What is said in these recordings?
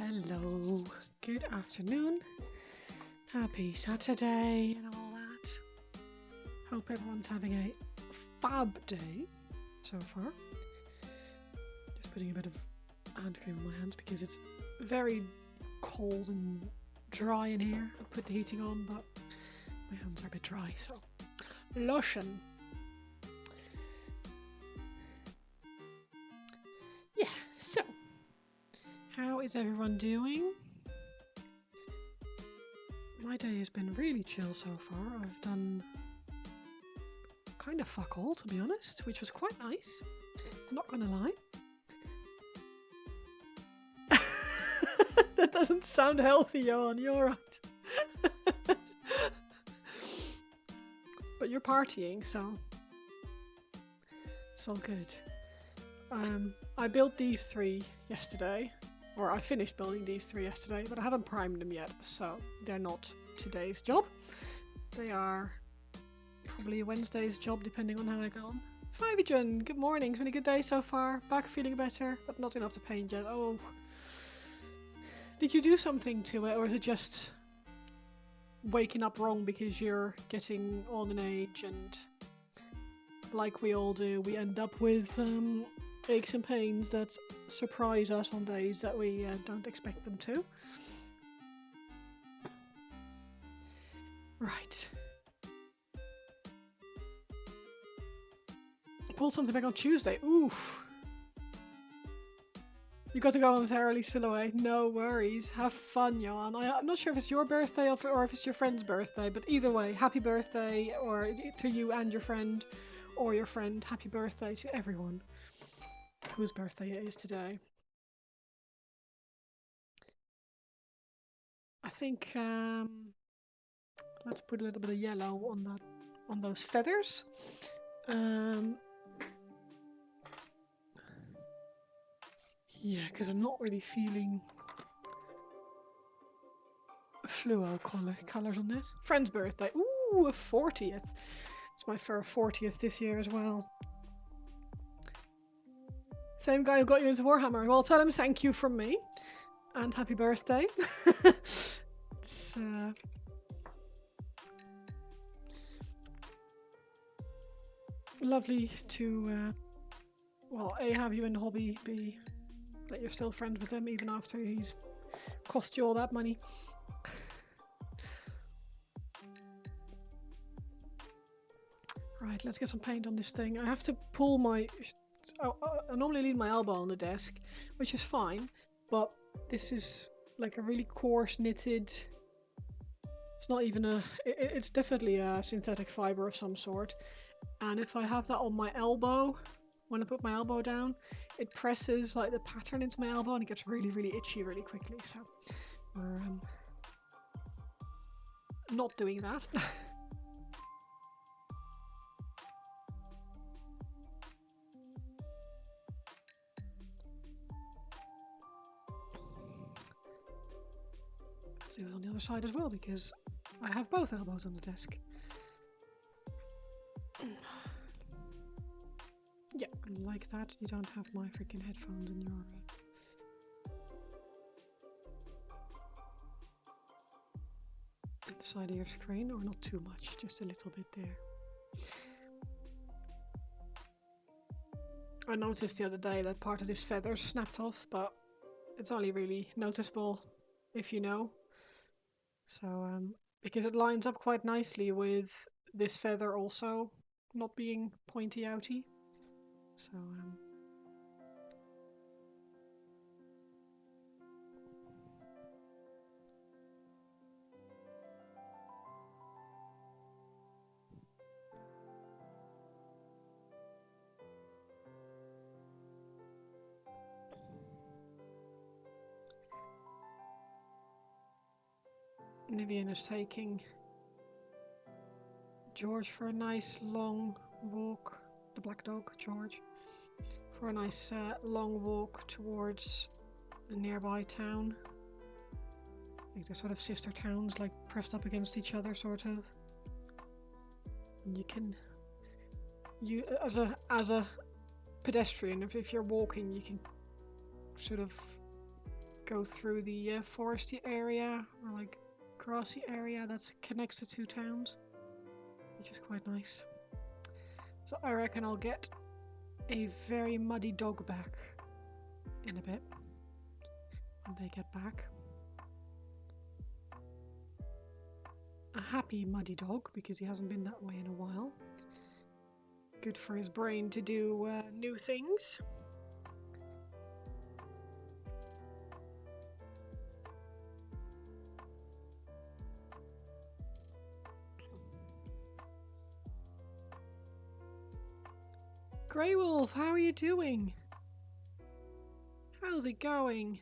Hello, good afternoon, happy Saturday and all that. Hope everyone's having a fab day so far. Just putting a bit of hand cream on my hands because it's very cold and dry in here. I put the heating on, but my hands are a bit dry, so lotion. Yeah, so how is everyone doing? My day has been really chill so far. I've done kind of fuck all, to be honest, which was quite nice. I'm not gonna lie. That doesn't sound healthy, Jan. You're right. But you're partying, so it's all good. I built these three yesterday. Or I finished building these three yesterday, but I haven't primed them yet, so they're not today's job. They are probably Wednesday's job, depending on how I go on. Fivigen, good morning. It's been a good day so far. Back feeling better, but not enough to paint yet. Oh. Did you do something to it, or is it just waking up wrong because you're getting on in age and like we all do, we end up with aches and pains that surprise us on days that we don't expect them to. Right. Pulled something back on Tuesday. Oof. You got to go momentarily still away. No worries. Have fun, Jan. I'm not sure if it's your birthday or if it's your friend's birthday, but either way, happy birthday or to you and your friend, or your friend. Happy birthday to everyone whose birthday it is today. I think let's put a little bit of yellow on those feathers. Yeah, because I'm not really feeling fluo colours on this. Friend's birthday. Ooh, a 40th. It's my 40th this year as well. Same guy who got you into Warhammer. Well, tell him thank you from me. And happy birthday. It's lovely to, well, A, have you in the hobby, B, that you're still friends with him even after he's cost you all that money. Right, let's get some paint on this thing. I have to pull my... I normally leave my elbow on the desk, which is fine, but this is like a really coarse knitted... It's not even a... It's definitely a synthetic fibre of some sort. And if I have that on my elbow, when I put my elbow down, it presses like the pattern into my elbow and it gets really, really itchy really quickly. So we're not doing that. Let's do it on the other side as well because I have both elbows on the desk. Yeah, and like that, you don't have my freaking headphones in your... the side of your screen, or not too much, just a little bit there. I noticed the other day that part of this feather snapped off, but it's only really noticeable if you know. So, because it lines up quite nicely with this feather also not being pointy outy. So, Nivian is taking George for a nice long walk, the black dog, George, for a nice long walk towards a nearby town. Like they're sort of sister towns, like pressed up against each other, sort of. And you as a pedestrian, if you're walking, you can sort of go through the foresty area, or like grassy area that connects the two towns, which is quite nice. So I reckon I'll get a very muddy dog back in a bit when they get back. A happy muddy dog, because he hasn't been that way in a while. Good for his brain to do new things. Grey Wolf, how are you doing? How's it going?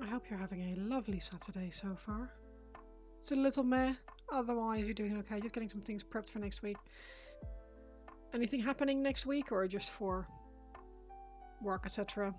I hope you're having a lovely Saturday so far. It's a little meh, otherwise you're doing okay, just getting some things prepped for next week. Anything happening next week, or just for work, etc.?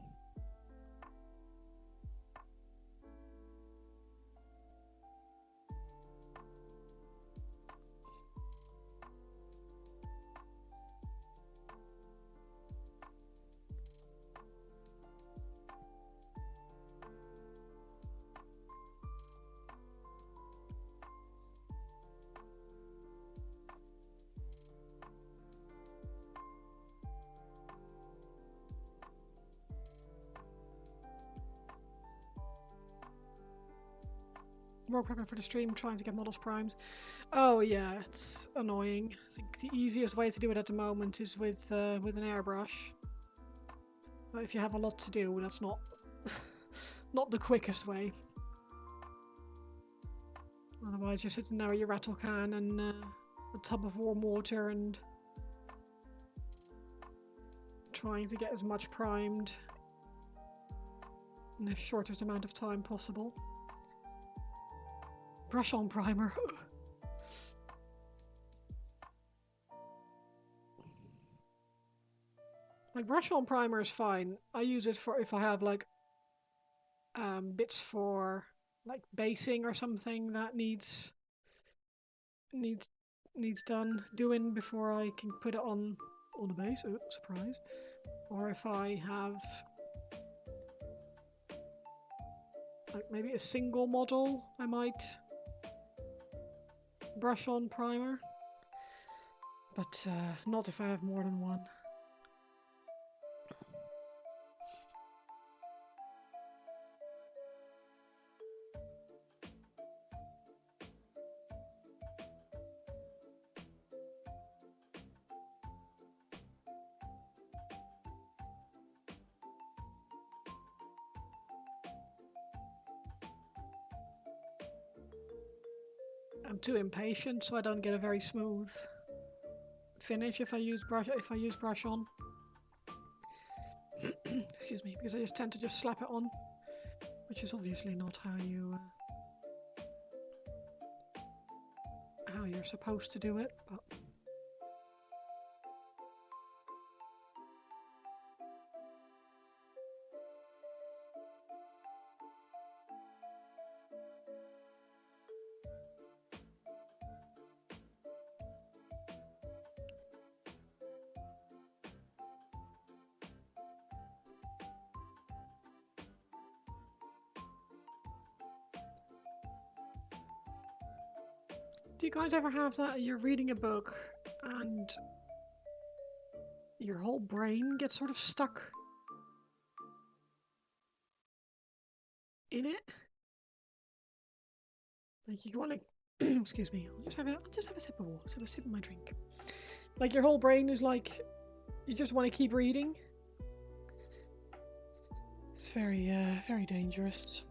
More prepping for the stream, trying to get models primed. Oh yeah, it's annoying. I think the easiest way to do it at the moment is with an airbrush. But if you have a lot to do, that's not not the quickest way. Otherwise, you're sitting there with your rattle can and a tub of warm water and trying to get as much primed in the shortest amount of time possible. Brush on primer. Like, brush on primer is fine. I use it for if I have like bits for like basing or something that needs doing before I can put it on a base. Oh, surprise. Or if I have like maybe a single model, I might brush on primer, but not if I have more than one. I'm too impatient, so I don't get a very smooth finish if I use brush on. Excuse me, because I just tend to just slap it on, which is obviously not how you're supposed to do it, but do you guys ever have that? You're reading a book and your whole brain gets sort of stuck in it? Like you want to, excuse me, I'll just have a sip of water, just have a sip of my drink. Like your whole brain is like, you just want to keep reading. It's very, very dangerous.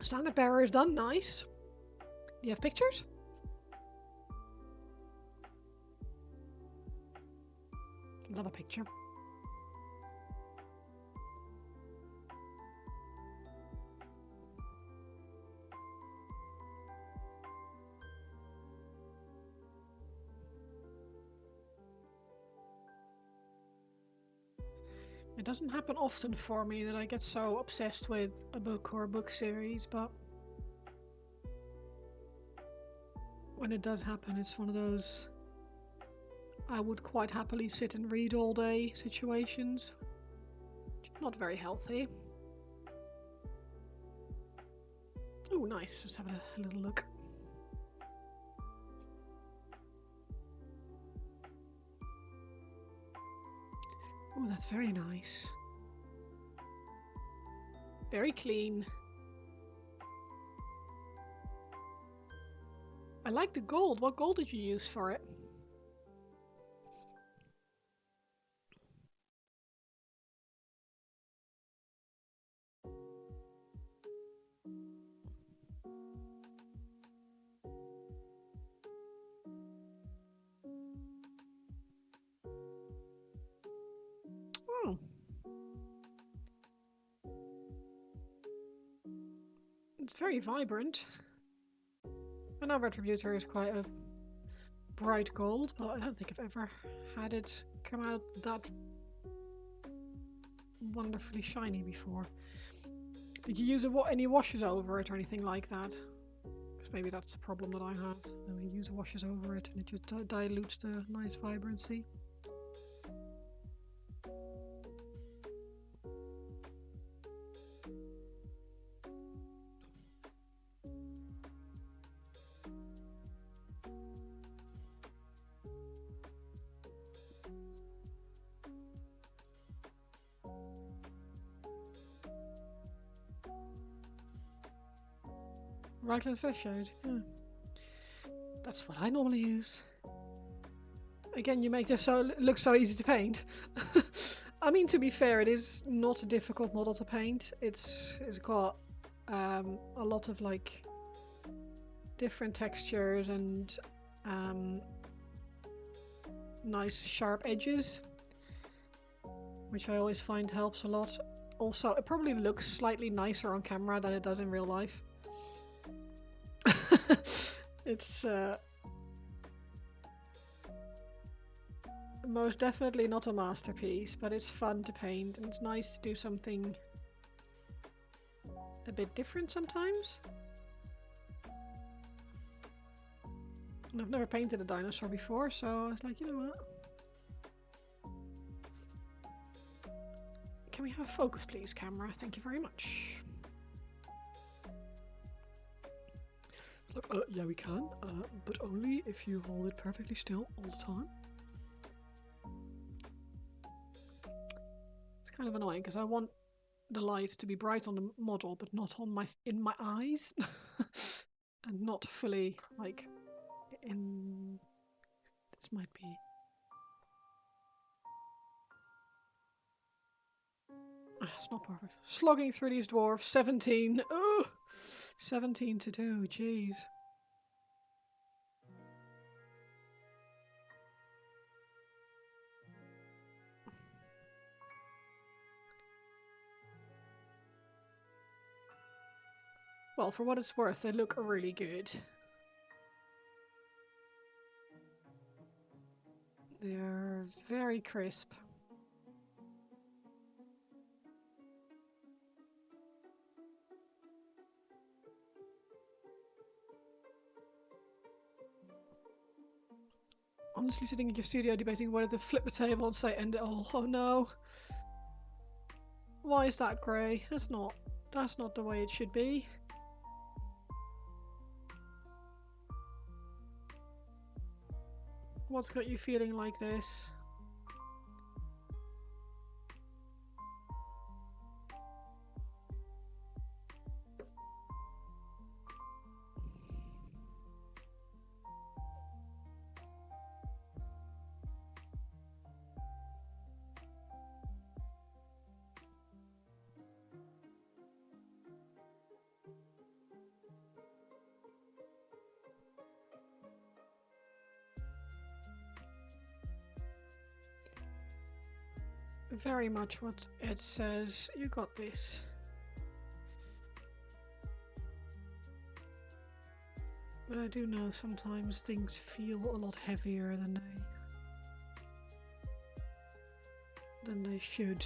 Standard bearer is done, nice. Do you have pictures? Love a picture. It doesn't happen often for me that I get so obsessed with a book or a book series, but when it does happen, it's one of those I would quite happily sit and read all day situations. Not very healthy. Oh, nice. Let's have a little look. Oh, that's very nice. Very clean. I like the gold. What gold did you use for it? Oh. It's very vibrant. I know Retributor is quite a bright gold, but I don't think I've ever had it come out that wonderfully shiny before. Did you use any washes over it or anything like that? Because maybe that's the problem that I have. You use washes over it and it just dilutes the nice vibrancy. Raglan Fish Shade, yeah. That's what I normally use. Again, you make this look so easy to paint. I mean, to be fair, it is not a difficult model to paint. It's got a lot of like different textures and nice sharp edges, which I always find helps a lot. Also, it probably looks slightly nicer on camera than it does in real life. It's most definitely not a masterpiece, but it's fun to paint and it's nice to do something a bit different sometimes. And I've never painted a dinosaur before, so I was like, you know what? Can we have focus please, camera? Thank you very much. Look, yeah we can, but only if you hold it perfectly still all the time. It's kind of annoying because I want the light to be bright on the model but not on in my eyes and not fully like in this might be it's not perfect. Slogging through these dwarves. 17. Oh, 17 to do. Jeez. Well, for what it's worth, they look really good. They're very crisp. Honestly, sitting in your studio debating whether to flip the table and say end it all. Oh no. Why is that grey? That's not the way it should be. What's got you feeling like this? very much what it says. You got this. But I do know sometimes things feel a lot heavier than they should.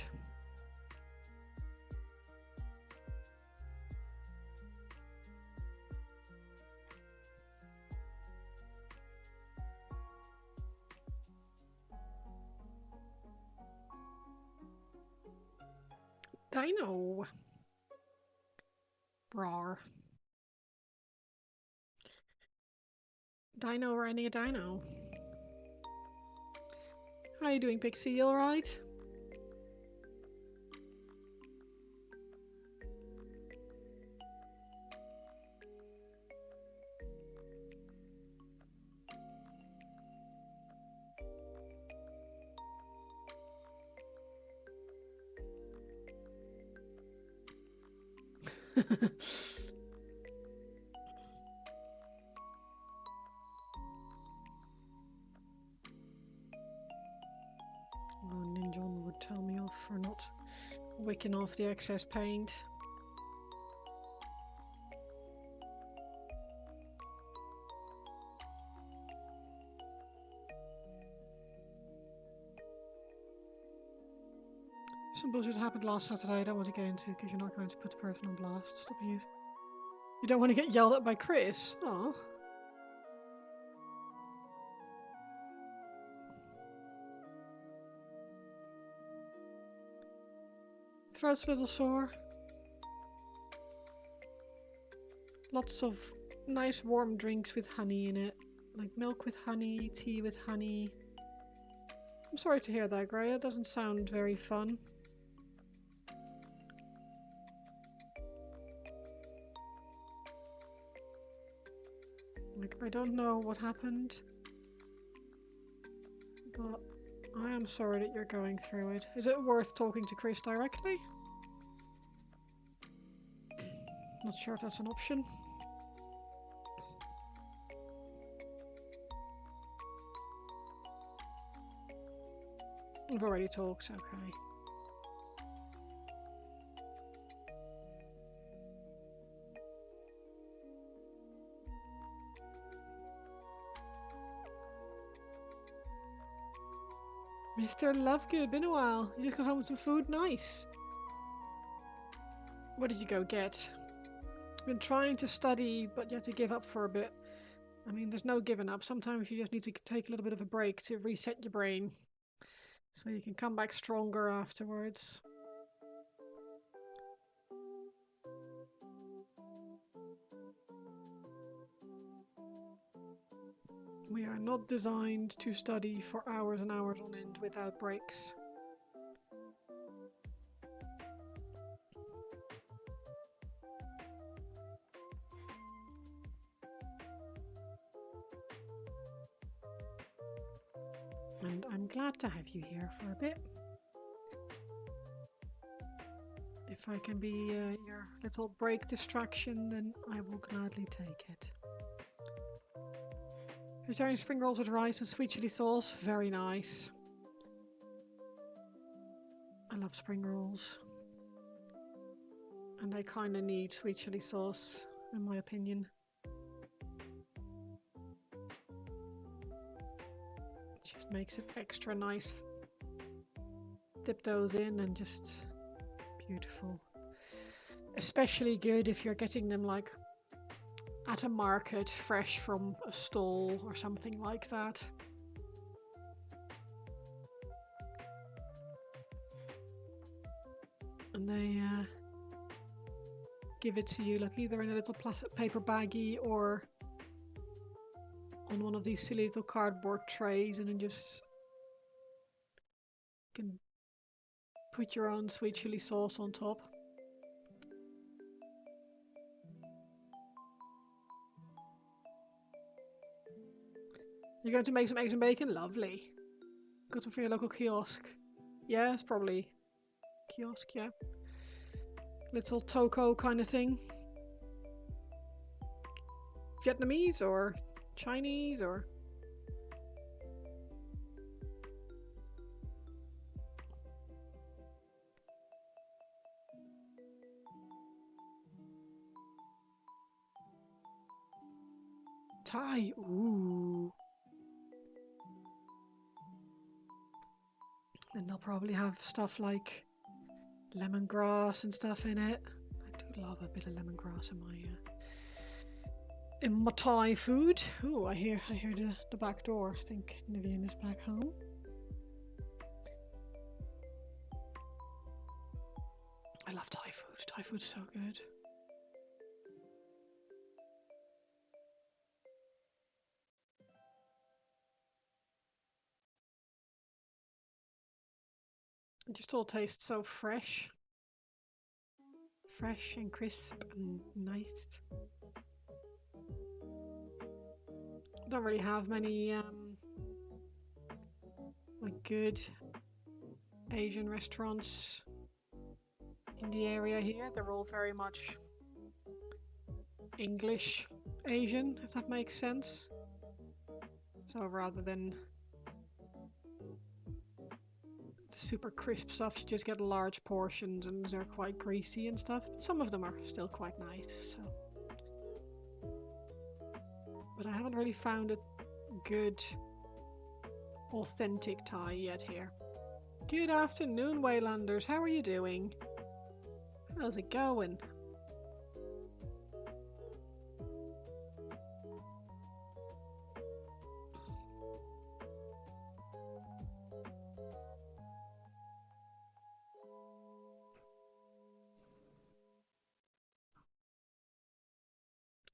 Dino. Rawr. Dino riding a dino. How you doing, Pixie? You alright? Oh, Ninjon would tell me off for not wicking off the excess paint. Some bullshit happened last Saturday I don't want to get into because you're not going to put the person on blast. Stop you. You don't want to get yelled at by Chris? Aw. Throat's a little sore. Lots of nice warm drinks with honey in it. Like milk with honey, tea with honey. I'm sorry to hear that, Gray. It doesn't sound very fun. Like, I don't know what happened, but I am sorry that you're going through it. Is it worth talking to Chris directly? Not sure if that's an option. We've already talked, okay. Mr. Lovegood, been a while. You just got home with some food? Nice. What did you go get? Been trying to study, but you had to give up for a bit. I mean, there's no giving up. Sometimes you just need to take a little bit of a break to reset your brain, so you can come back stronger afterwards. We are not designed to study for hours and hours on end without breaks. And I'm glad to have you here for a bit. If I can be your little break distraction, then I will gladly take it. Vegetarian spring rolls with rice and sweet chili sauce. Very nice. I love spring rolls. And I kind of need sweet chili sauce, in my opinion. It just makes it extra nice. Dip those in and just beautiful. Especially good if you're getting them like at a market, fresh from a stall or something like that. And they give it to you like either in a little paper baggie or on one of these silly little cardboard trays, and then just can put your own sweet chili sauce on top. You're going to make some eggs and bacon? Lovely. Got some for your local kiosk. Yeah, it's probably kiosk, yeah. Little toko kind of thing. Vietnamese or Chinese or... Thai. Ooh. And they'll probably have stuff like lemongrass and stuff in it. I do love a bit of lemongrass in my Thai food. Ooh, I hear the back door. I think Nivian is back home. I love Thai food. Thai food's so good. It just all tastes so fresh. Fresh and crisp and nice. I don't really have many like good Asian restaurants in the area here. They're all very much English Asian, if that makes sense. So rather than the super crisp stuff, you just get large portions and they're quite greasy and stuff. Some of them are still quite nice, so. But I haven't really found a good, authentic Thai yet here. Good afternoon, Waylanders. How are you doing? How's it going?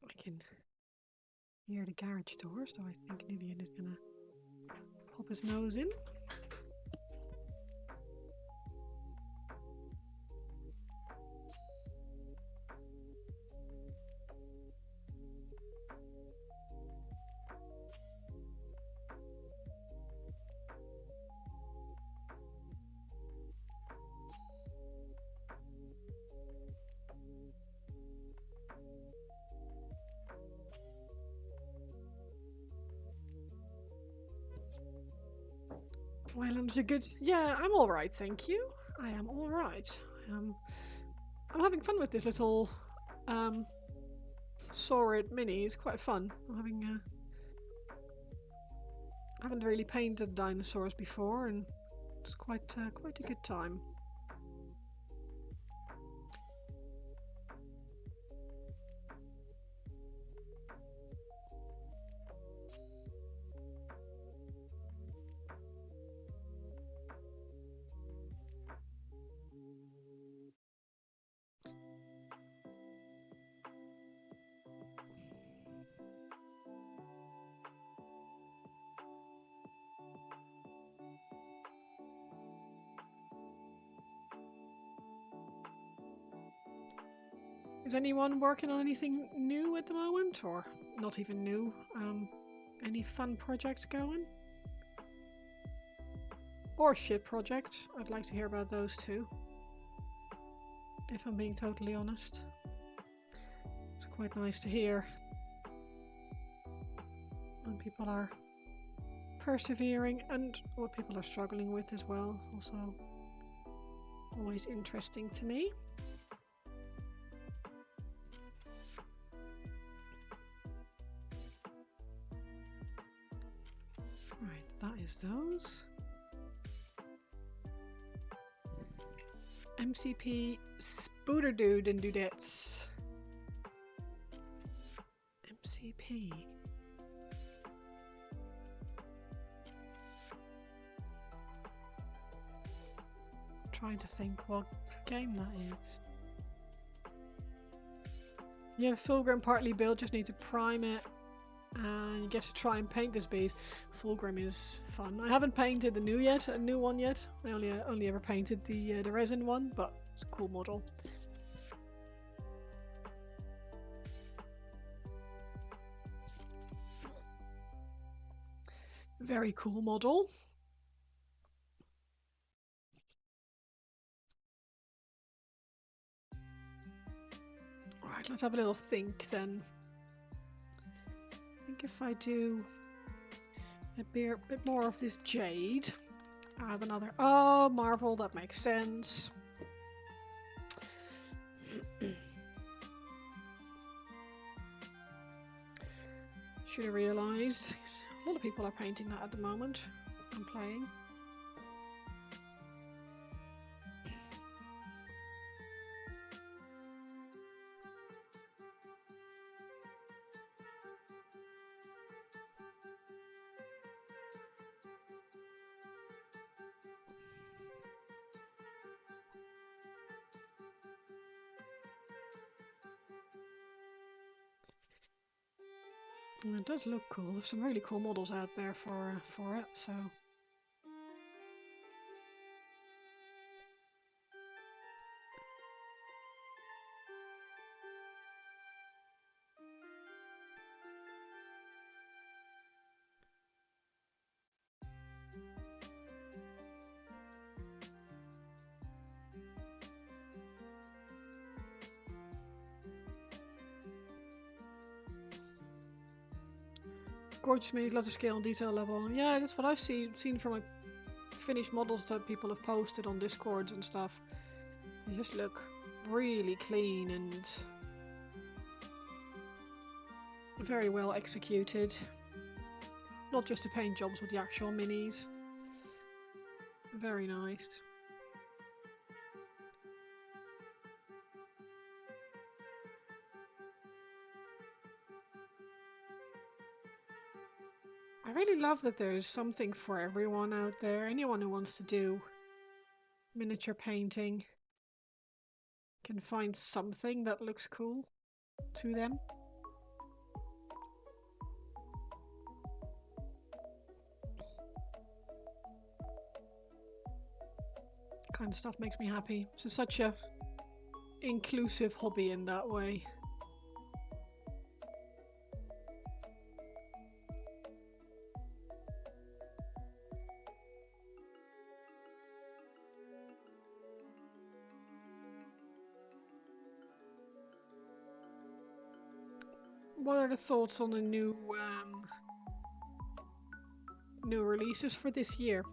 I can hear the garage door, so I think Nivian is gonna pop his nose in. Waylanders are good. Yeah, I'm alright, thank you. I am alright. I'm having fun with this little Saurid mini. It's quite fun. I haven't really painted dinosaurs before, and it's quite a good time. Is anyone working on anything new at the moment, or not even new? Any fun projects going? Or shit projects? I'd like to hear about those too. If I'm being totally honest. It's quite nice to hear when people are persevering and what people are struggling with as well. Also, always interesting to me. Right, that is those. MCP Spooter Dude and Dudettes. MCP. Trying to think what game that is. Yeah, Fulgrim partly built, just need to prime it. And you get to try and paint this beast. Fulgrim is fun. I haven't painted the new one yet. I only ever painted the resin one, but it's a cool model. Very cool model. Alright, let's have a little think then. I think if I do a bit more of this jade, I have another. Oh, Marvel, that makes sense. should have realised. A lot of people are painting that at the moment and playing. And it does look cool. There's some really cool models out there for it, so. Gorgeous minis, love the scale and detail level. Yeah, that's what I've seen from like finished models that people have posted on Discords and stuff. They just look really clean and very well executed. Not just the paint jobs, but the actual minis. Very nice. I really love that there's something for everyone out there. Anyone who wants to do miniature painting can find something that looks cool to them. Kind of stuff makes me happy. It's such a inclusive hobby in that way. What are the thoughts on the new releases for this year?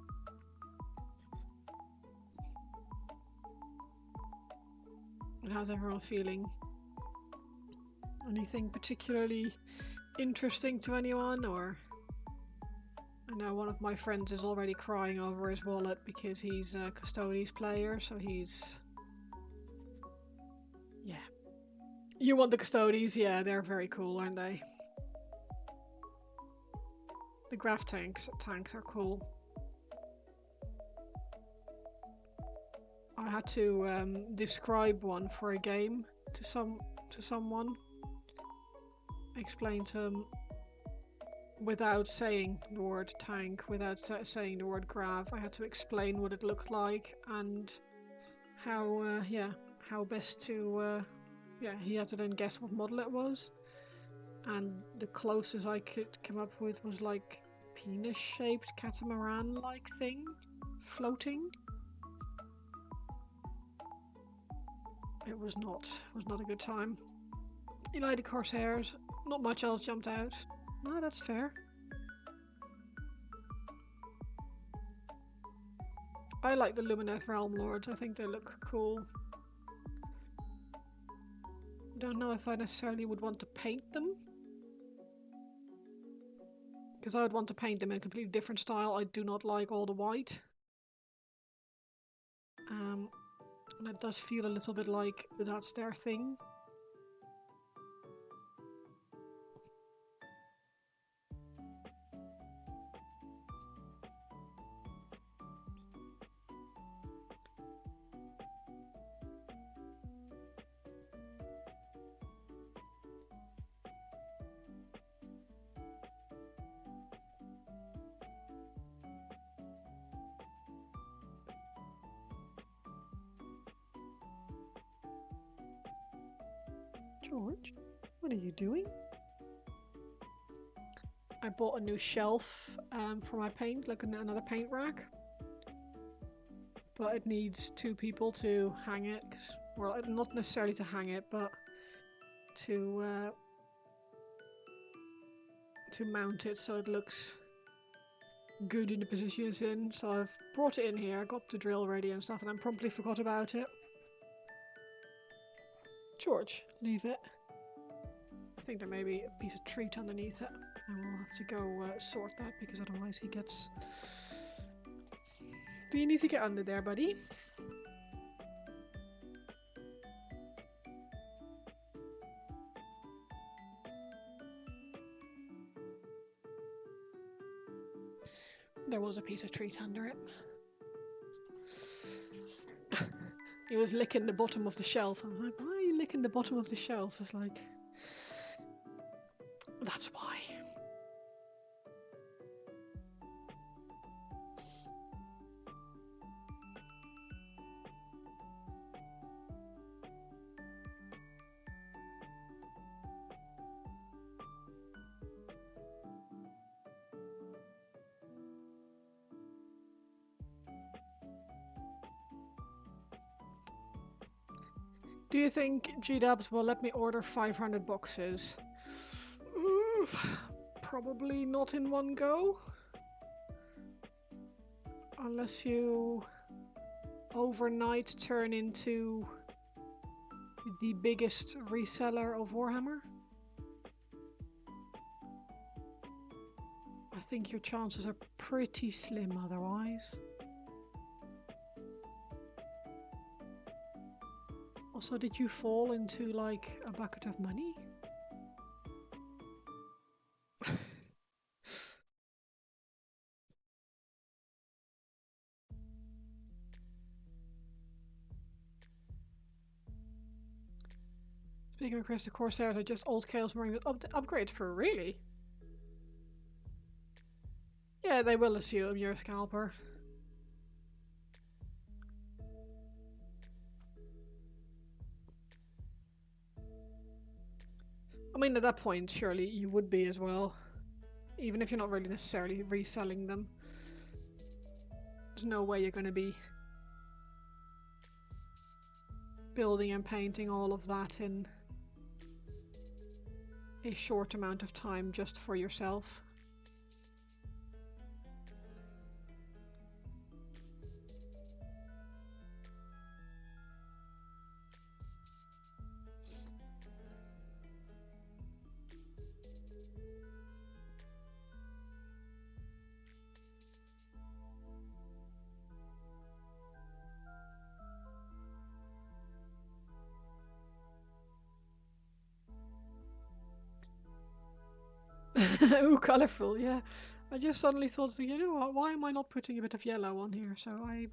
And how's everyone feeling? Anything particularly interesting to anyone, or? I know one of my friends is already crying over his wallet because he's a Custodes player, so he's... Yeah. You want the Custodes? Yeah, they're very cool, aren't they? The graph tanks are cool. I had to describe one for a game to someone. Explain to them without saying the word tank, without saying the word grav. I had to explain what it looked like and how how best to he had to then guess what model it was. And the closest I could come up with was like penis-shaped catamaran-like thing floating. It was not a good time. Eli the Corsairs, not much else jumped out. No, that's fair. I like the Lumineth Realm Lords, I think they look cool. Don't know if I necessarily would want to paint them. Because I would want to paint them in a completely different style. I do not like all the white. And it does feel a little bit like that's their thing. George, what are you doing? I bought a new shelf for my paint, like another paint rack. But it needs 2 people to hang it. Well, not necessarily to hang it, but to mount it so it looks good in the position it's in. So I've brought it in here, got the drill ready and stuff, and I promptly forgot about it. George, leave it. I think there may be a piece of treat underneath it. I will have to go sort that because otherwise he gets... Do you need to get under there, buddy? There was a piece of treat under it. He was licking the bottom of the shelf. I'm like, why are you licking the bottom of the shelf? It's like... That's why. Do you think G-Dubs will let me order 500 boxes? Probably not in one go. Unless you overnight turn into the biggest reseller of Warhammer. I think your chances are pretty slim otherwise. Also, did you fall into, like, a bucket of money? Speaking of Chris, the Corsairs are just old Chaos Marine with upgrades for really? Yeah, they will assume you're a scalper. I mean, at that point, surely you would be as well. Even if you're not really necessarily reselling them. There's no way you're going to be building and painting all of that in a short amount of time just for yourself. Ooh, colourful, yeah. I just suddenly thought, you know what, why am I not putting a bit of yellow on here? So I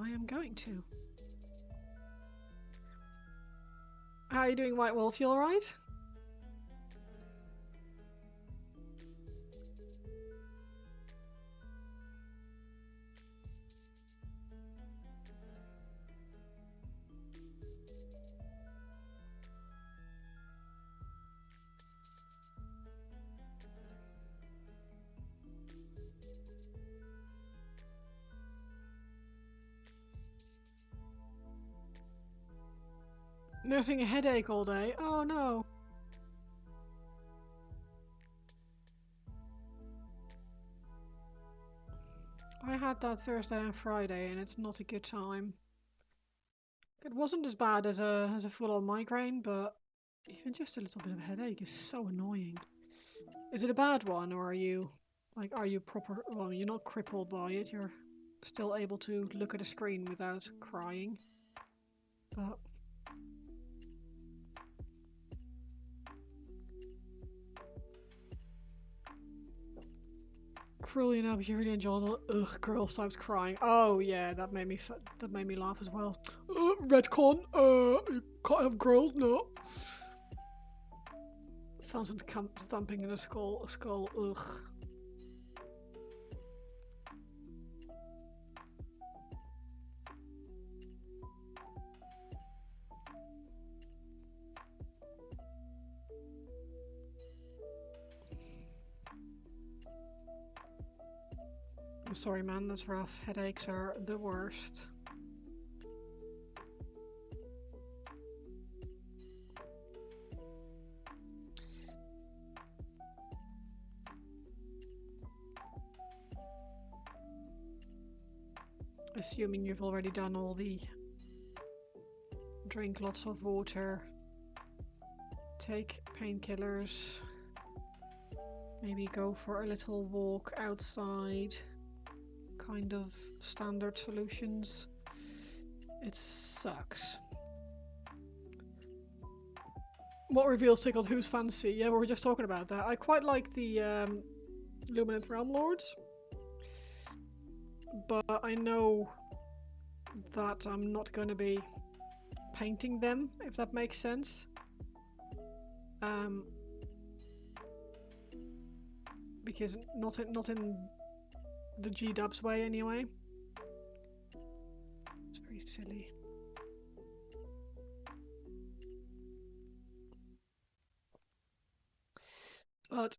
am going to. How are you doing, White Wolf? You alright? Nursing a headache all day? Oh no. I had that Thursday and Friday and it's not a good time. It wasn't as bad as a full-on migraine, but even just a little bit of a headache is so annoying. Is it a bad one, or are you proper, well, you're not crippled by it, you're still able to look at a screen without crying. But cruelly enough, you really enjoyed it. Ugh, girl stops crying. Oh yeah, that made me laugh as well. Redcon. You can't have girls, no. Thumbs and thumping in a skull. Ugh. I'm sorry, man. That's rough. Headaches are the worst. Assuming you've already done all the drink lots of water, take painkillers, maybe go for a little walk outside. Kind of standard solutions. It sucks. What reveals tickled whose fancy? Yeah, we were just talking about that. I quite like the Luminant Realm Lords, but I know that I'm not going to be painting them, if that makes sense. Because not in the G-dubs way anyway. It's very silly. But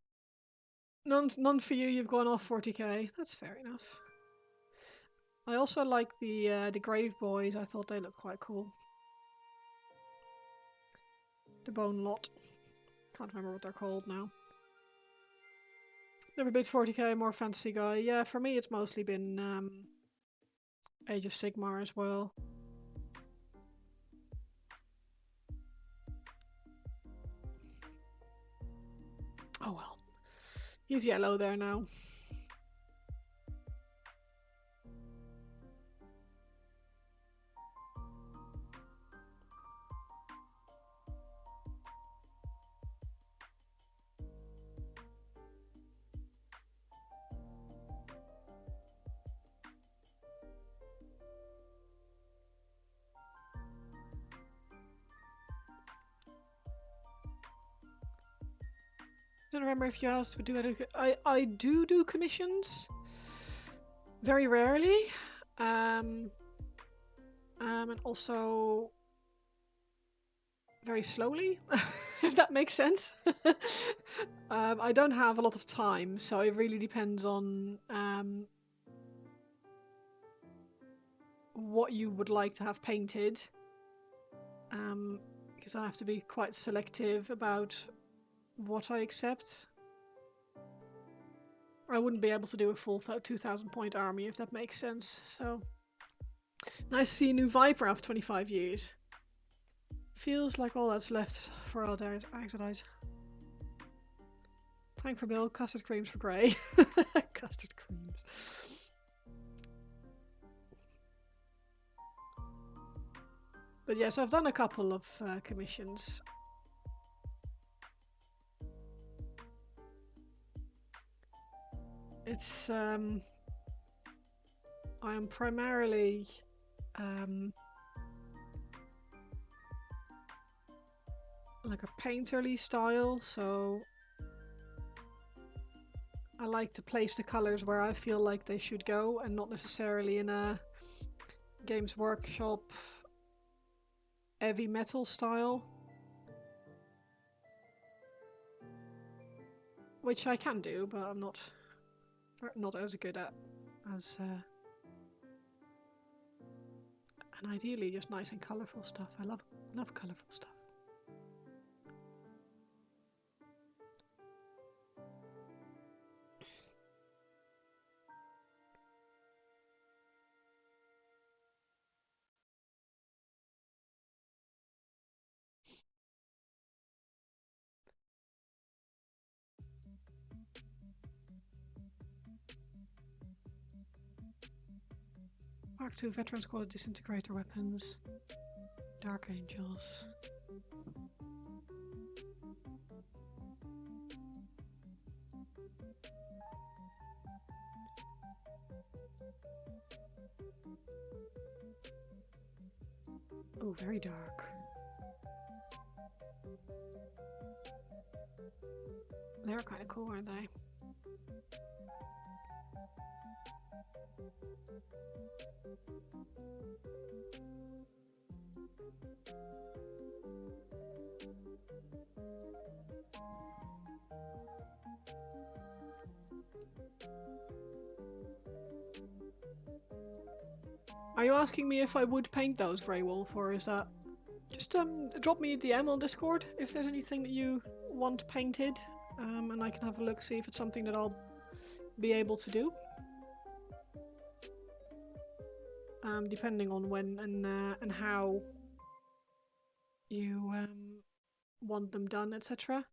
none for you. You've gone off 40k. That's fair enough. I also like the Grave Boys. I thought they looked quite cool. The Bone Lot. Can't remember what they're called now. Never been 40k, more fantasy guy. Yeah, for me it's mostly been Age of Sigmar as well. Oh well. He's yellow there now. I don't remember if you asked to do it. I do commissions. Very rarely. And also very slowly, if that makes sense. I don't have a lot of time, so it really depends on what you would like to have painted. Because I have to be quite selective about what I accept. I wouldn't be able to do a full 2000 point army, if that makes sense. So nice to see a new Viper after 25 years. Feels like all that's left for all their Exodite. Tank for Bill, custard creams for Grey. Custard creams. But yes, I've done a couple of commissions. It's I am primarily like a painterly style, so I like to place the colors where I feel like they should go and not necessarily in a Games Workshop heavy metal style. Which I can do, but I'm not as good at as and ideally just nice and colourful stuff. I love colourful stuff. Mark II Veteran Squad Disintegrator Weapons. Dark Angels. Oh, very dark. They were kind of cool, weren't they? Are you asking me if I would paint those, Grey Wolf, or is that... Just drop me a DM on Discord if there's anything that you want painted, and I can have a look, see if it's something that I'll be able to do. Depending on when and how you want them done, etc.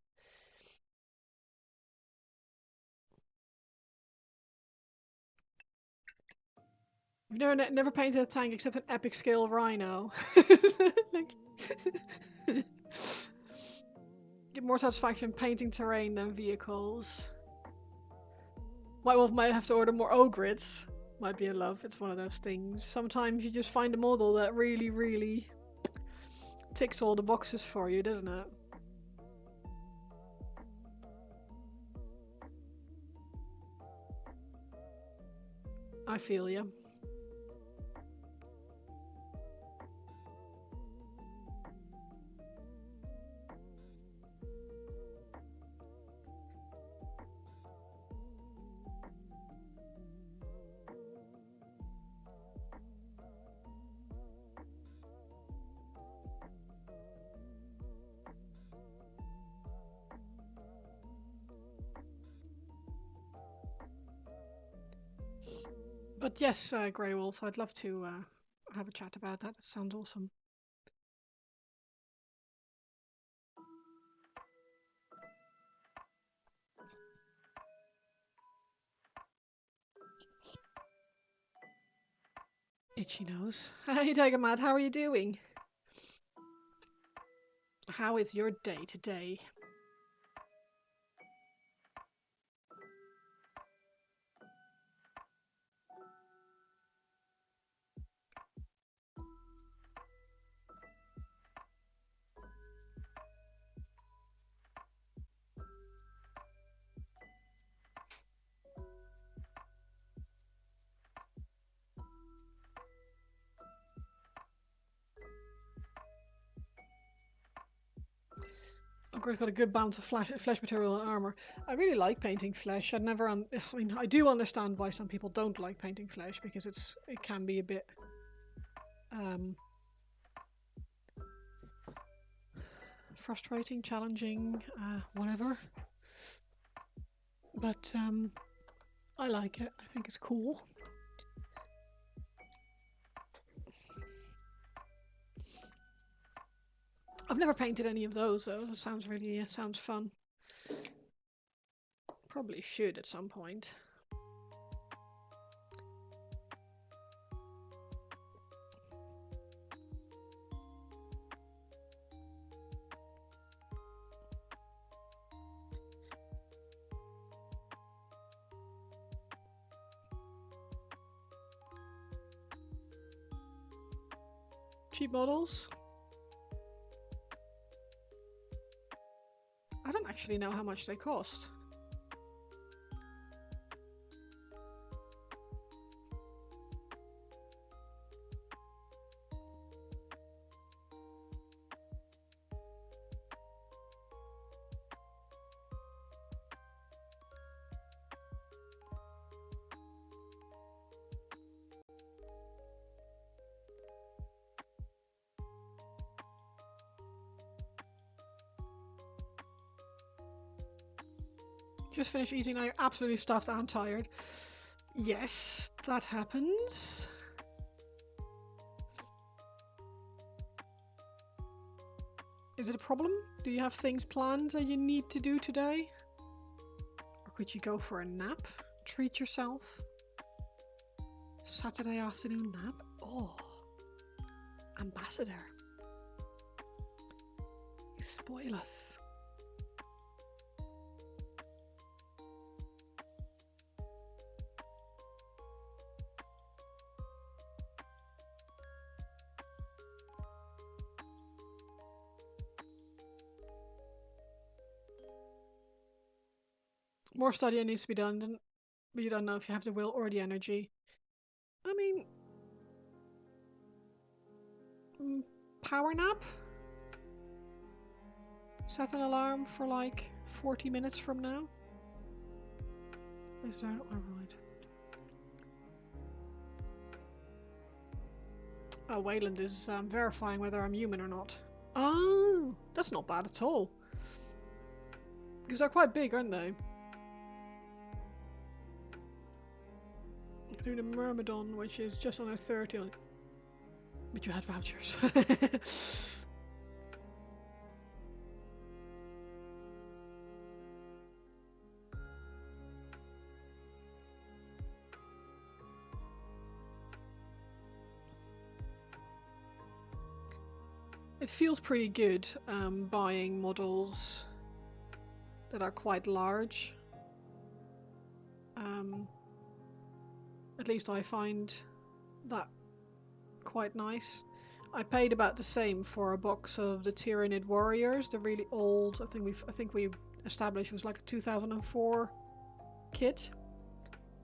I've never painted a tank except an epic scale rhino. Like, get more satisfaction painting terrain than vehicles. White Wolf might have to order more ogrids. Might be a love. It's one of those things. Sometimes you just find a model that really, really ticks all the boxes for you, doesn't it? I feel you. But yes, Grey Wolf, I'd love to have a chat about that. It sounds awesome. Itchy nose. Hey, Dagamad, how are you doing? How is your day today? Ogre's got a good balance of flesh material and armor. I really like painting flesh. I mean, I do understand why some people don't like painting flesh because it can be a bit frustrating, challenging, whatever. But I like it. I think it's cool. I've never painted any of those though. It sounds really sounds fun. Probably should at some point. Cheap models. I don't actually know how much they cost. Just finished eating, now you're absolutely stuffed and tired. Yes, that happens. Is it a problem? Do you have things planned that you need to do today? Or could you go for a nap? Treat yourself? Saturday afternoon nap? Oh. Ambassador. You spoil us. More studying needs to be done, but you don't know if you have the will or the energy. I mean, power nap? Set an alarm for like 40 minutes from now? Is that alright? Oh, Wayland is verifying whether I'm human or not. Oh, that's not bad at all. Because they're quite big, aren't they? Doing a Myrmidon, which is just under 30 on. But you had vouchers. It feels pretty good buying models that are quite large. At least I find that quite nice. I paid about the same for a box of the Tyranid Warriors, the really old. I think we established it was like a 2004 kit,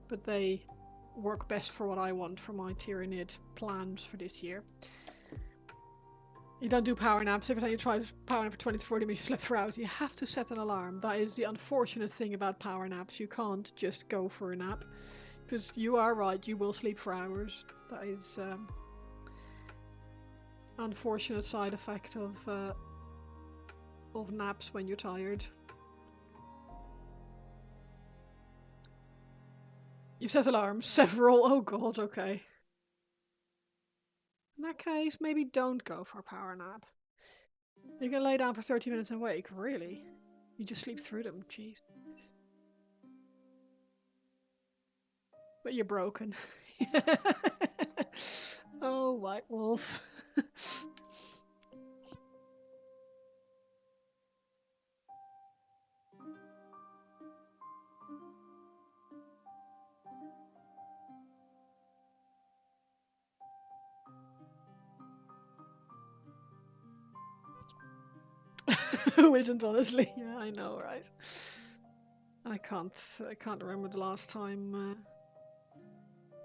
but they work best for what I want for my Tyranid plans for this year. You don't do power naps. Every time you try to power nap for 20 to 40 minutes, you sleep for hours. You have to set an alarm. That is the unfortunate thing about power naps. You can't just go for a nap. Because you are right, you will sleep for hours. That is unfortunate side effect of naps when you're tired. You set alarms, several. Oh god, okay. In that case, maybe don't go for a power nap. You can lay down for 30 minutes and wake, really? You just sleep through them, jeez. But you're broken. Oh, White Wolf. Who isn't, honestly? Yeah, I know, right? I can't remember the last time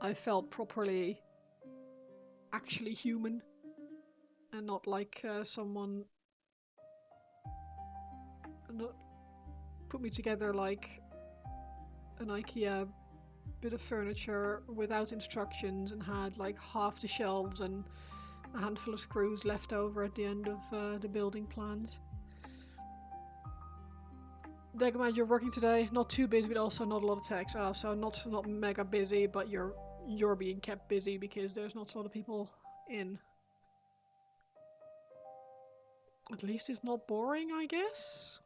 I felt properly actually human and not like someone not put me together like an IKEA bit of furniture without instructions and had like half the shelves and a handful of screws left over at the end of the building plans. Degmad, you're working today. Not too busy, but also not a lot of text. So not mega busy, but you're being kept busy because there's not a lot of people in. At least it's not boring, I guess.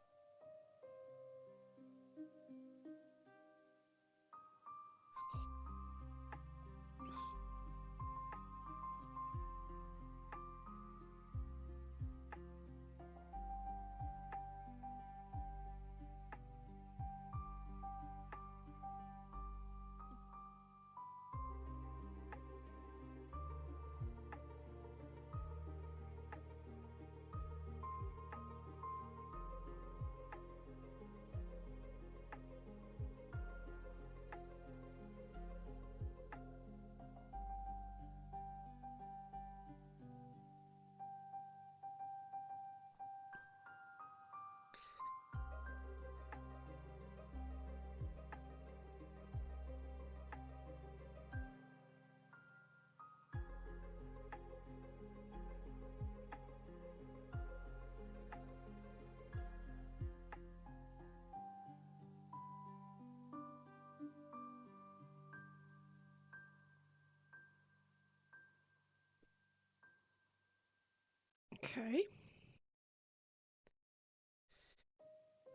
Okay.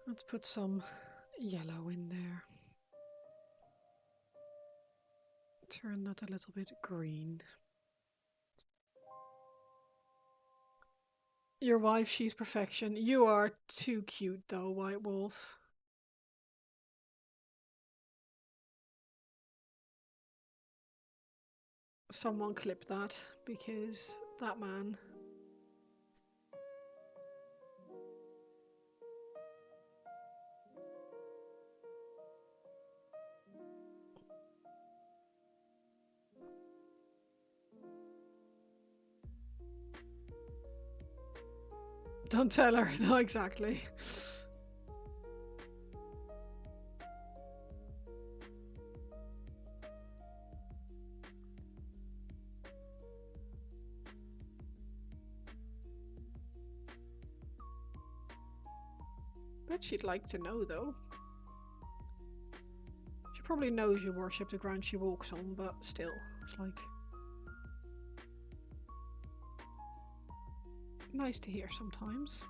Let's put some yellow in there. Turn that a little bit green. Your wife, she's perfection. You are too cute though, White Wolf. Someone clip that, because that man... Don't tell her. No, exactly. Bet she'd like to know, though. She probably knows you worship the ground she walks on, but still, it's like... nice to hear sometimes.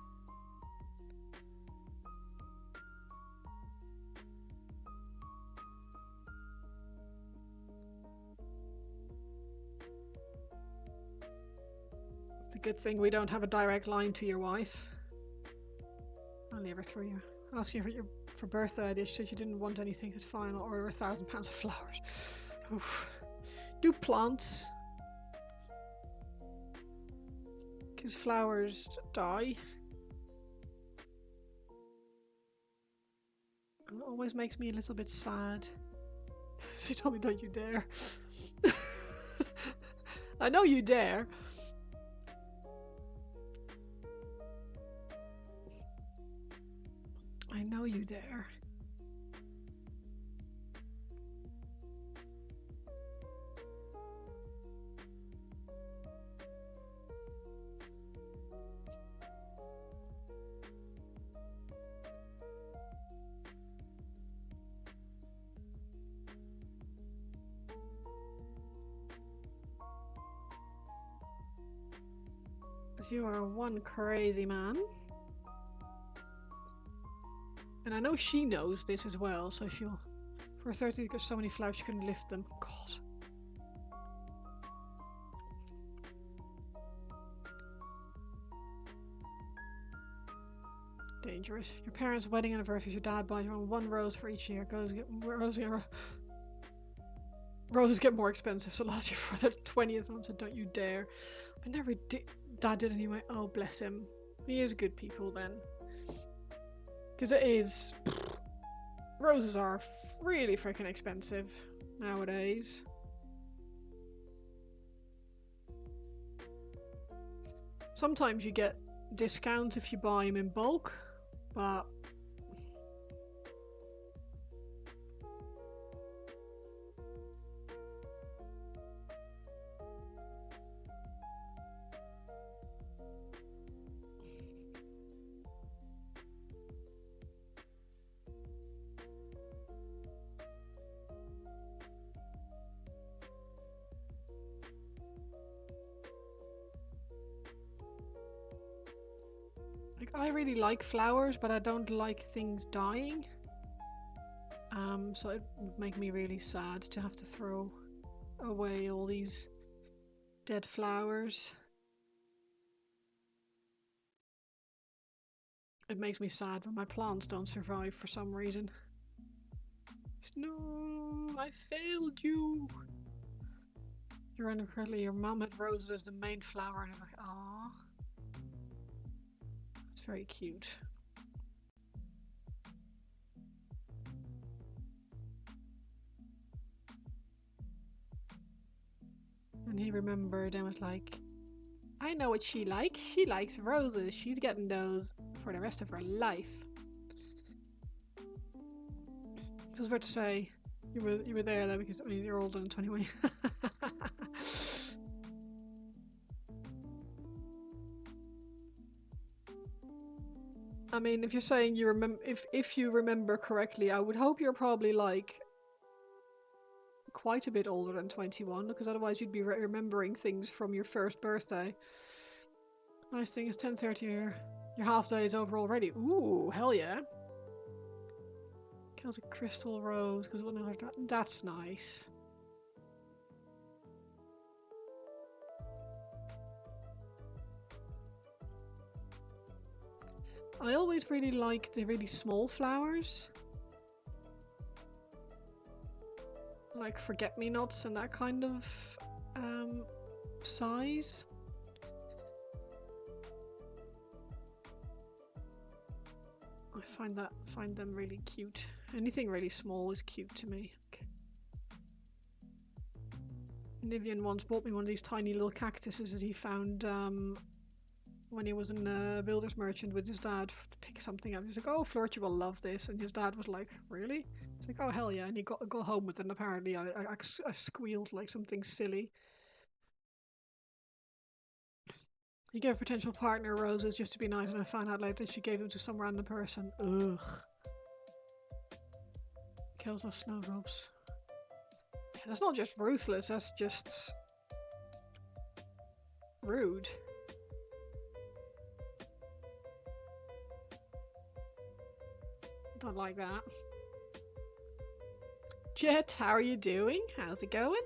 It's a good thing we don't have a direct line to your wife. Only ever threw you. Ask you for birthday ideas. She said you didn't want anything. It's fine. I'll order 1,000 pounds of flowers. Oof. Do plants. Because flowers die. It always makes me a little bit sad. She told me, don't you dare. I know you dare. I know you dare. You are one crazy man. And I know she knows this as well, so she'll... For 30 to get so many flowers, she couldn't lift them. God. Dangerous. Your parents' wedding anniversaries, your dad buys you one rose for each year. Roses get more expensive, so last year for the 20th one said, don't you dare. I never did. Dad did anyway. Oh, bless him. He is good people then. Because it is... Roses are really freaking expensive nowadays. Sometimes you get discounts if you buy them in bulk, but... Like, I really like flowers, but I don't like things dying. So it would make me really sad to have to throw away all these dead flowers. It makes me sad when my plants don't survive for some reason. No, I failed you. You remember correctly, your mum had roses as the main flower, and I'm like, aww. It's very cute. And he remembered and was like, I know what she likes. She likes roses. She's getting those for the rest of her life. I was about to say, you were there though, because I mean, you're older than 21. I mean, if you're saying you remember, if you remember correctly, I would hope you're probably like quite a bit older than 21, because otherwise you'd be remembering things from your first birthday. Nice thing is 10:30. Your half day is over already. Ooh, hell yeah! Kills a crystal rose because that's nice. I always really like the really small flowers. Like forget-me-nots and that kind of size. I find them really cute. Anything really small is cute to me. Okay. Nivian once bought me one of these tiny little cactuses that he found when he was in a builder's merchant with his dad to pick something up. He's like, oh, Florty will love this. And his dad was like, really? He's like, oh, hell yeah. And he got home with it, and apparently I squealed like something silly. He gave a potential partner roses just to be nice, and I found out later that she gave them to some random person. Ugh. Kills those snowdrops. Yeah, that's not just ruthless, that's just rude. Don't like that. Jet, how are you doing? How's it going?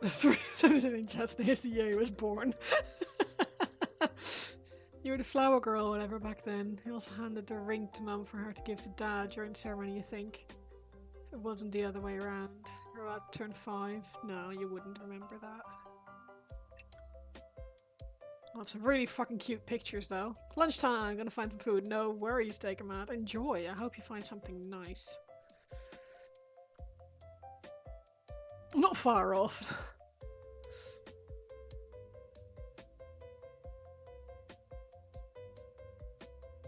3 just here's the year he was born. You were the flower girl or whatever back then. He also handed the ring to Mum for her to give to Dad during the ceremony, you think. If it wasn't the other way around. You're about to turn 5. No, you wouldn't remember that. I have some really fucking cute pictures though. Lunchtime, I'm gonna find some food. No worries, take 'em out. Enjoy. I hope you find something nice. Not far off.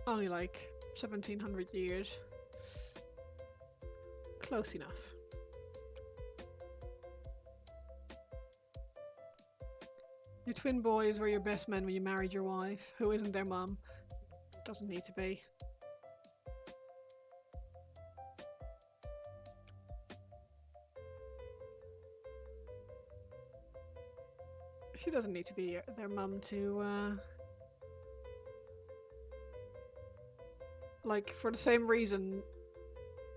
Only like 1700 years. Close enough. Your twin boys were your best men when you married your wife, who isn't their mum. Doesn't need to be. She doesn't need to be their mum to, like, for the same reason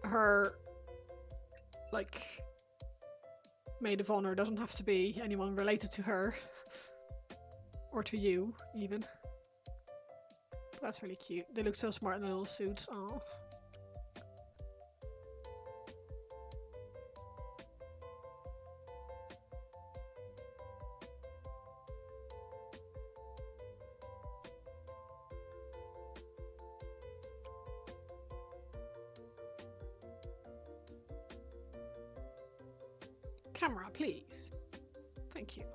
her, like, maid of honor doesn't have to be anyone related to her. Or to you, even. That's really cute. They look so smart in their little suits. Oh. Camera, please. Thank you.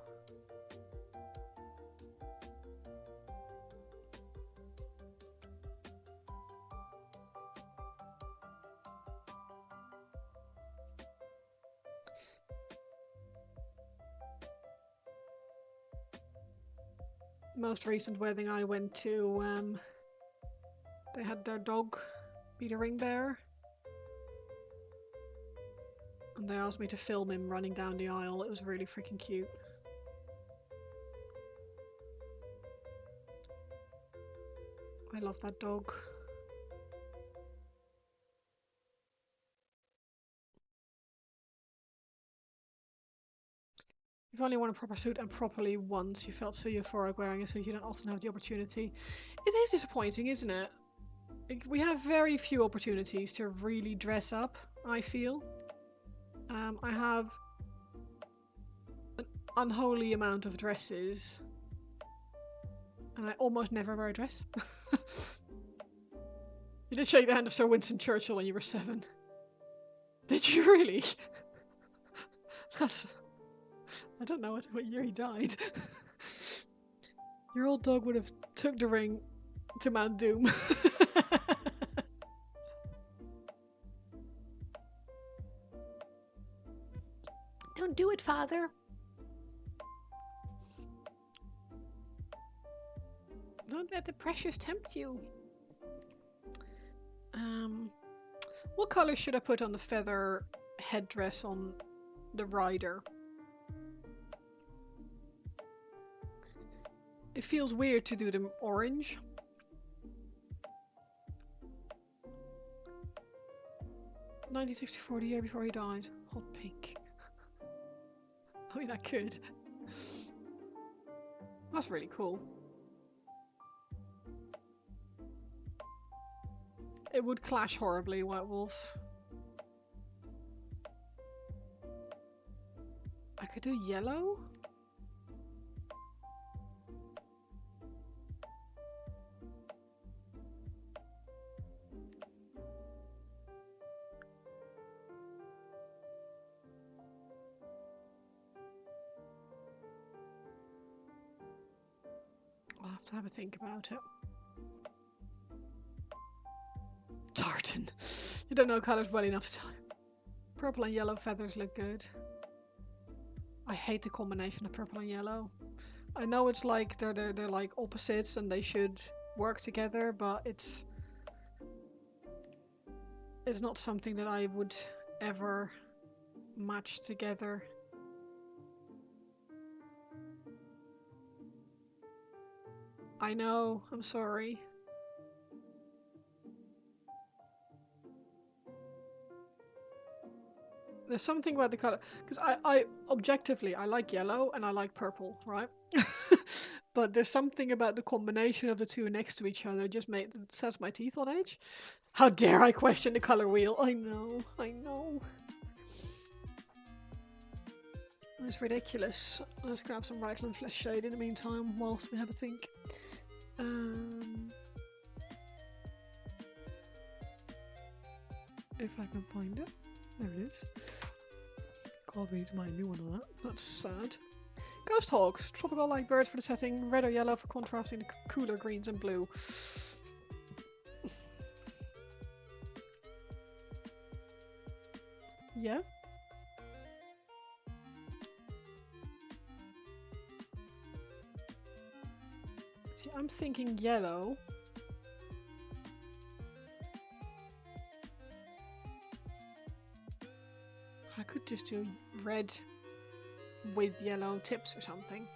Most recent wedding I went to, they had their dog be the ring bearer. And they asked me to film him running down the aisle. It was really freaking cute. I love that dog. You've only worn a proper suit and properly once. You felt so euphoric wearing it, so you don't often have the opportunity. It is disappointing, isn't it? Like, we have very few opportunities to really dress up, I feel. I have an unholy amount of dresses. And I almost never wear a dress. You did shake the hand of Sir Winston Churchill when you were 7. Did you really? That's... I don't know what year he died. Your old dog would have took the ring to Mount Doom. Don't do it, father. Don't let the pressures tempt you. What color should I put on the feather headdress on the rider? It feels weird to do them orange. (1964), the year before he died. Hot pink. I mean, I could. That's really cool. It would clash horribly, White Wolf. I could do yellow? I'll have to have a think about it. Tartan. You don't know colours well enough to... Purple and yellow feathers look good. I hate the combination of purple and yellow. I know it's like they're like opposites and they should work together, but it's not something that I would ever match together. I know, I'm sorry. There's something about the color, because I objectively I like yellow and I like purple, right? But there's something about the combination of the two next to each other just sets my teeth on edge. How dare I question the color wheel? I know, I know. It's ridiculous. Let's grab some Reichland Flesh Shade in the meantime whilst we have a think. If I can find it. There it is. God, we need to mind me one of that. That's sad. Ghost Hawks. Tropical light birds for the setting. Red or yellow for contrasting the cooler greens and blue. Yeah? See, I'm thinking yellow. I could just do red with yellow tips or something.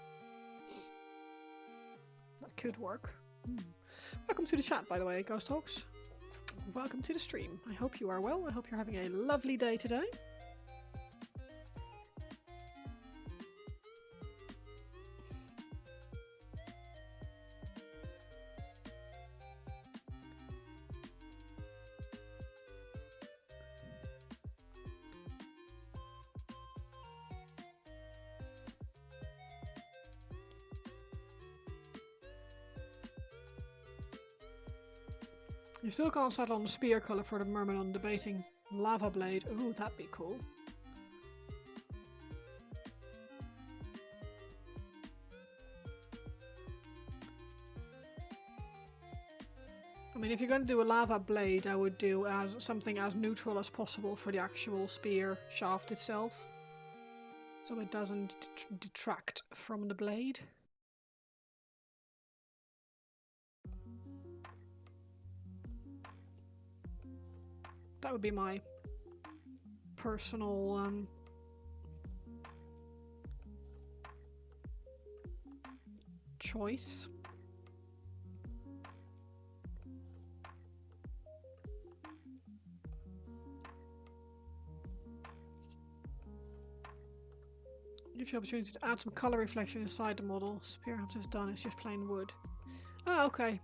That could work. Welcome to the chat, by the way, Ghost Hawks. Welcome to the stream. I hope you are well. I hope you're having a lovely day today. You still can't settle on the spear colour for the Myrmidon, debating Lava Blade. Ooh, that'd be cool. I mean, if you're going to do a Lava Blade, I would do something as neutral as possible for the actual spear shaft itself. So it doesn't detract from the blade. That would be my personal choice. Gives you the opportunity to add some colour reflection inside the model. Spear I've just done is just plain wood. Oh, okay.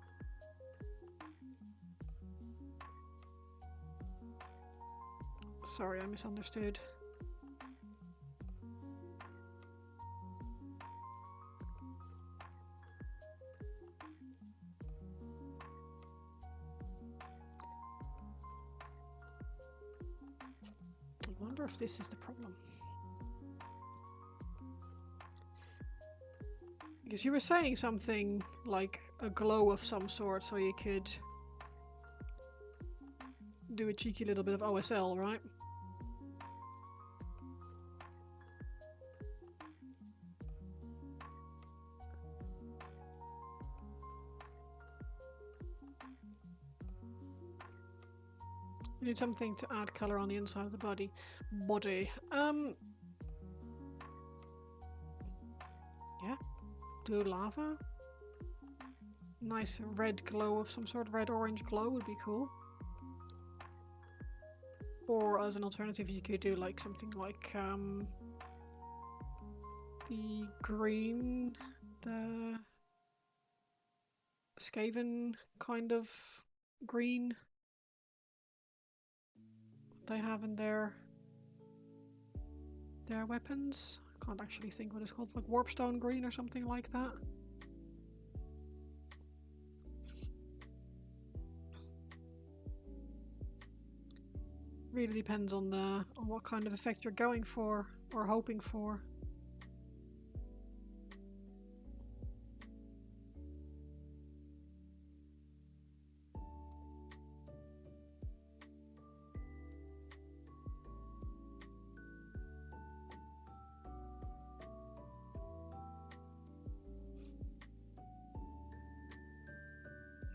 Sorry, I misunderstood. I wonder if this is the problem. Because you were saying something like a glow of some sort, so you could do a cheeky little bit of OSL, right? You need something to add colour on the inside of the body. Yeah. Do lava. Nice red glow of some sort. Red-orange glow would be cool. Or as an alternative, you could do like something like the green, the Skaven kind of green they have in their weapons. I can't actually think what it's called, like Warpstone green or something like that. Really depends on what kind of effect you're going for or hoping for.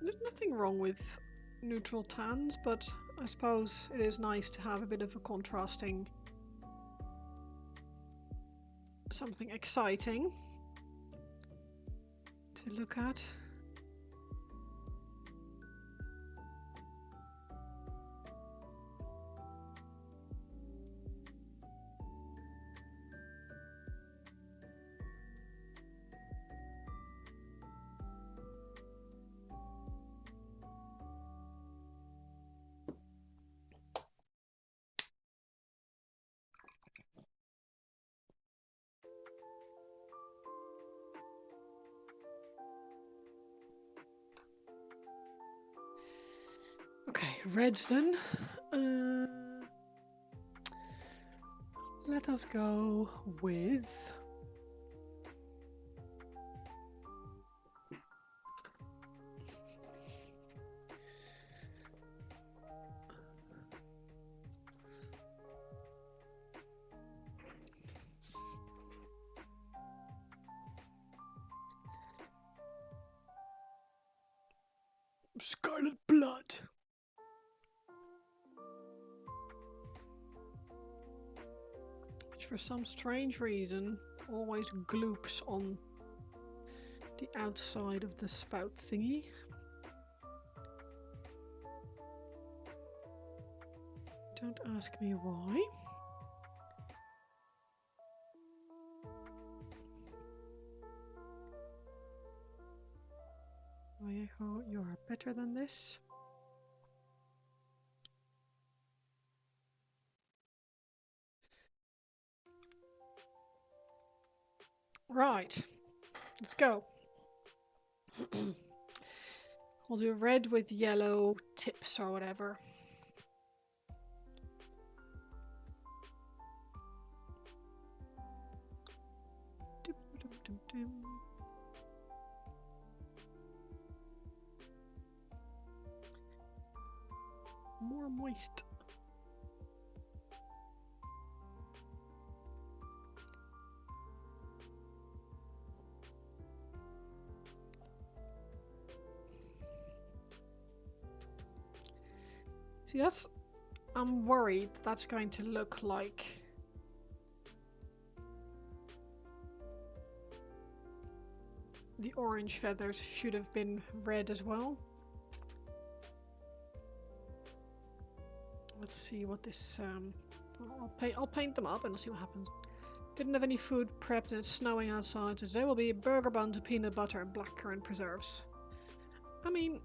There's nothing wrong with neutral tans, but I suppose it is nice to have a bit of a contrasting, something exciting to look at. red then. Let us go with... Scarlet blood. Which for some strange reason always gloops on the outside of the spout thingy. Don't ask me why. Vallejo, you are better than this. Right, let's go. We'll do red with yellow tips or whatever. More moist. See, that's... I'm worried that's going to look like... the orange feathers should have been red as well. Let's see what this... I'll paint them up and see what happens. Didn't have any food prepped and it's snowing outside, so today will be burger buns with peanut butter and blackcurrant preserves. I mean,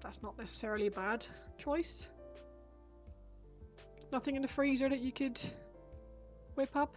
that's not necessarily a bad choice. Nothing in the freezer that you could whip up?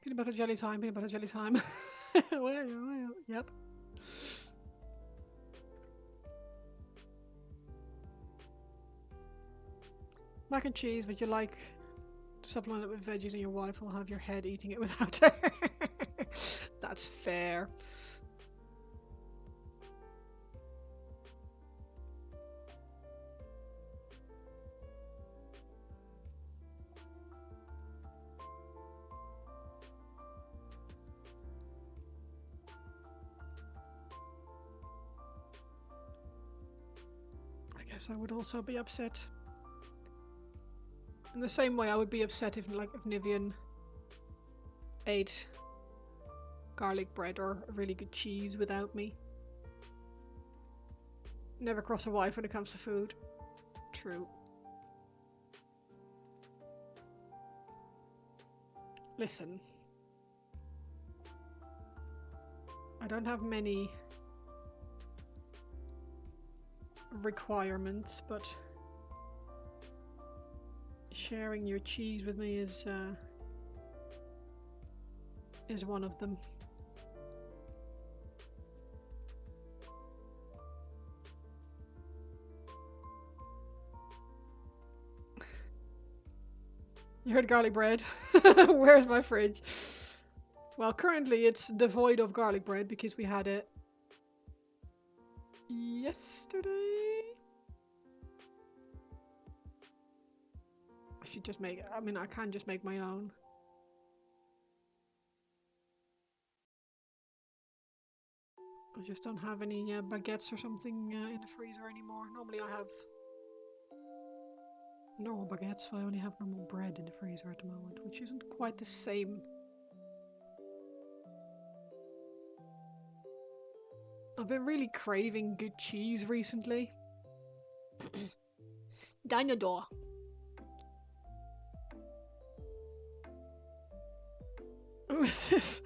Peanut butter jelly time, peanut butter jelly time. well, yep. Mac and cheese, would you like to supplement it with veggies and your wife will have your head eating it without her? That's fair. I guess I would also be upset. In the same way I would be upset if Nivian ate garlic bread or a really good cheese without me. Never cross a wife when it comes to food. True. Listen. I don't have many requirements, but sharing your cheese with me is one of them. You heard garlic bread? Where's my fridge? Well, currently it's devoid of garlic bread because we had it yesterday. I should just make it. I mean, I can just make my own. I just don't have any baguettes or something in the freezer anymore. Normally I have normal baguettes, so I only have normal bread in the freezer at the moment, which isn't quite the same. I've been really craving good cheese recently. Dinosaur. Who is this?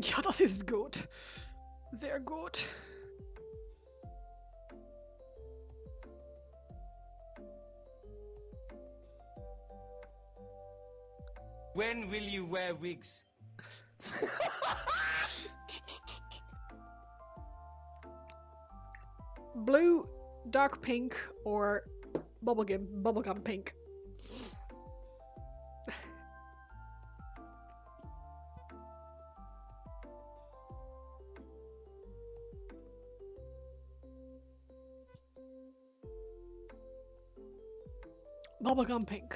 Ja, das ist gut. Sehr gut. When will you wear wigs? Blue, dark pink, or bubblegum pink. Bubblegum pink.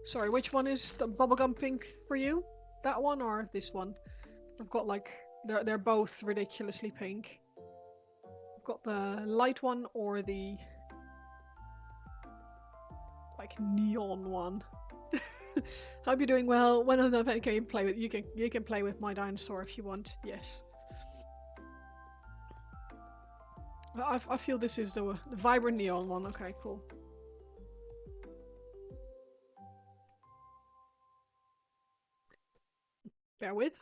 Sorry, which one is the bubblegum pink for you? That one or this one? I've got like, they're both ridiculously pink. I've got the light one or the like neon one. Hope you're doing well. When an event can you play with? You can play with my dinosaur if you want. Yes. I feel this is the vibrant neon one. Okay, cool. Bear with.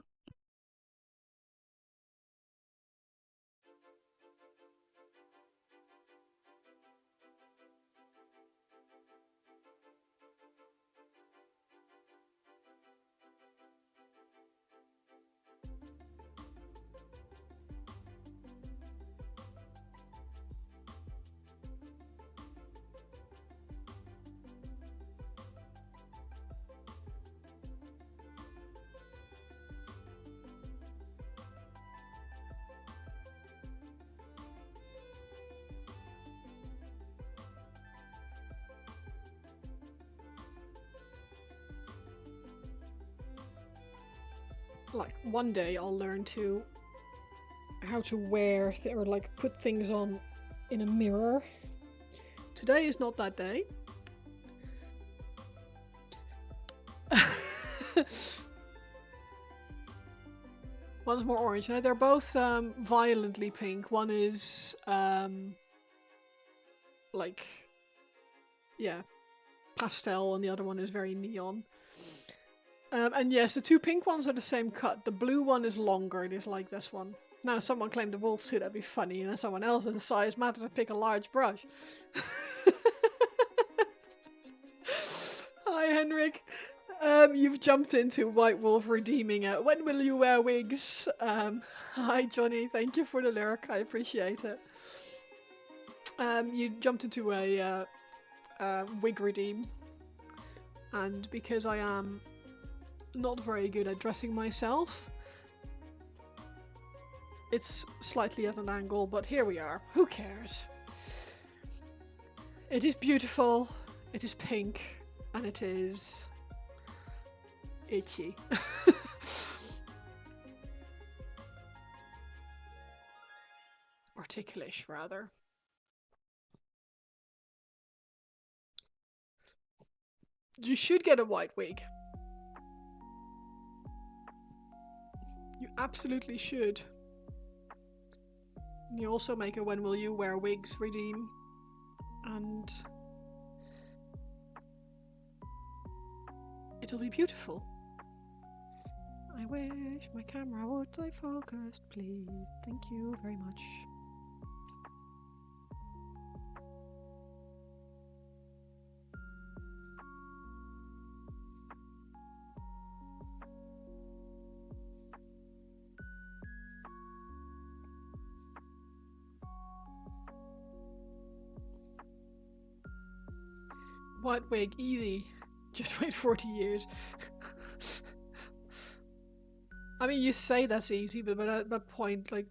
Like one day I'll learn how to wear or like put things on in a mirror. Today is not that day. One's more orange. They're both violently pink. One is like, yeah, pastel, and the other one is very neon. And yes, the two pink ones are the same cut. The blue one is longer. It is like this one. Now, someone claimed the wolf suit. That'd be funny. And then someone else in the size matter to pick a large brush. Hi, Henrik. You've jumped into White Wolf redeeming it. When will you wear wigs? Hi, Johnny. Thank you for the lurk. I appreciate it. You jumped into a wig redeem. And because I am not very good at dressing myself, it's slightly at an angle, but here we are. Who cares? It is beautiful, it is pink, and it is itchy. Or ticklish, rather. You should get a white wig. You absolutely should. You also make a when will you wear wigs redeem. And it'll be beautiful. I wish my camera would stay focused, please. Thank you very much. White wig, easy. Just wait 40 years. I mean, you say that's easy, but at that point, like,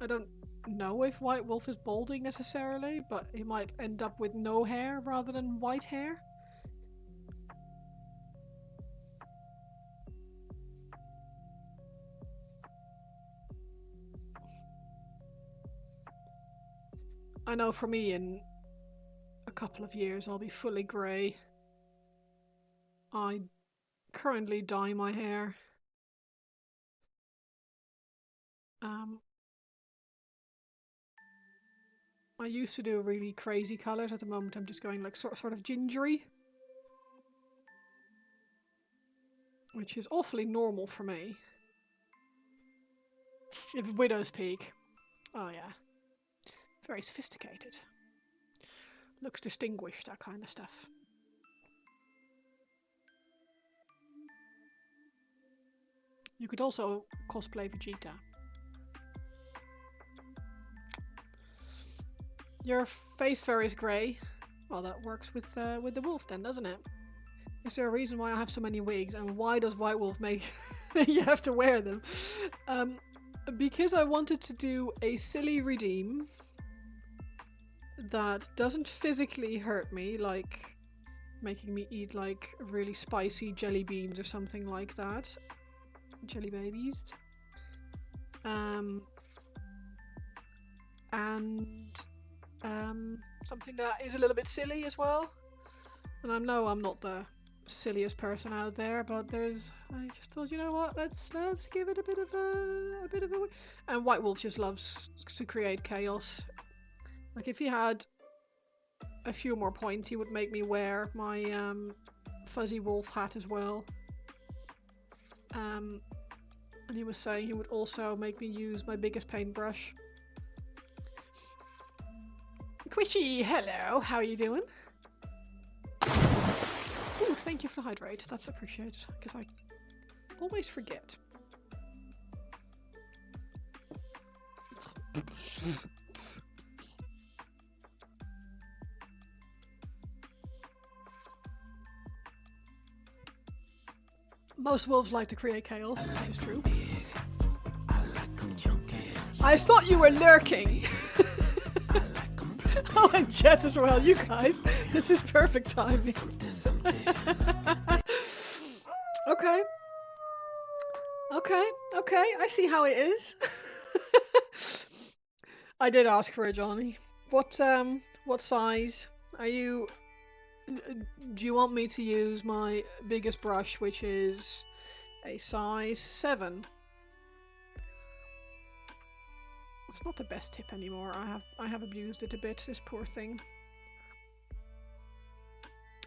I don't know if White Wolf is balding necessarily, but he might end up with no hair rather than white hair. I know for me in a couple of years I'll be fully grey. I currently dye my hair. I used to do really crazy colours. At the moment I'm just going like sort of gingery. Which is awfully normal for me. If Widow's Peak. Oh yeah. Very sophisticated. Looks distinguished, that kind of stuff. You could also cosplay Vegeta. Your face fur is grey. Well, that works with the wolf then, doesn't it? Is there a reason why I have so many wigs, and why does White Wolf make you have to wear them? Because I wanted to do a silly redeem that doesn't physically hurt me, like making me eat like really spicy jelly beans or something like that. Jelly babies. And something that is a little bit silly as well. And I know I'm not the silliest person out there, but I just thought, you know what, let's give it a bit of a. And White Wolf just loves to create chaos. Like if he had a few more points, he would make me wear my fuzzy wolf hat as well. And he was saying he would also make me use my biggest paintbrush. Quishy, hello, how are you doing? Ooh, thank you for the hydrate, that's appreciated, because I always forget. Most wolves like to create chaos, this is true. I thought you were lurking! Oh, and Jet as well, you guys. This is perfect timing. Okay. Okay, I see how it is. I did ask for it, Johnny. What size are you? Do you want me to use my biggest brush, which is a size 7? It's not the best tip anymore. I have abused it a bit, this poor thing.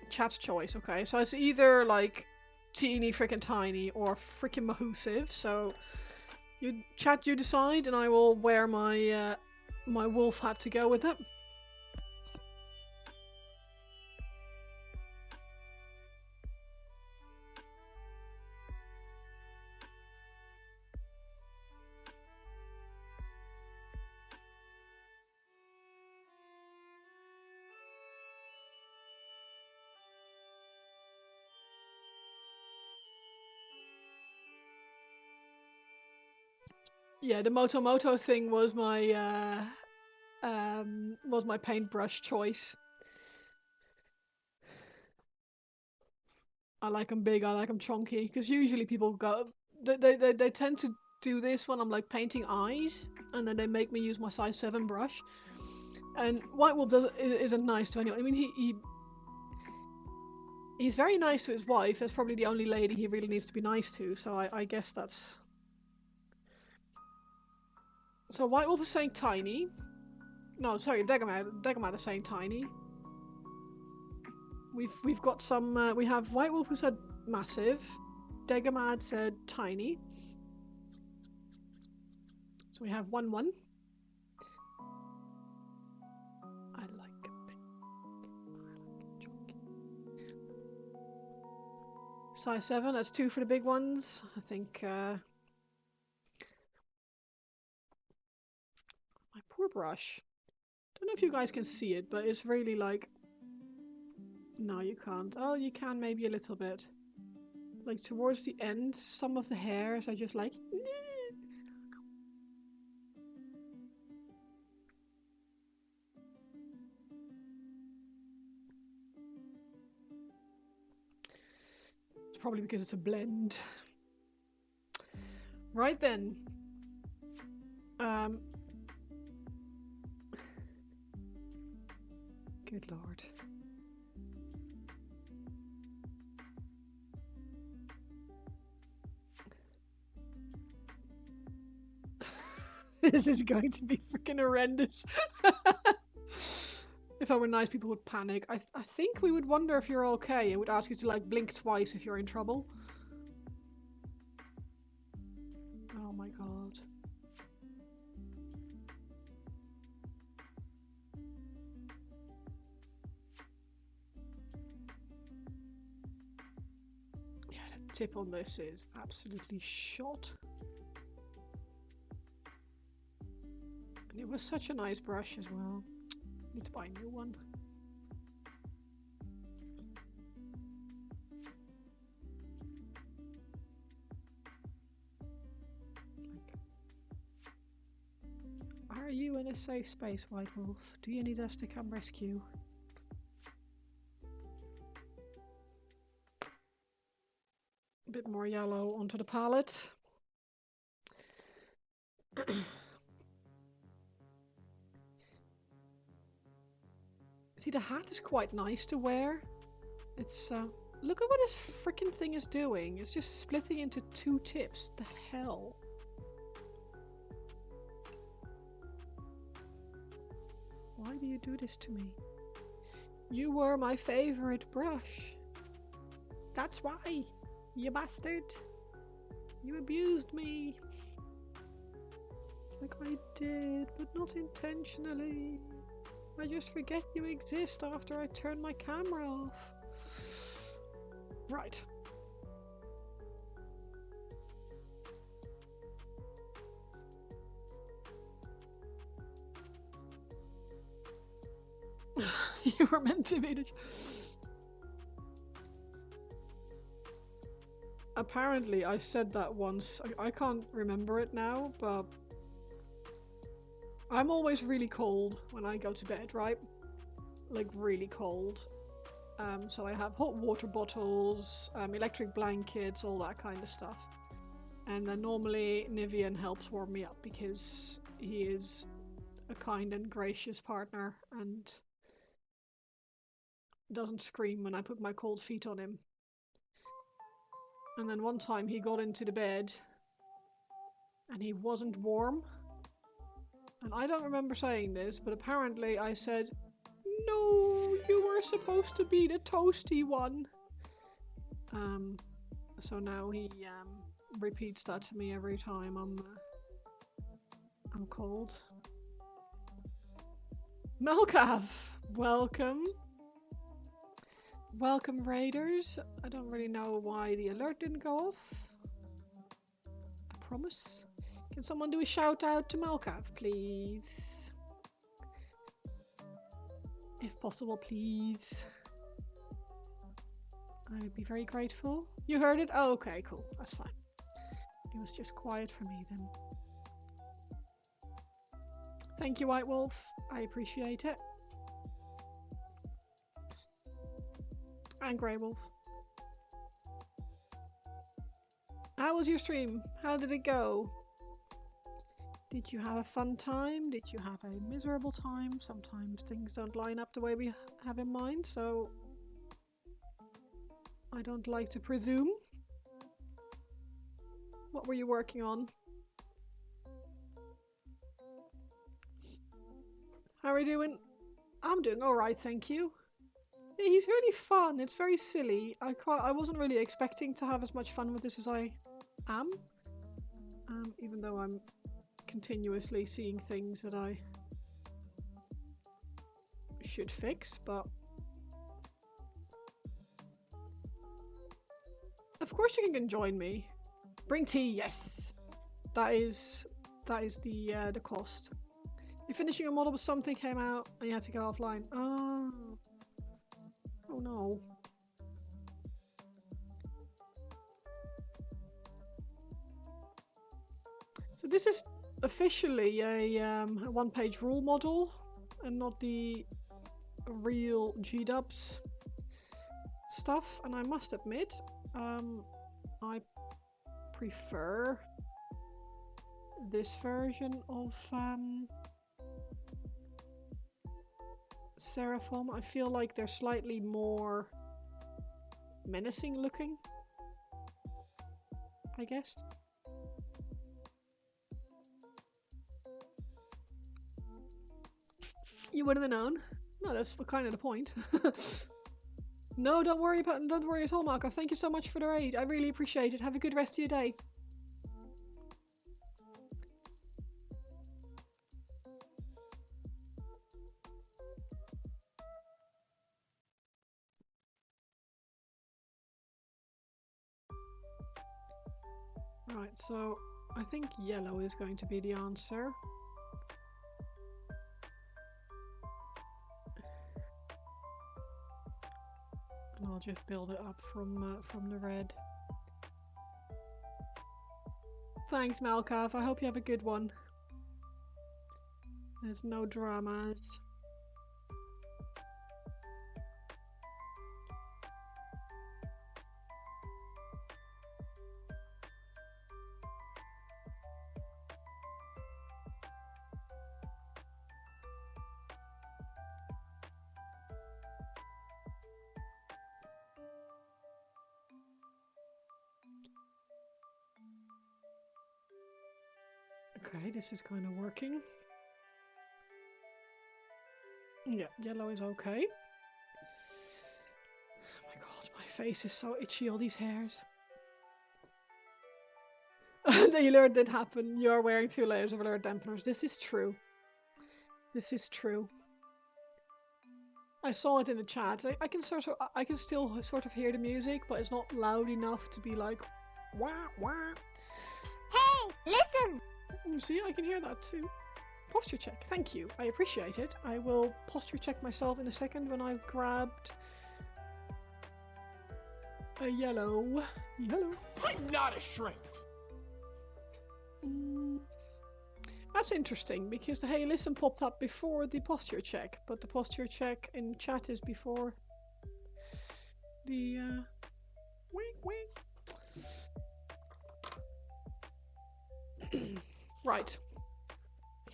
Chat's choice, okay. So it's either like teeny frickin' tiny or frickin' mahoosive. So you chat, you decide, and I will wear my my wolf hat to go with it. Yeah, the Moto thing was my paintbrush choice. I like them big, I like them chunky, because usually people go they tend to do this when I'm like painting eyes, and then they make me use my size 7 brush. And White Wolf isn't nice to anyone. I mean, he's very nice to his wife. That's probably the only lady he really needs to be nice to. So I guess that's. So White Wolf is saying tiny. No, sorry, Degamad is saying tiny. We've got some. We have White Wolf who said massive. Degamad said tiny. So we have 1-1. I like chunky. Size 7. That's 2 for the big ones. I think. My poor brush. Don't know if you guys can see it, but it's really like. No, you can't. Oh, you can maybe a little bit. Like towards the end, some of the hairs are just like. probably because it's a blend. Right then. Good lord. This is going to be freaking horrendous. If I were nice, people would panic. I think we would wonder if you're okay and would ask you to like blink twice if you're in trouble. Oh my god. Yeah, the tip on this is absolutely shot. And it was such a nice brush as well. Need to buy a new one. Are you in a safe space, White Wolf? Do you need us to come rescue? A bit more yellow onto the palette. See, the hat is quite nice to wear. It's, look at what this freaking thing is doing. It's just splitting into two tips. The hell? Why do you do this to me? You were my favorite brush. That's why, you bastard. You abused me. Like I did, but not intentionally. I just forget you exist after I turn my camera off. Right. You were meant to be the... Apparently, I said that once. I can't remember it now, but... I'm always really cold when I go to bed, right? Like, really cold. So I have hot water bottles, electric blankets, all that kind of stuff. And then normally Nivian helps warm me up because he is a kind and gracious partner and doesn't scream when I put my cold feet on him. And then one time he got into the bed and he wasn't warm. And I don't remember saying this, but apparently I said, "No, you were supposed to be the toasty one." So now he repeats that to me every time I'm cold. Melcav, welcome. Welcome, raiders. I don't really know why the alert didn't go off. I promise. Can someone do a shout out to Melcav, please? If possible, please. I would be very grateful. You heard it? Oh, okay, cool. That's fine. It was just quiet for me then. Thank you, White Wolf. I appreciate it. And Grey Wolf. How was your stream? How did it go? Did you have a fun time? Did you have a miserable time? Sometimes things don't line up the way we have in mind, so I don't like to presume. What were you working on? How are you doing? I'm doing alright, thank you. Yeah, he's really fun. It's very silly. I wasn't really expecting to have as much fun with this as I am. Even though I'm continuously seeing things that I should fix, but of course you can join me. Bring tea, yes. That is the cost. You're finishing a model but something came out and you had to go offline. Oh. Oh no. So this is officially a one-page rule model and not the real G-dubs stuff, and I must admit, I prefer this version of Seraphim. I feel like they're slightly more menacing looking, I guess. You wouldn't have known. No, that's kind of the point. No, don't worry at all, Markov. Thank you so much for the raid. I really appreciate it. Have a good rest of your day. Right, so I think yellow is going to be the answer. And I'll just build it up from the red. Thanks, Malkav. I hope you have a good one. There's no dramas. Okay, this is kind of working. Yeah, yellow is okay. Oh my god, my face is so itchy, all these hairs. The alert did happen. You are wearing 2 layers of alert dampeners. This is true. This is true. I saw it in the chat. I can still sort of hear the music, but it's not loud enough to be like wah wah. Hey, listen! See, I can hear that too. Posture check. Thank you. I appreciate it. I will posture check myself in a second when I've grabbed a yellow. Yellow. I'm not a shrimp. That's interesting because the hey listen popped up before the posture check, but the posture check in chat is before the wink wink. Right.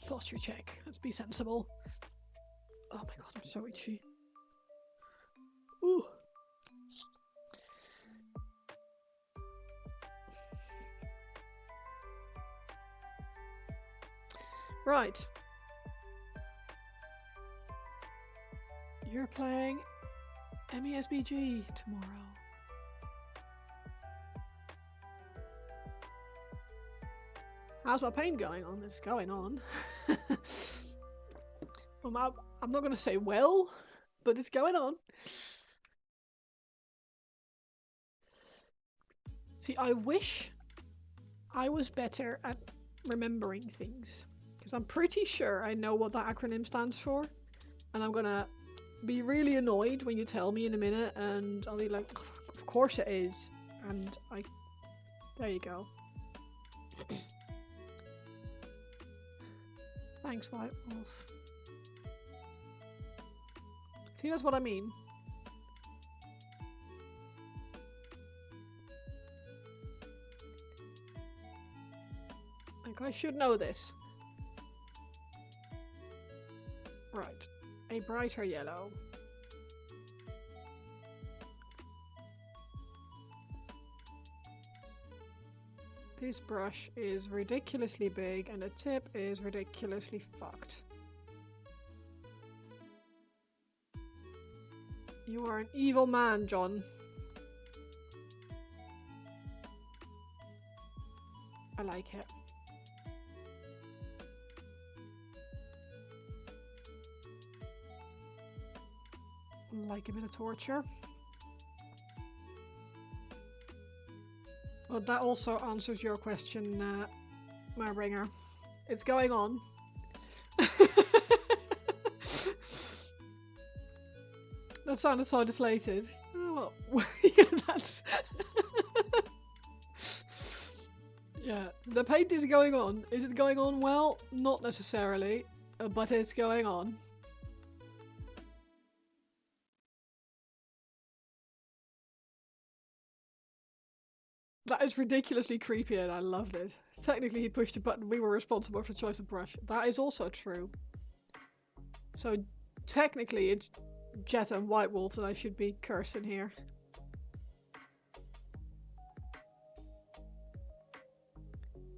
Posture check. Let's be sensible. Oh my god, I'm so itchy. Ooh. Right. You're playing MESBG tomorrow. How's my paint going on? It's going on. I'm not going to say well, but it's going on. See, I wish I was better at remembering things. Because I'm pretty sure I know what that acronym stands for. And I'm going to be really annoyed when you tell me in a minute. And I'll be like, of course it is. And there you go. Thanks, White Wolf. See, that's what I mean. Like, I should know this. Right. A brighter yellow. This brush is ridiculously big and the tip is ridiculously fucked. You are an evil man, John. I like it. Like a bit of torture. Well, that also answers your question, Marbringer. It's going on. That sounded so deflated. Oh, well, yeah, that's... Yeah, the paint is going on. Is it going on well? Not necessarily, but it's going on. That is ridiculously creepy and I loved it. Technically he pushed a button, we were responsible for the choice of brush. That is also true. So technically it's Jet and White Wolf that I should be cursing here.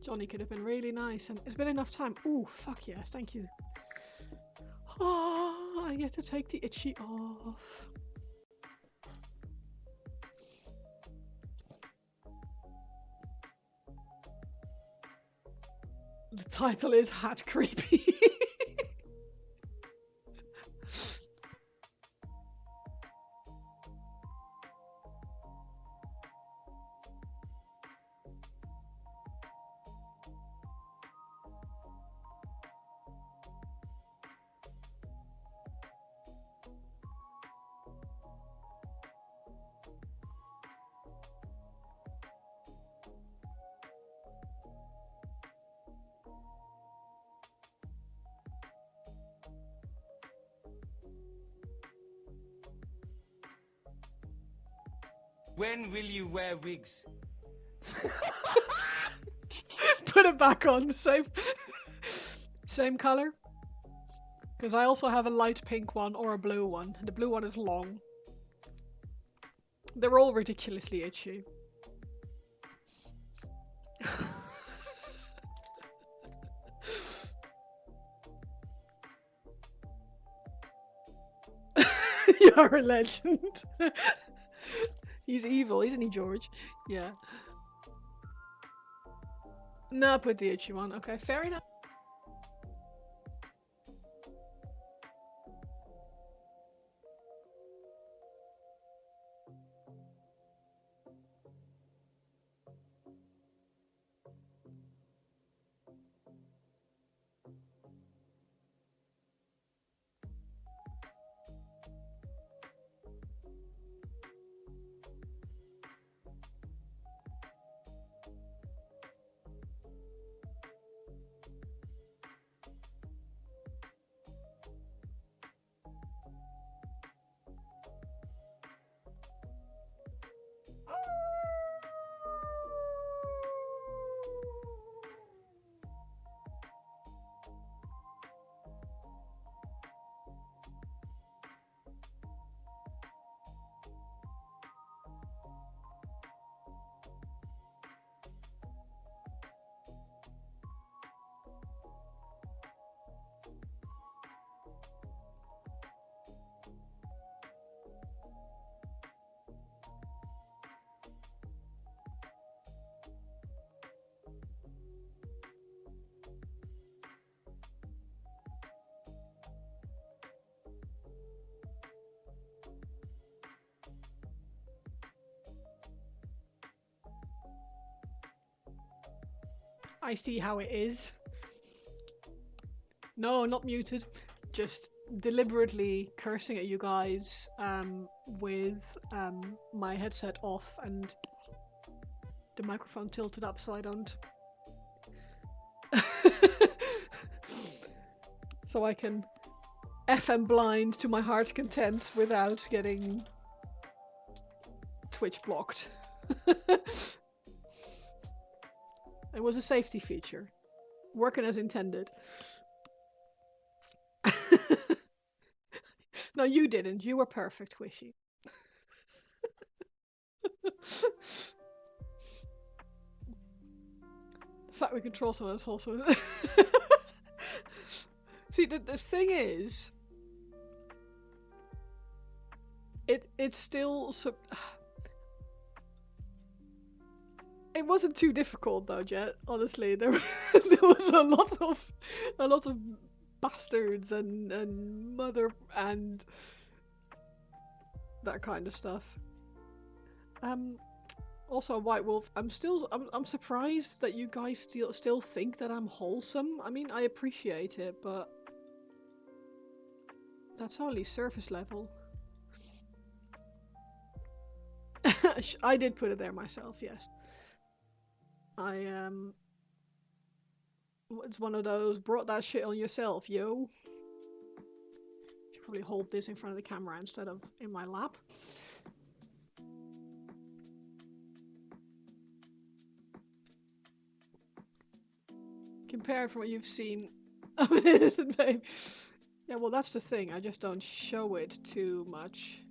Johnny could have been really nice and it's been enough time. Ooh, fuck yes, thank you. Oh, I get to take the itchy off. The title is Hat Creepy. When will you wear wigs? Put it back on the same color. Because I also have a light pink one or a blue one. The blue one is long. They're all ridiculously itchy. You're a legend. He's evil, isn't he, George? Yeah. No, put the itchy one. Okay, fair enough. I see how it is. No, not muted. Just deliberately cursing at you guys with my headset off and the microphone tilted up so I don't... so I can FM blind to my heart's content without getting Twitch blocked. It was a safety feature. Working as intended. No, you didn't. You were perfect, Wishy. The fact we control someone is also... See, the thing is... It's still... It wasn't too difficult though, Jet. Honestly, there was a lot of bastards and mother and that kind of stuff. Also, White Wolf. I'm surprised that you guys still think that I'm wholesome. I mean, I appreciate it, but that's only surface level. I did put it there myself, yes. It's one of those, brought that shit on yourself, yo. Should probably hold this in front of the camera instead of in my lap. Compared from what you've seen of an innocent babe. Yeah, well, that's the thing. I just don't show it too much.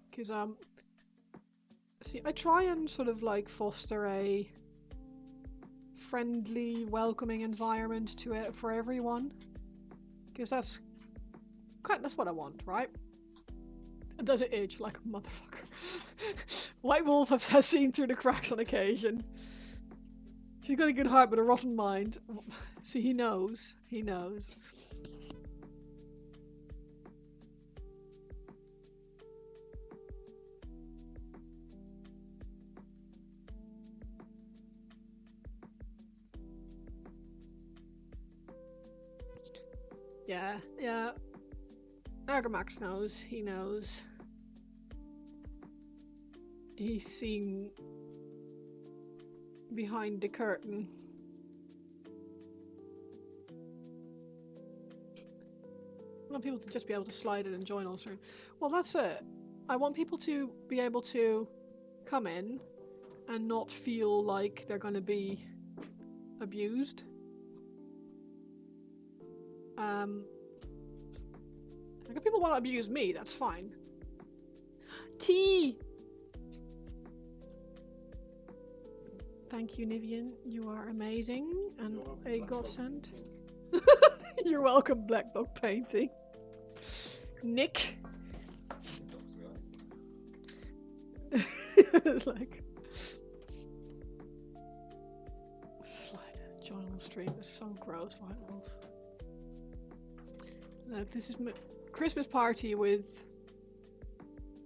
Because, see, I try and sort of like foster a friendly, welcoming environment to it for everyone. Because that's what I want, right? Does it itch like a motherfucker? White Wolf has seen through the cracks on occasion. She's got a good heart but a rotten mind. See, he knows. He knows. Yeah. Argomax knows. He knows. He's seen behind the curtain. I want people to just be able to slide in and join us. Well, that's it. I want people to be able to come in and not feel like they're going to be abused. Like if people want to abuse me, that's fine. Tea! Thank you, Nivian. You are amazing and a godsend. You're welcome, Black Dog Painting. Nick. Like slide join on stream is so gross, White Wolf. Look, this is my Christmas party with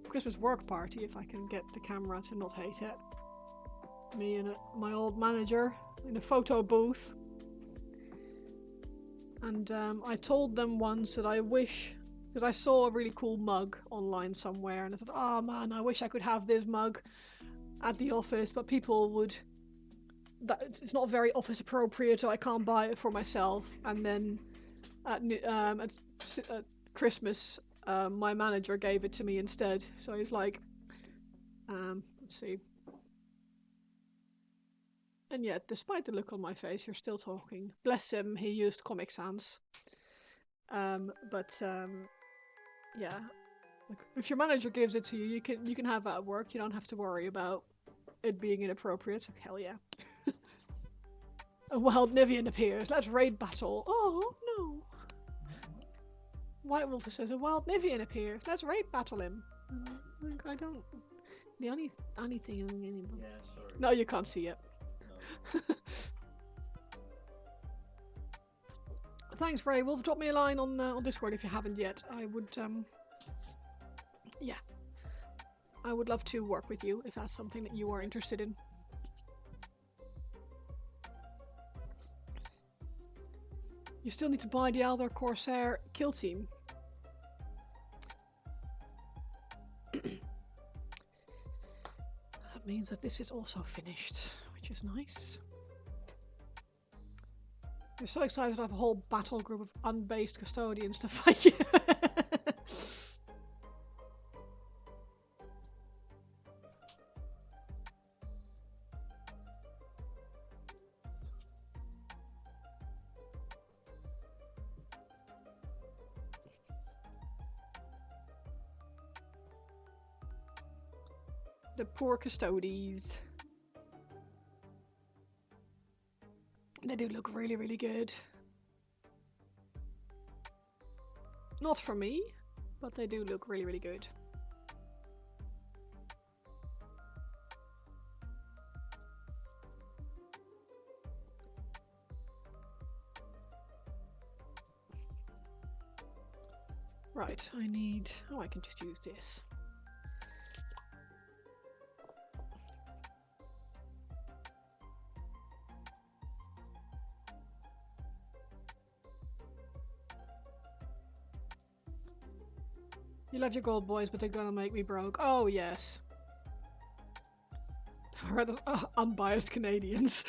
Christmas work party, if I can get the camera to not hate it. Me and my old manager in a photo booth. And I told them once that I wish, because I saw a really cool mug online somewhere, and I thought, oh man, I wish I could have this mug at the office, but people would, it's not very office appropriate, so I can't buy it for myself. And then at Christmas, my manager gave it to me instead. So he's like, let's see. And yet, despite the look on my face, you're still talking. Bless him, he used Comic Sans. Yeah. If your manager gives it to you, you can have it at work. You don't have to worry about it being inappropriate. Hell yeah. A wild Nivian appears. Let's raid battle. Oh no. White Wolf says a wild Nivian appears. Let's raid battle him. I don't. The only thing. Yeah, sorry. No, you can't see it. No. Thanks, Ray Wolf. Drop me a line on Discord if you haven't yet. I would yeah. I would love to work with you if that's something that you are interested in. You still need to buy the Elder Corsair kill team. That means that this is also finished, which is nice. You're so excited to have a whole battle group of unbased custodians to fight you. The poor custodies. They do look really, really good. Not for me, but they do look really, really good. Right, I need... Oh, I can just use this. You love your gold boys, but they're gonna make me broke. Oh, yes. Rather unbiased Canadians.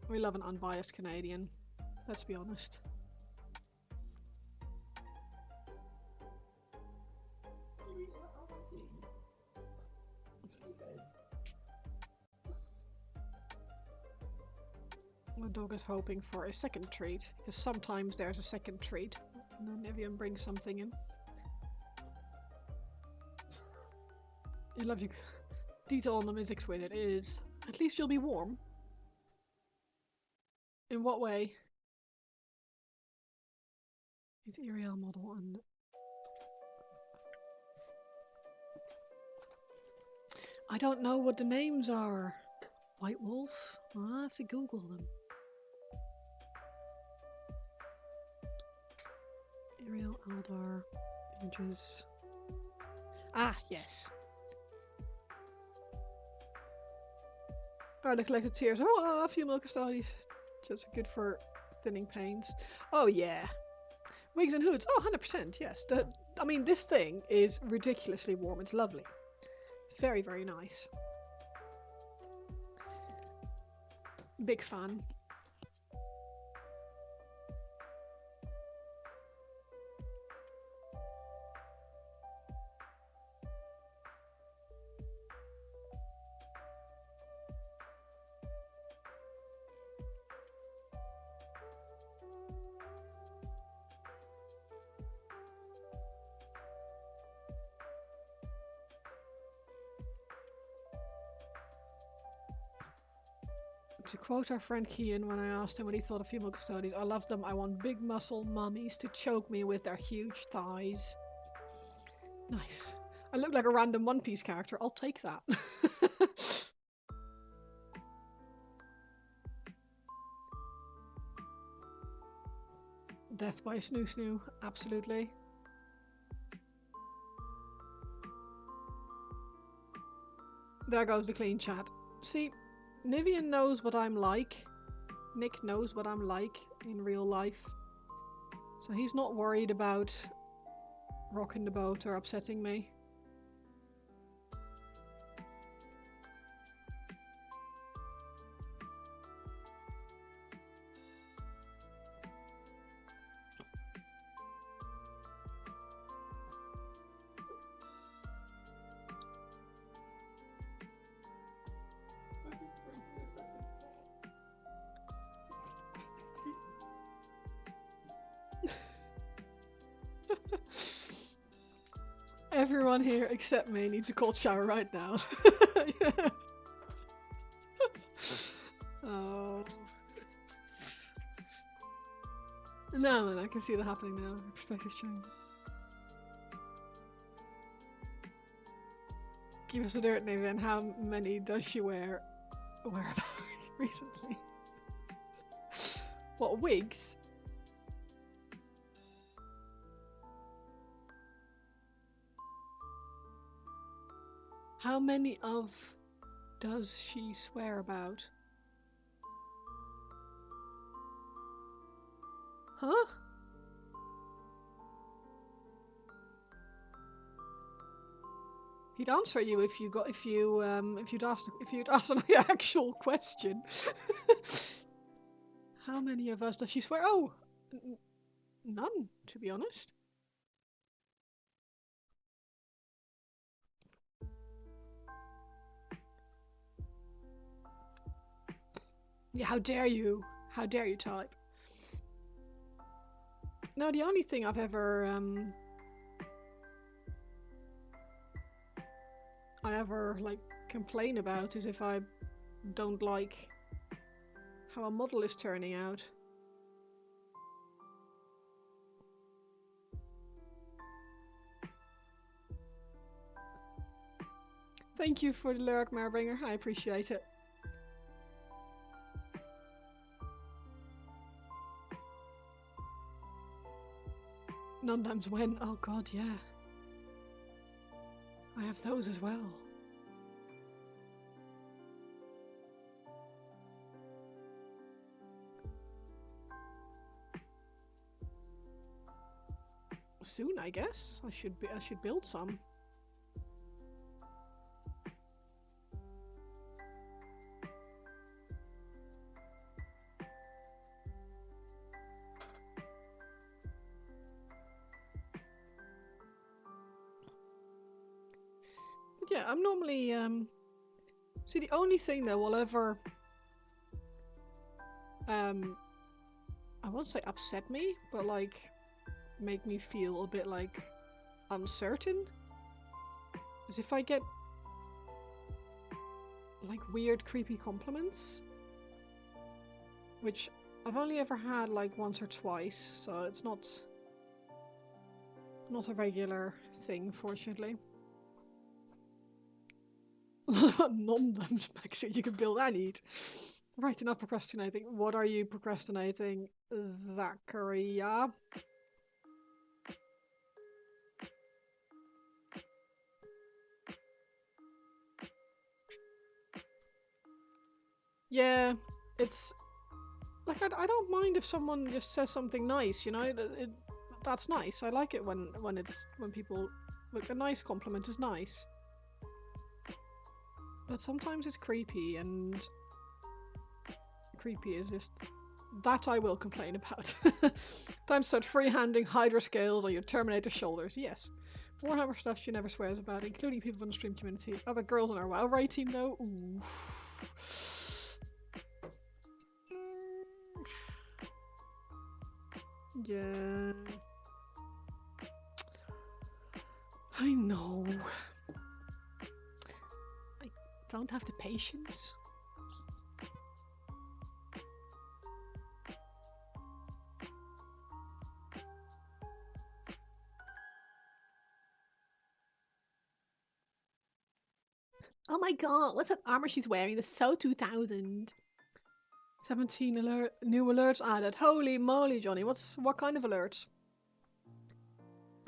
We love an unbiased Canadian. Let's be honest. My dog is hoping for a second treat, because sometimes there's a second treat. And then Evian brings something in. You love your detail on the is exquisite. It is. At least you'll be warm. In what way? It's Ariel model and... I don't know what the names are. White Wolf? Well, I have to Google them. Ariel Aldar images. Ah, yes. Oh, the collected tears. Oh, female custodies. Just good for thinning pains. Oh, yeah. Wigs and hoods. Oh, 100%, yes. I mean, this thing is ridiculously warm. It's lovely. It's very, very nice. Big fan. To quote our friend Kian when I asked him what he thought of female custodians, I love them. I want big muscle mummies to choke me with their huge thighs. Nice. I look like a random One Piece character. I'll take that. Death by Snoo Snoo. Absolutely. There goes the clean chat. See? Nivian knows what I'm like. Nick knows what I'm like in real life. So he's not worried about rocking the boat or upsetting me. Everyone here except me needs a cold shower right now. Yeah. Oh. No, I can see it happening now. Perspective's changed. Give us a dirt, Niven. How many does she wear about recently? What, wigs? How many of does she swear about? Huh? He'd answer you if you'd asked an actual question. How many of us does she swear? Oh, none, to be honest. Yeah, how dare you? How dare you type? No, the only thing I've ever like complain about is if I don't like how a model is turning out. Thank you for the lyric, Marbringer. I appreciate it. None times when. Oh god, yeah. I have those as well. Soon, I guess. I should build some. But yeah, I'm normally see, the only thing that will ever I won't say upset me, but like make me feel a bit like uncertain. As if I get like weird creepy compliments, which I've only ever had like once or twice, so it's not a regular thing, fortunately. Nom-dums, Max, you can build and eat. Right, enough procrastinating. What are you procrastinating, Zachariah? Yeah, it's like I don't mind if someone just says something nice, you know. That's nice. I like it when people like a nice compliment is nice. But sometimes it's creepy, and creepy is just that I will complain about. Time to start freehanding Hydra scales on your Terminator shoulders. Yes. Warhammer stuff she never swears about, including people from the stream community. Other girls on our WoW raid team though. Ooh. Yeah. I know. I don't have the patience. Oh my god, what's that armor she's wearing? The SO 2000. 17 new alerts added. Holy moly, Johnny. What kind of alerts?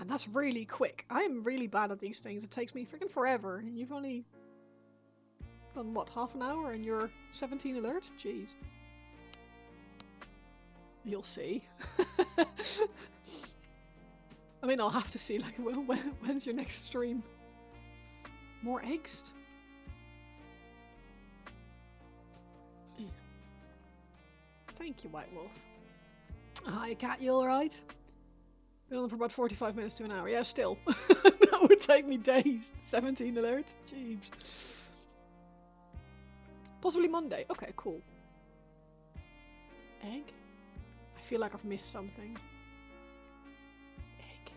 And that's really quick. I'm really bad at these things. It takes me freaking forever. And you've only done what, half an hour and you're 17 alerts? Jeez. You'll see. I mean, I'll have to see, like, when's your next stream? More eggs? Thank you, White Wolf. Hi, Cat, you alright? Been on for about 45 minutes to an hour. Yeah, still. That would take me days. 17 alerts? Jeeves. Possibly Monday. Okay, cool. Egg? I feel like I've missed something. Egg.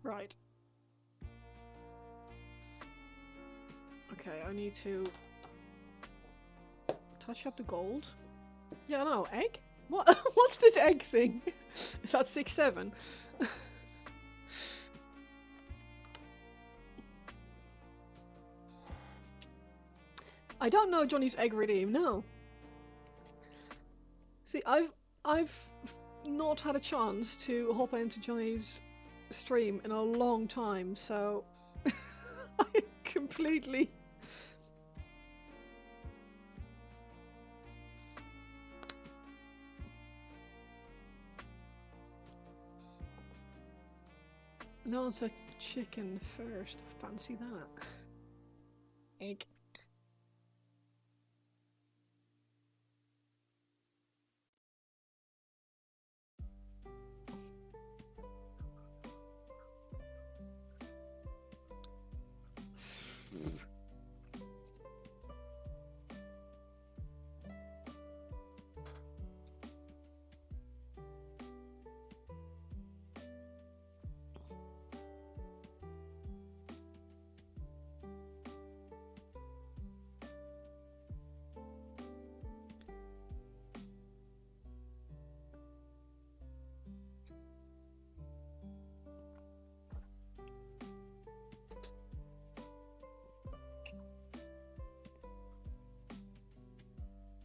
Right. Okay, I need to touch up the gold. Yeah, no, egg? What? What's this egg thing? Is that 6-7? I don't know Johnny's egg redeem, no. See, I've not had a chance to hop into Johnny's stream in a long time, so I completely... No, it's a chicken first. Fancy that. Egg.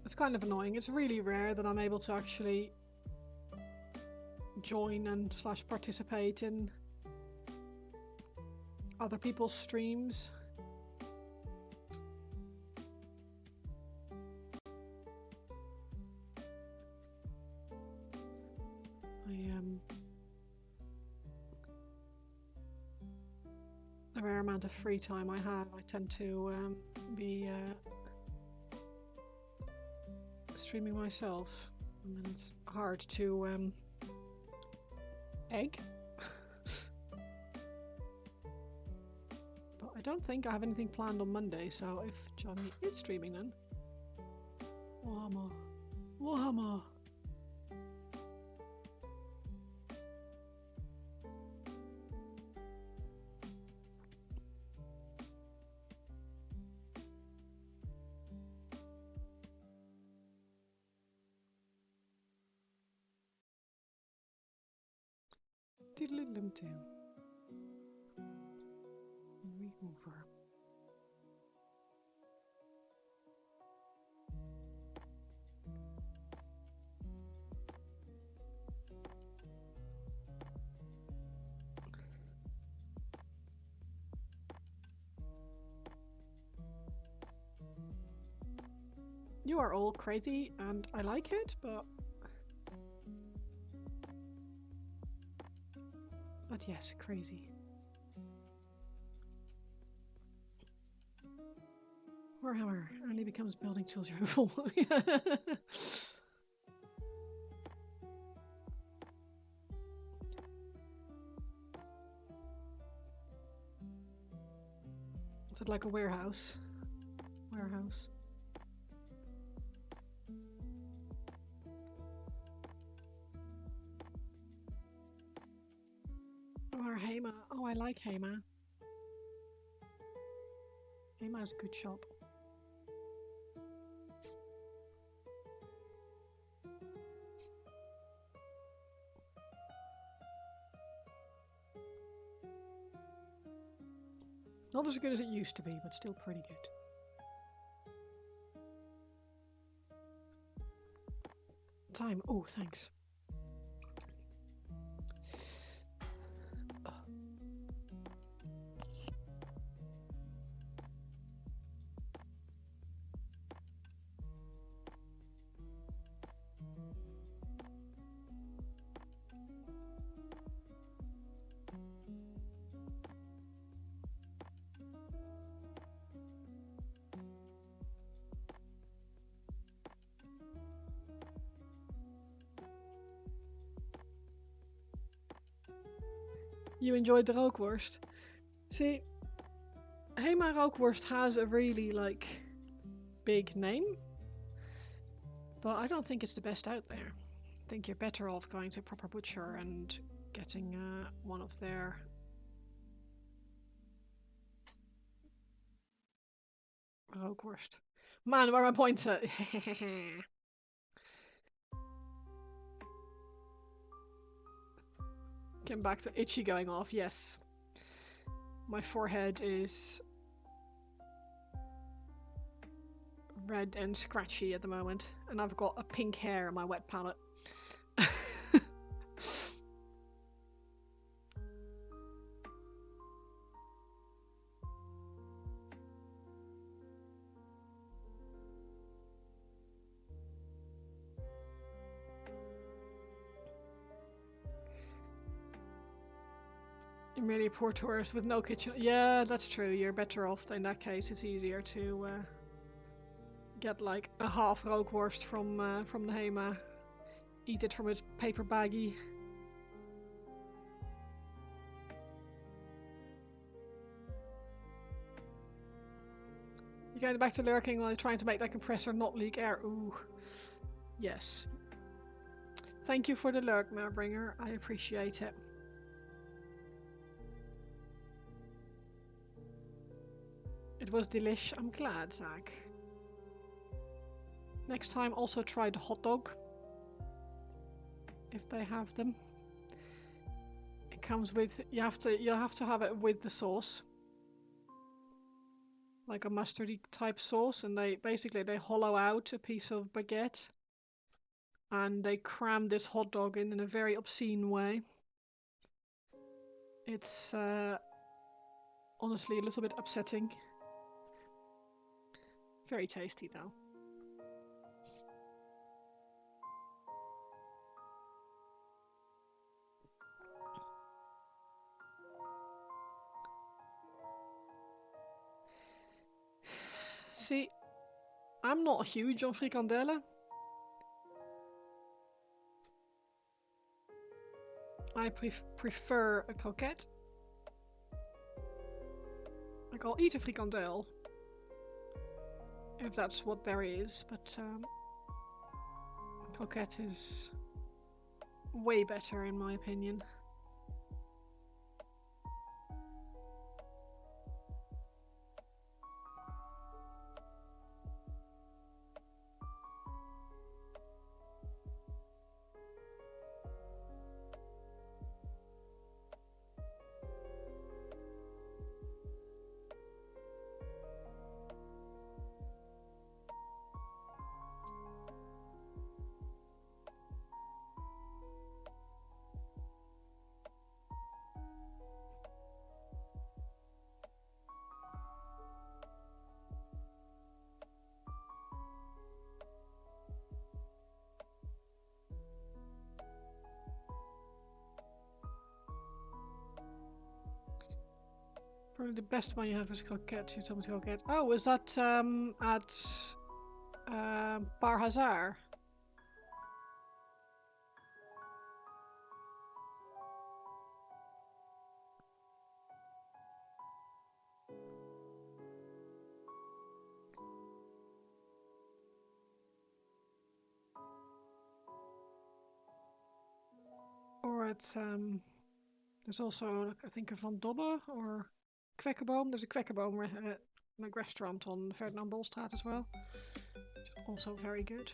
It's kind of annoying. It's really rare that I'm able to actually join and / participate in other people's streams. The rare amount of free time I have, I tend to be streaming myself, and then it's hard to egg. But I don't think I have anything planned on Monday, so if Johnny is streaming then. Warhammer. Warhammer. Diddle-dum-dum. Remover. You are all crazy and I like it, but yes, crazy. Warhammer only becomes building tools removal. Is it like a warehouse? Warehouse. Or Hema. Oh, I like Hema. Hema's a good shop. Not as good as it used to be, but still pretty good. Time. Oh, thanks. You enjoyed the rookworst. See, Hema rookworst has a really, like, big name. But I don't think it's the best out there. I think you're better off going to a proper butcher and getting one of their... rookworst. Man, where are my pointer? Came back to itchy going off, yes. My forehead is red and scratchy at the moment, and I've got a pink hair on my wet palette. You're really a poor tourist with no kitchen. Yeah, that's true. You're better off in that case. It's easier to get like a half rookworst from the Hema. Eat it from its paper baggie. You're going back to lurking while trying to make that compressor not leak air. Ooh. Yes. Thank you for the lurk, Marebringer. I appreciate it. It was delish. I'm glad, Zach. Next time also try the hot dog. If they have them. It comes with you'll have to have it with the sauce. Like a mustardy type sauce, and they hollow out a piece of baguette and they cram this hot dog in a very obscene way. It's honestly a little bit upsetting. Very tasty though. See, I'm not huge on frikandellen. I prefer a croquette. A Like, I'll eat a frikandel. If that's what there is, but croquette is way better in my opinion. Probably the best one you had was croquette. You told me to go get. Oh, was that at Bar Hazar? Or at there's also I think a Van Dobbe or Kwekkenboom. There's a Kwekkenboom like restaurant on Ferdinand Bolstraat as well. Which is also very good.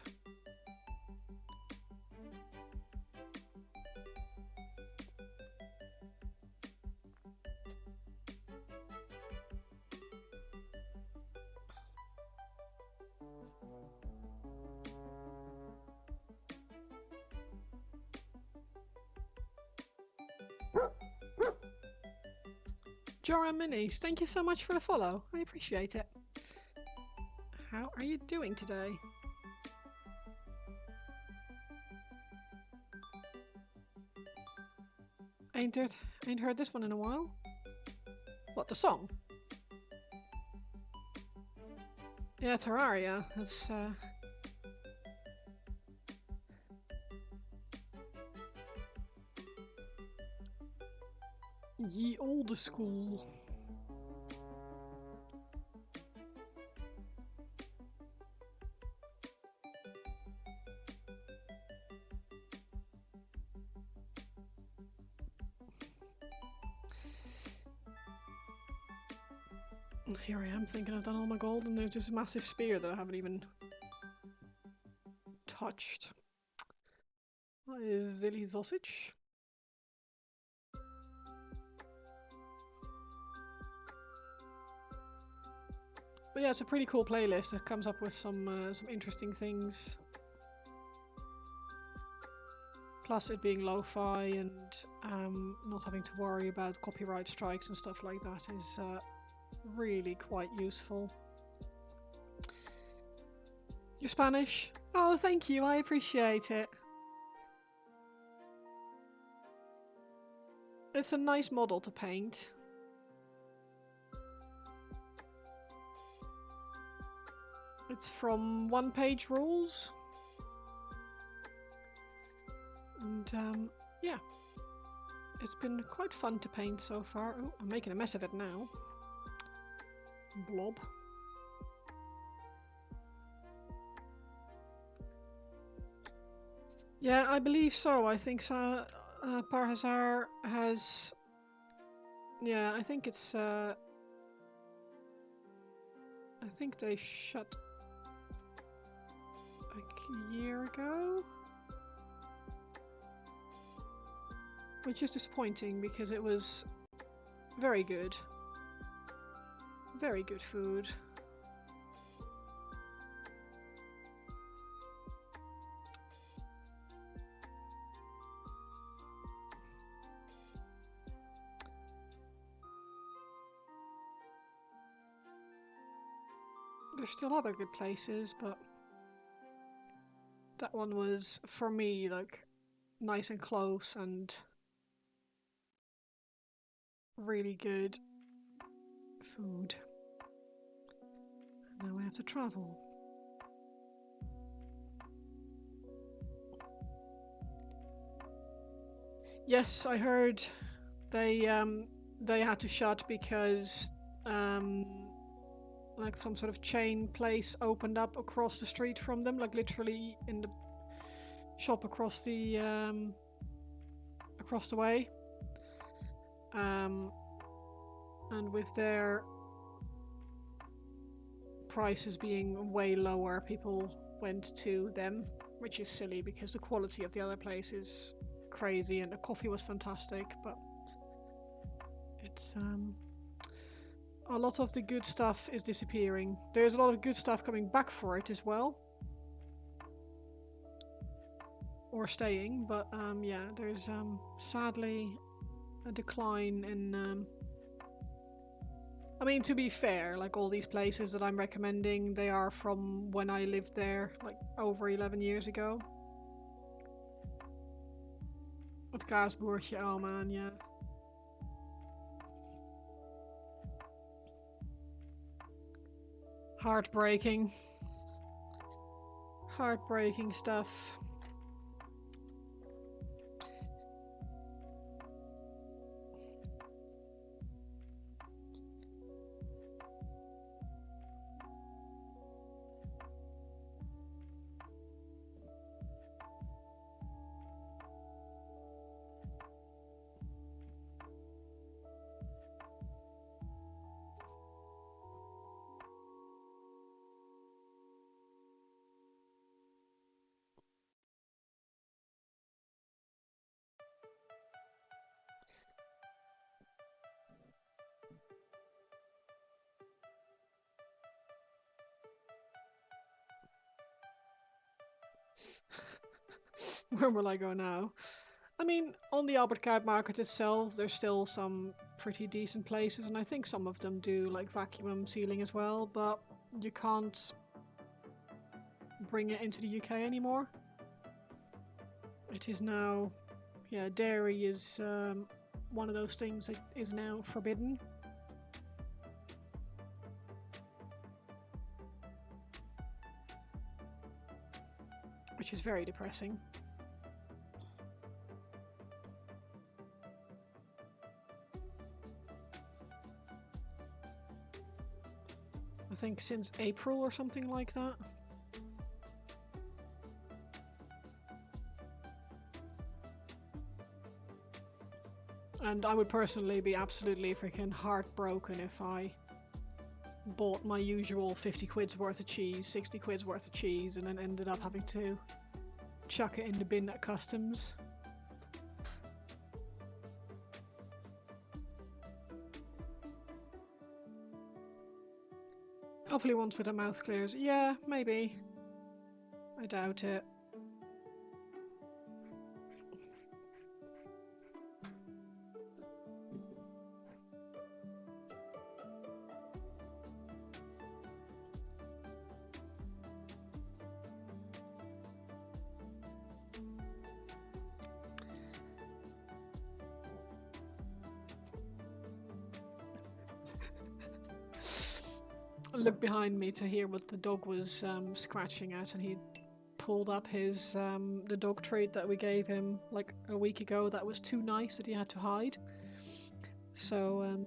Jora Minis, thank you so much for the follow. I appreciate it. How are you doing today? Ain't heard this one in a while. What, the song? Yeah, Terraria. That's ye olde school. Here I am thinking I've done all my gold and there's this massive spear that I haven't even touched. What is Zilly sausage? But yeah, it's a pretty cool playlist that comes up with some interesting things. Plus it being lo-fi and not having to worry about copyright strikes and stuff like that is really quite useful. You're Spanish? Oh, thank you, I appreciate it. It's a nice model to paint. It's from One Page Rules. And yeah, it's been quite fun to paint so far. Oh, I'm making a mess of it now. Blob. Yeah, I believe so. I think Bar Hazar has... Yeah, I think it's... I think they shut a year ago? Which is disappointing because it was very good. Very good food. There's still other good places, but that one was, for me, like, nice and close and really good food. And now we have to travel. Yes, I heard they had to shut because like some sort of chain place opened up across the street from them, like literally in the shop across the way. And with their prices being way lower, people went to them, which is silly because the quality of the other place is crazy and the coffee was fantastic, but it's a lot of the good stuff is disappearing. There's a lot of good stuff coming back for it as well, or staying, but yeah, there's sadly a decline in I mean, to be fair, like all these places that I'm recommending, they are from when I lived there, like over 11 years ago. Het Kaasboertje, oh man, yeah. Heartbreaking. Heartbreaking stuff. Where will I go now? I mean, on the Albert Kuip market itself, there's still some pretty decent places, and I think some of them do like vacuum sealing as well, but you can't bring it into the UK anymore. It is now, yeah, dairy is one of those things that is now forbidden. Which is very depressing. I think since April or something like that. And I would personally be absolutely freaking heartbroken if I bought my usual 50 quid's worth of cheese, 60 quid's worth of cheese, and then ended up having to chuck it in the bin at customs. Hopefully once with the mouth clears. Yeah, maybe. I doubt it. Looked behind me to hear what the dog was scratching at, and he pulled up his the dog treat that we gave him like a week ago that was too nice that he had to hide. So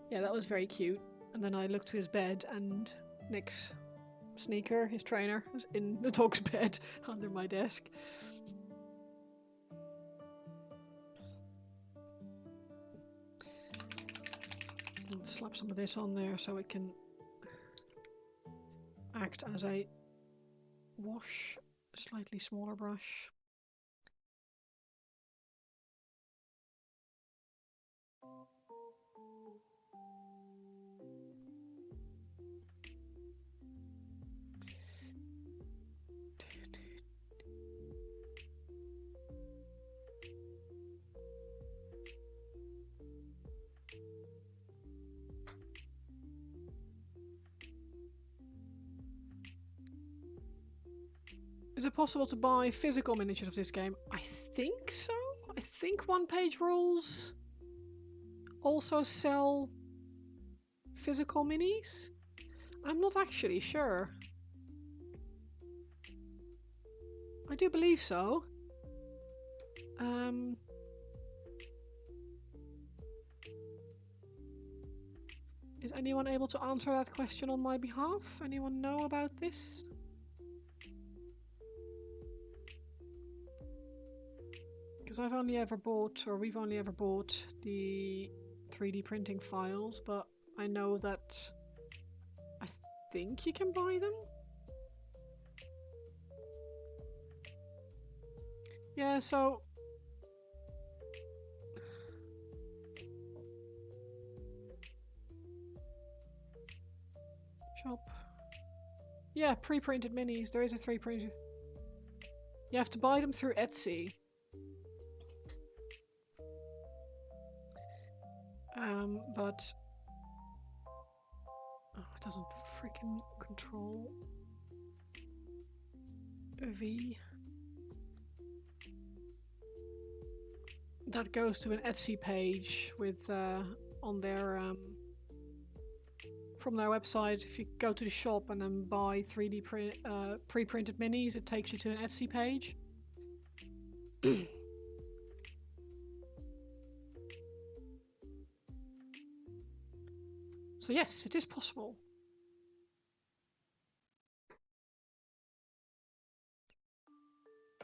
yeah, that was very cute. And then I looked to his bed, and Nick's sneaker, his trainer, was in the dog's bed under my desk. I'll slap some of this on there so it can act as a wash, slightly smaller brush. Is it possible to buy physical miniatures of this game? I think so. I think One Page Rules also sell physical minis. I'm not actually sure. I do believe so. Is anyone able to answer that question on my behalf? Anyone know about this? Because I've only ever bought, or we've only ever bought the 3D printing files, but I know that I think you can buy them. Yeah, so shop. Yeah, pre-printed minis. There is a 3D printer. You have to buy them through Etsy. But oh, it doesn't freaking control V. That goes to an Etsy page with on their from their website. If you go to the shop and then buy 3D pre-printed minis, it takes you to an Etsy page. So yes, it is possible.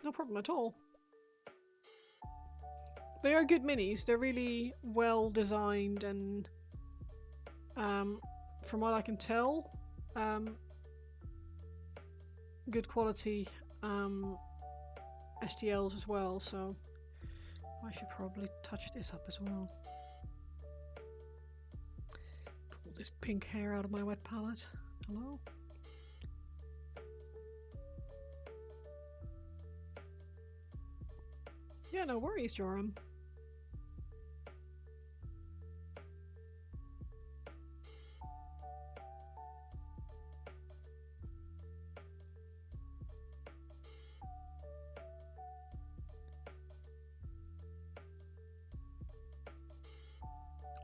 No problem at all. They are good minis. They're really well designed and from what I can tell, good quality STLs as well, so I should probably touch this up as well. Pull this pink hair out of my wet palette. Hello? Yeah, no worries, Joram.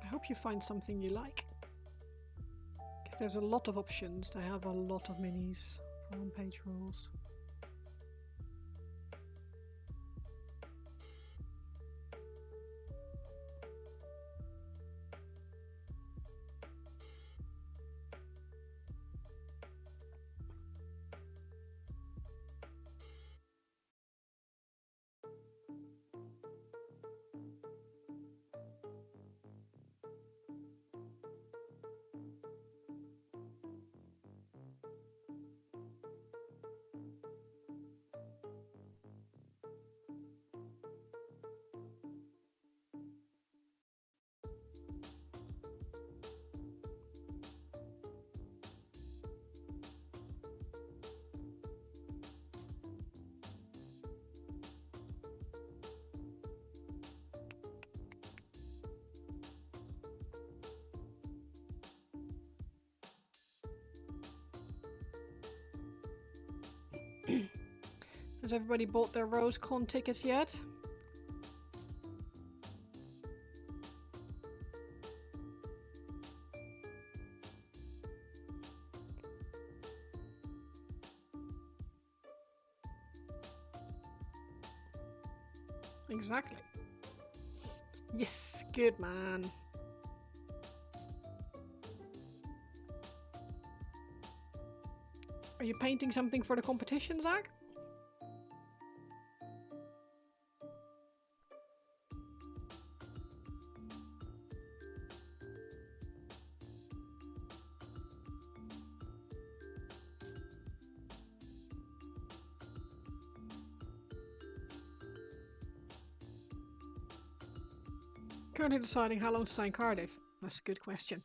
I hope you find something you like. Because there's a lot of options. They have a lot of minis for one-page rules. Has everybody bought their RoseCon tickets yet? Exactly. Yes, good man. Are you painting something for the competition, Zach? Currently deciding how long to stay in Cardiff. That's a good question.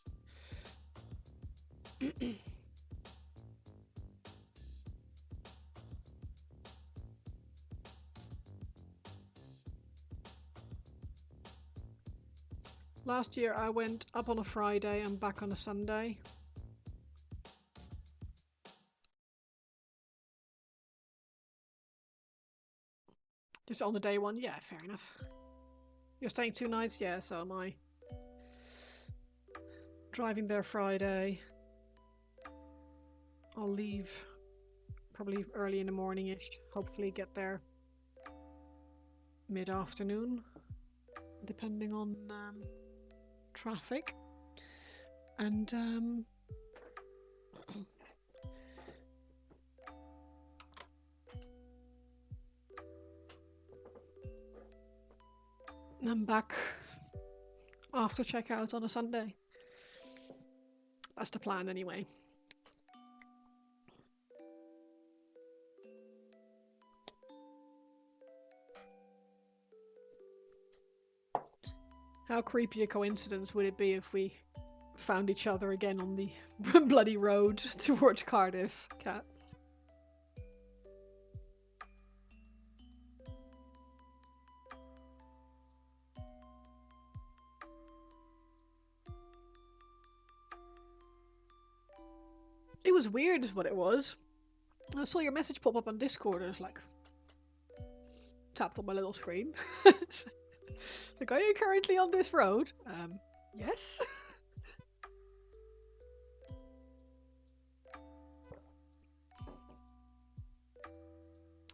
Last year I went up on a Friday and back on a Sunday. Just on the day one? Yeah, fair enough. You're staying 2 nights? Yeah, so am I. Driving there Friday. I'll leave probably early in the morning-ish. Hopefully get there mid-afternoon, depending on traffic. And I'm back after checkout on a Sunday. That's the plan anyway. How creepy a coincidence would it be if we found each other again on the bloody road towards Cardiff, Cat? It was weird is what it was. I saw your message pop up on Discord. I was like, tapped on my little screen. Like, are you currently on this road? Yes.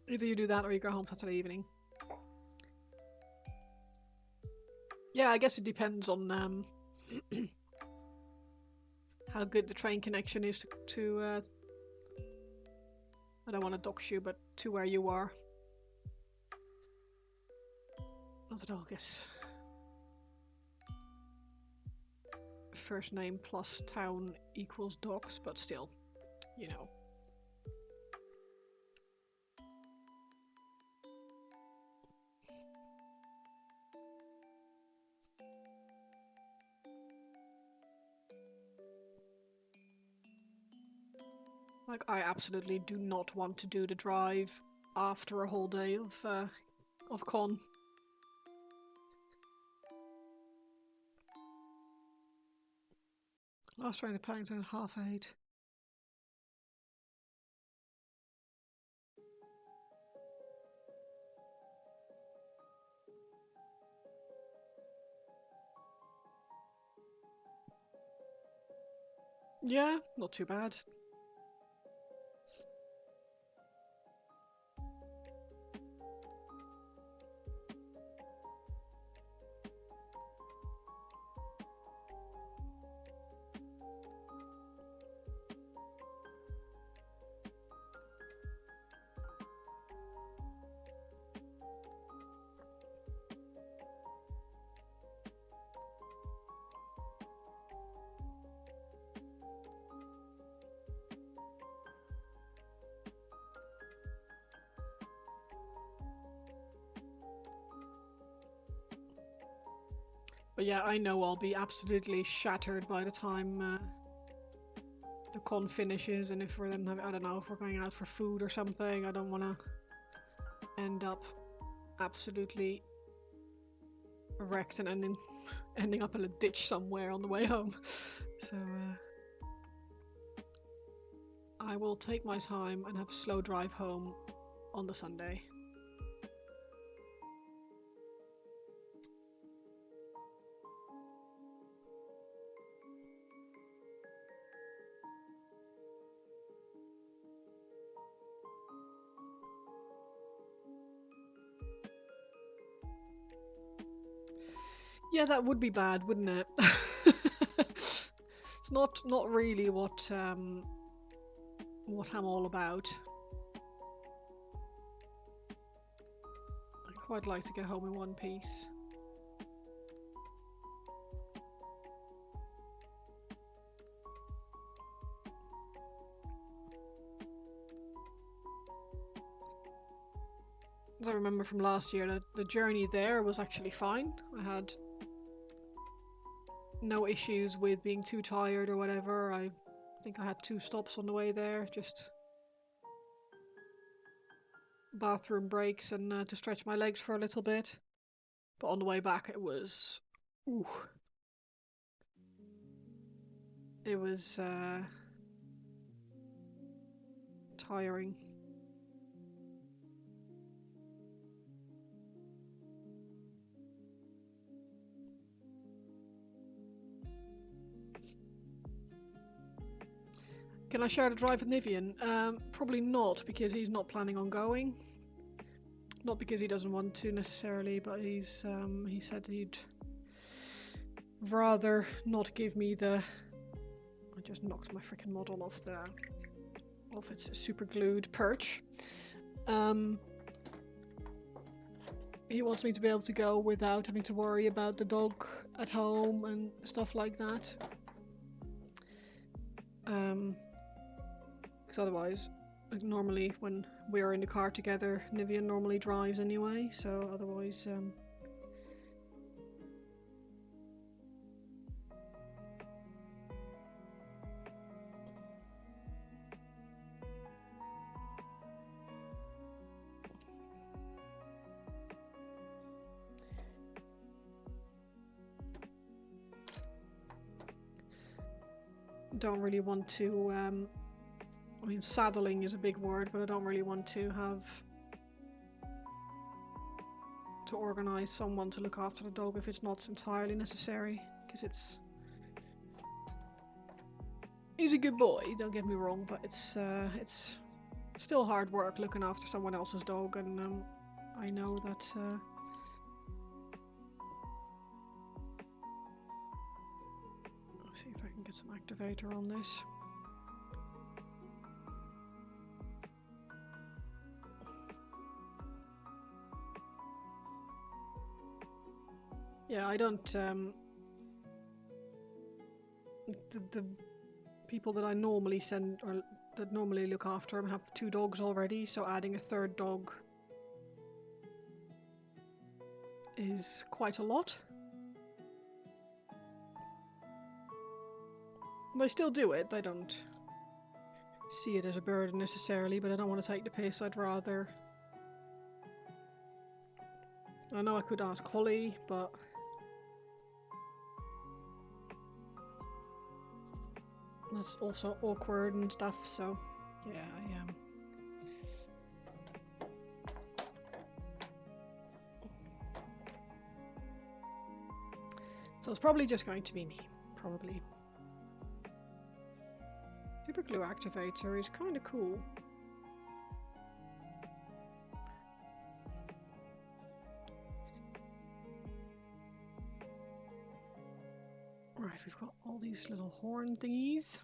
Either you do that or you go home Saturday evening. Yeah, I guess it depends on how good the train connection is to I don't want to dox you, but to where you are. Not at all, guess. First name plus town equals dox, but still, you know. Like, I absolutely do not want to do the drive after a whole day of con. Last train to Paddington at 8:30. Yeah, not too bad. But yeah, I know I'll be absolutely shattered by the time the con finishes, and if we're then, I don't know, if we're going out for food or something, I don't want to end up absolutely wrecked and ending up in a ditch somewhere on the way home. So I will take my time and have a slow drive home on the Sunday. Yeah, that would be bad, wouldn't it? It's not really what I'm all about. I'd quite like to get home in one piece. As I remember from last year, the journey there was actually fine. I had no issues with being too tired or whatever. I think I had 2 stops on the way there, just bathroom breaks and to stretch my legs for a little bit. But on the way back it was... ooh. It was tiring. Can I share the drive with Nivian? Probably not, because he's not planning on going. Not because he doesn't want to necessarily, but he said he'd rather not give me the just knocked my freaking model off its super glued perch. He wants me to be able to go without having to worry about the dog at home and stuff like that. Because otherwise, like normally when we're in the car together, Nivian normally drives anyway, so otherwise... don't really want to, I mean, saddling is a big word, but I don't really want to have to organise someone to look after the dog if it's not entirely necessary, because he's a good boy, don't get me wrong, but it's still hard work looking after someone else's dog, and I know that let's see if I can get some activator on this. Yeah, I don't, the people that I normally send, or that normally look after him, have 2 dogs already, so adding a 3rd dog is quite a lot. They still do it, they don't see it as a burden necessarily, but I don't want to take the piss, I'd rather... I know I could ask Holly, but... that's also awkward and stuff, so yeah, I am. So it's probably just going to be me, probably. Super glue activator is kind of cool. Right, we've got all these little horn thingies.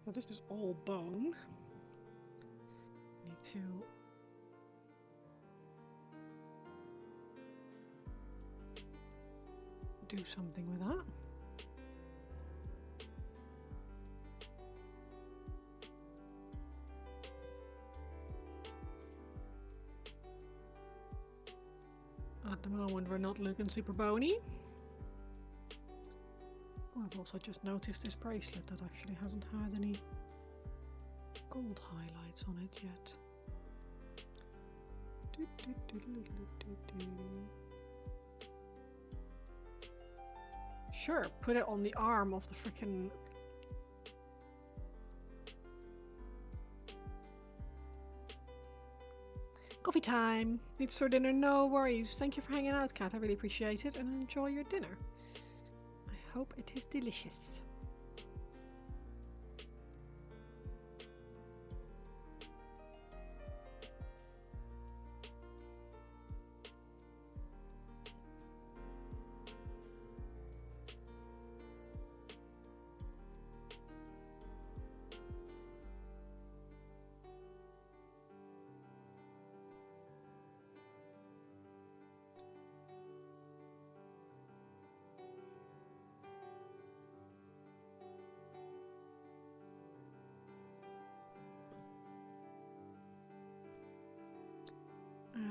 So this is all bone. Need to do something with that. At the moment we're not looking super bony. I've also just noticed this bracelet that actually hasn't had any gold highlights on it yet. Sure, put it on the arm of the frickin'. Coffee time! Need store dinner? No worries. Thank you for hanging out, Kat. I really appreciate it, and enjoy your dinner. I hope it is delicious.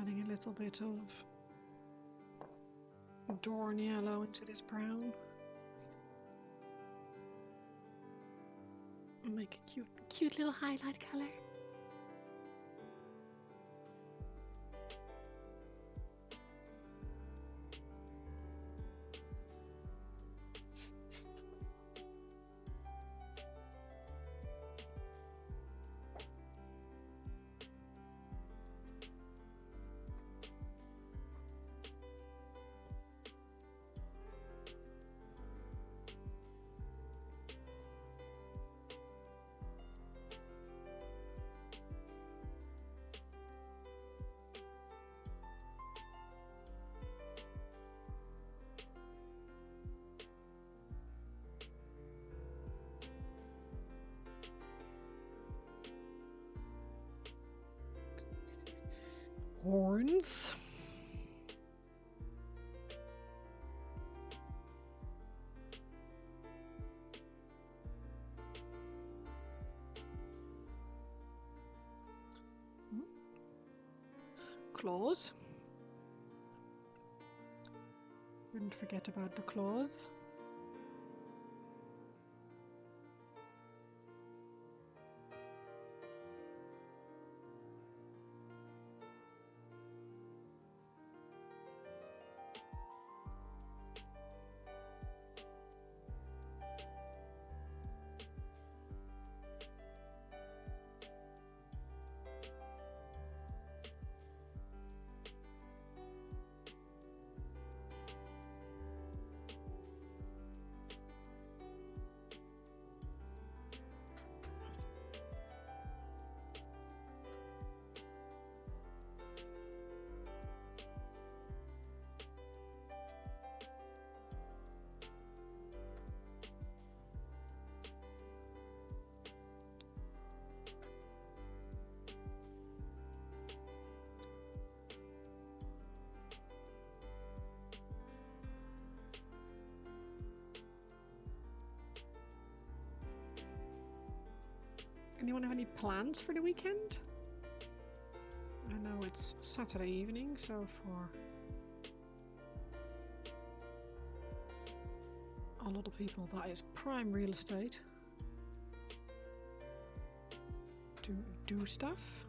Adding a little bit of dawn yellow into this brown. Make a cute little highlight color. Horns. Claws. Wouldn't forget about the claws. Anyone have any plans for the weekend? I know it's Saturday evening, so for a lot of people that is prime real estate to do stuff.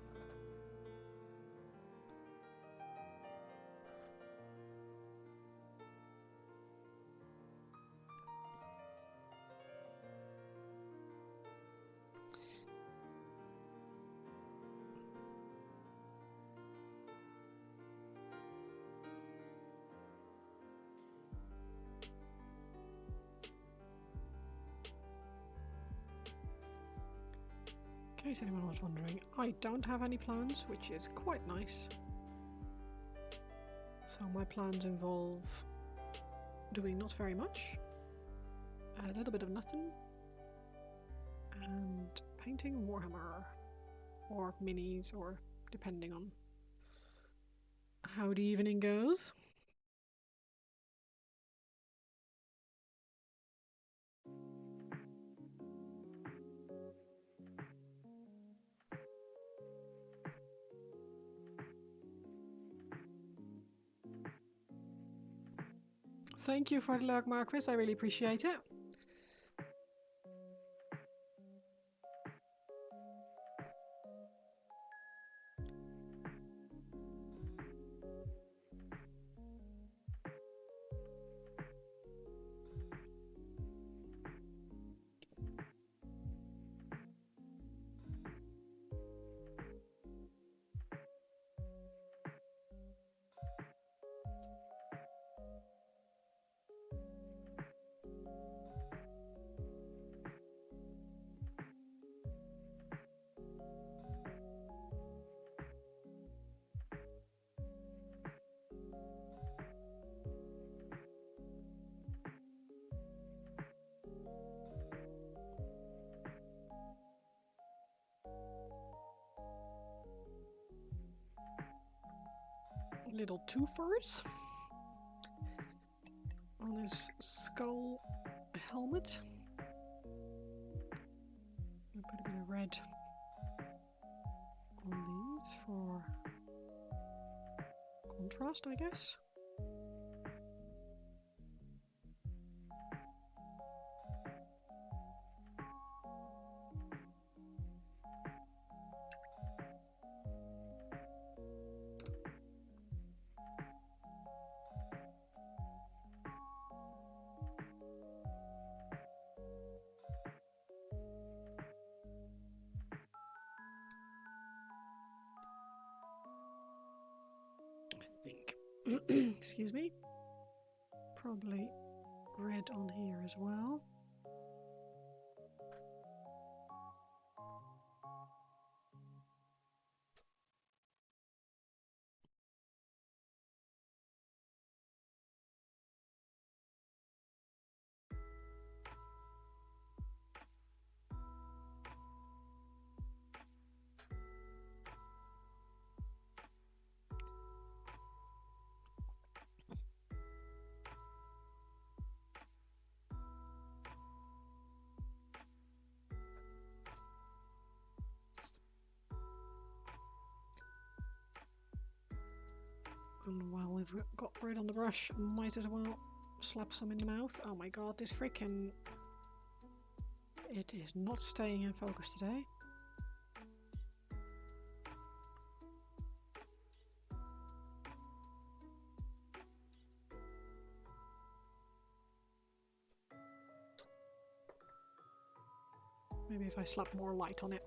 In case anyone was wondering, I don't have any plans, which is quite nice. So my plans involve doing not very much, a little bit of nothing, and painting Warhammer, or minis, or depending on how the evening goes. Thank you for the lurk, Marquis. I really appreciate it. little twofers on his skull helmet. I'll put a bit of red on these for contrast, I guess. I think. Excuse me. Probably red on here as well. And while we've got red on the brush, might as well slap some in the mouth. Oh my god, this freaking... It is not staying in focus today. Maybe if I slap more light on it.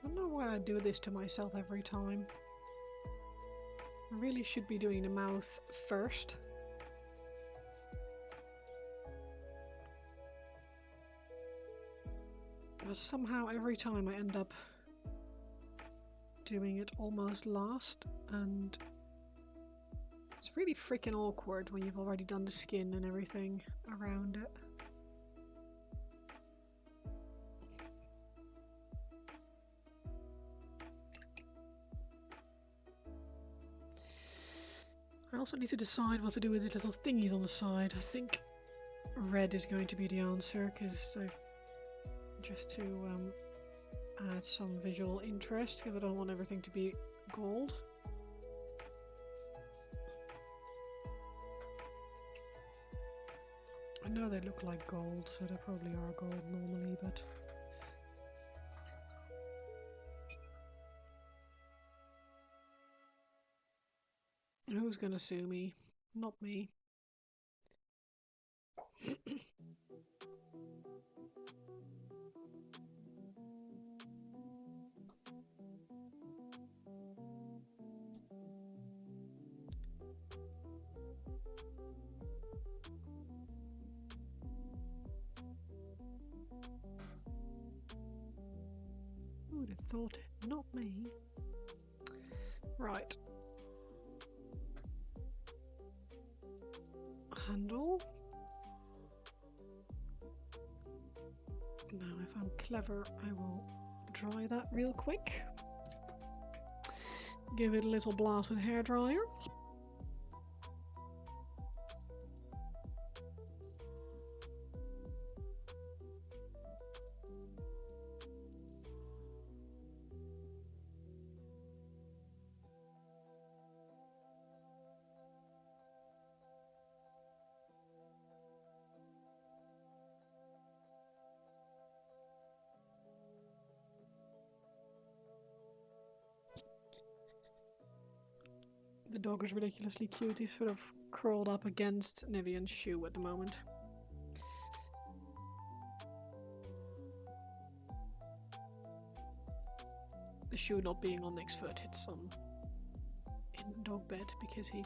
I don't know why I do this to myself every time. I really should be doing the mouth first. But somehow every time I end up doing it almost last, and it's really freaking awkward when you've already done the skin and everything around it. I also need to decide what to do with the little thingies on the side. I think red is going to be the answer, because I've just to add some visual interest, because I don't want everything to be gold. I know they look like gold, so they probably are gold normally, but... Who's gonna sue me? Not me. Who would have thought it? Not me. Right. Handle. Now, if I'm clever, I will dry that real quick. Give it a little blast with a hairdryer. The dog is ridiculously cute. He's sort of curled up against Nivian's shoe at the moment. the shoe not being on Nick's foot. It's in dog bed because he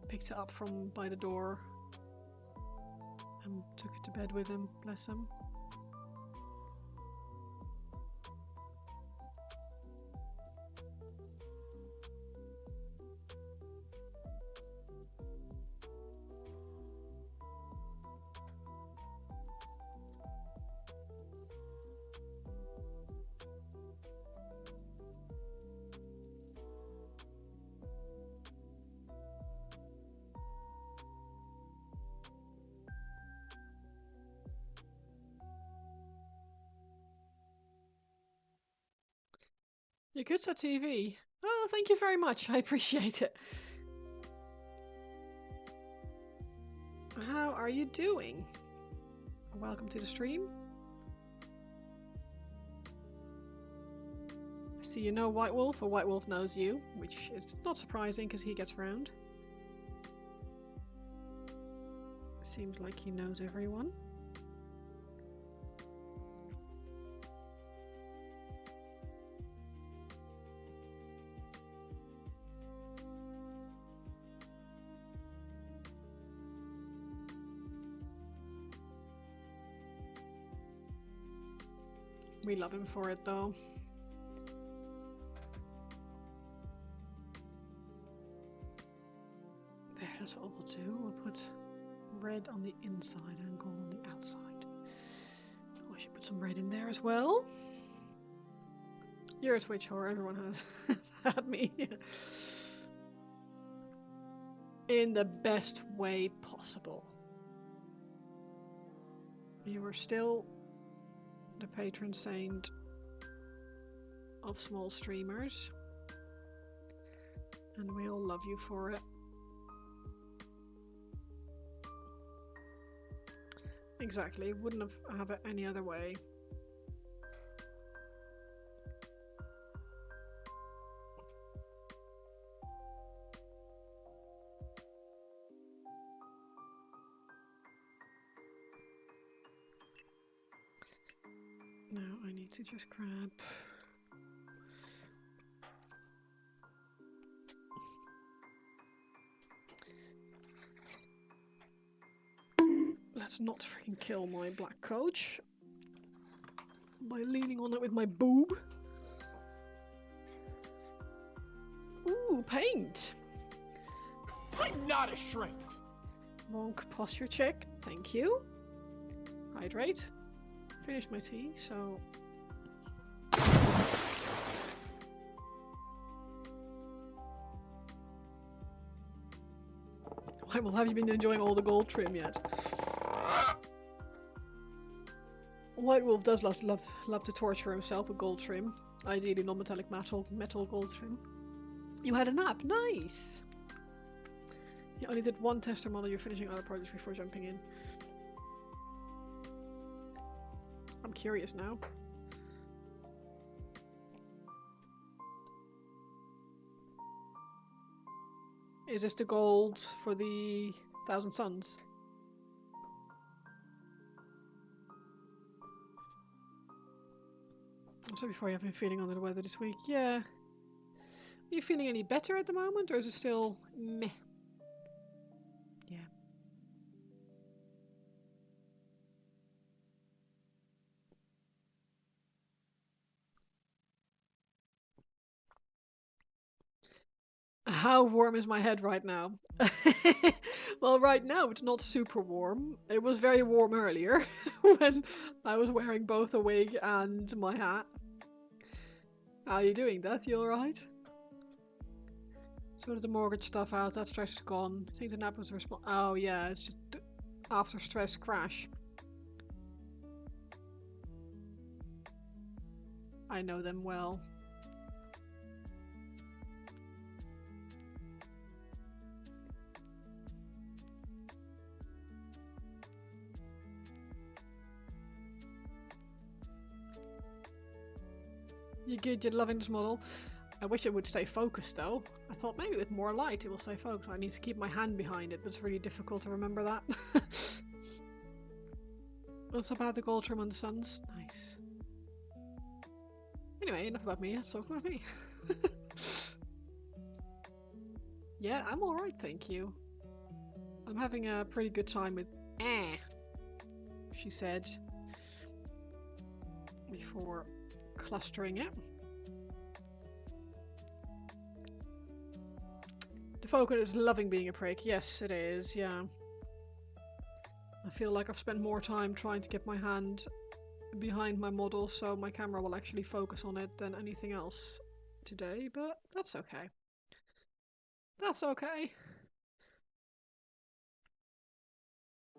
picked it up from by the door and took it to bed with him. Bless him. You're good at TV. Oh, thank you very much. I appreciate it. How are you doing? Welcome to the stream. I see you know White Wolf, or White Wolf knows you, which is not surprising because he gets round. Seems like he knows everyone. We love him for it, though. There, that's what we'll do. We'll put red on the inside and gold on the outside. Oh, I should put some red in there as well. You're a Twitch whore. Everyone has had me. In the best way possible. You are still the patron saint of small streamers, and we all love you for it. Exactly, wouldn't have it any other way. Now I need to just grab let's not freaking kill my black coach by leaning on it with my boob. Ooh, paint! I'm not a shrink! Monk posture check, thank you. Hydrate. Finished my tea, so... Well, have you been enjoying all the gold trim yet? White Wolf does love to torture himself with gold trim. Ideally non-metallic metal gold trim. You had a nap, nice! You only did one tester model, you're finishing other projects before jumping in. I'm curious now. Is this the gold for the 1,000 Suns? I said before, you have been feeling under the weather this week. Yeah. Are you feeling any better at the moment, or is it still meh? Yeah. How warm is my head right now? Well, right now it's not super warm. It was very warm earlier when I was wearing both a wig and my hat. How are you doing, Death? You alright? Sorted the mortgage stuff out. That stress is gone. I think the nap was the response. Oh yeah, it's just after stress crash. I know them well. You're good, you're loving this model. I wish it would stay focused though. I thought maybe with more light it will stay focused. I need to keep my hand behind it, but it's really difficult to remember that. What's about the gold trim on the Suns? Nice. Anyway, enough about me. Let's talk about me. Yeah, I'm alright, thank you. I'm having a pretty good time with she said before clustering it. The focus is loving being a prick. Yes, it is, yeah. I feel like I've spent more time trying to get my hand behind my model so my camera will actually focus on it than anything else today, but that's okay. That's okay.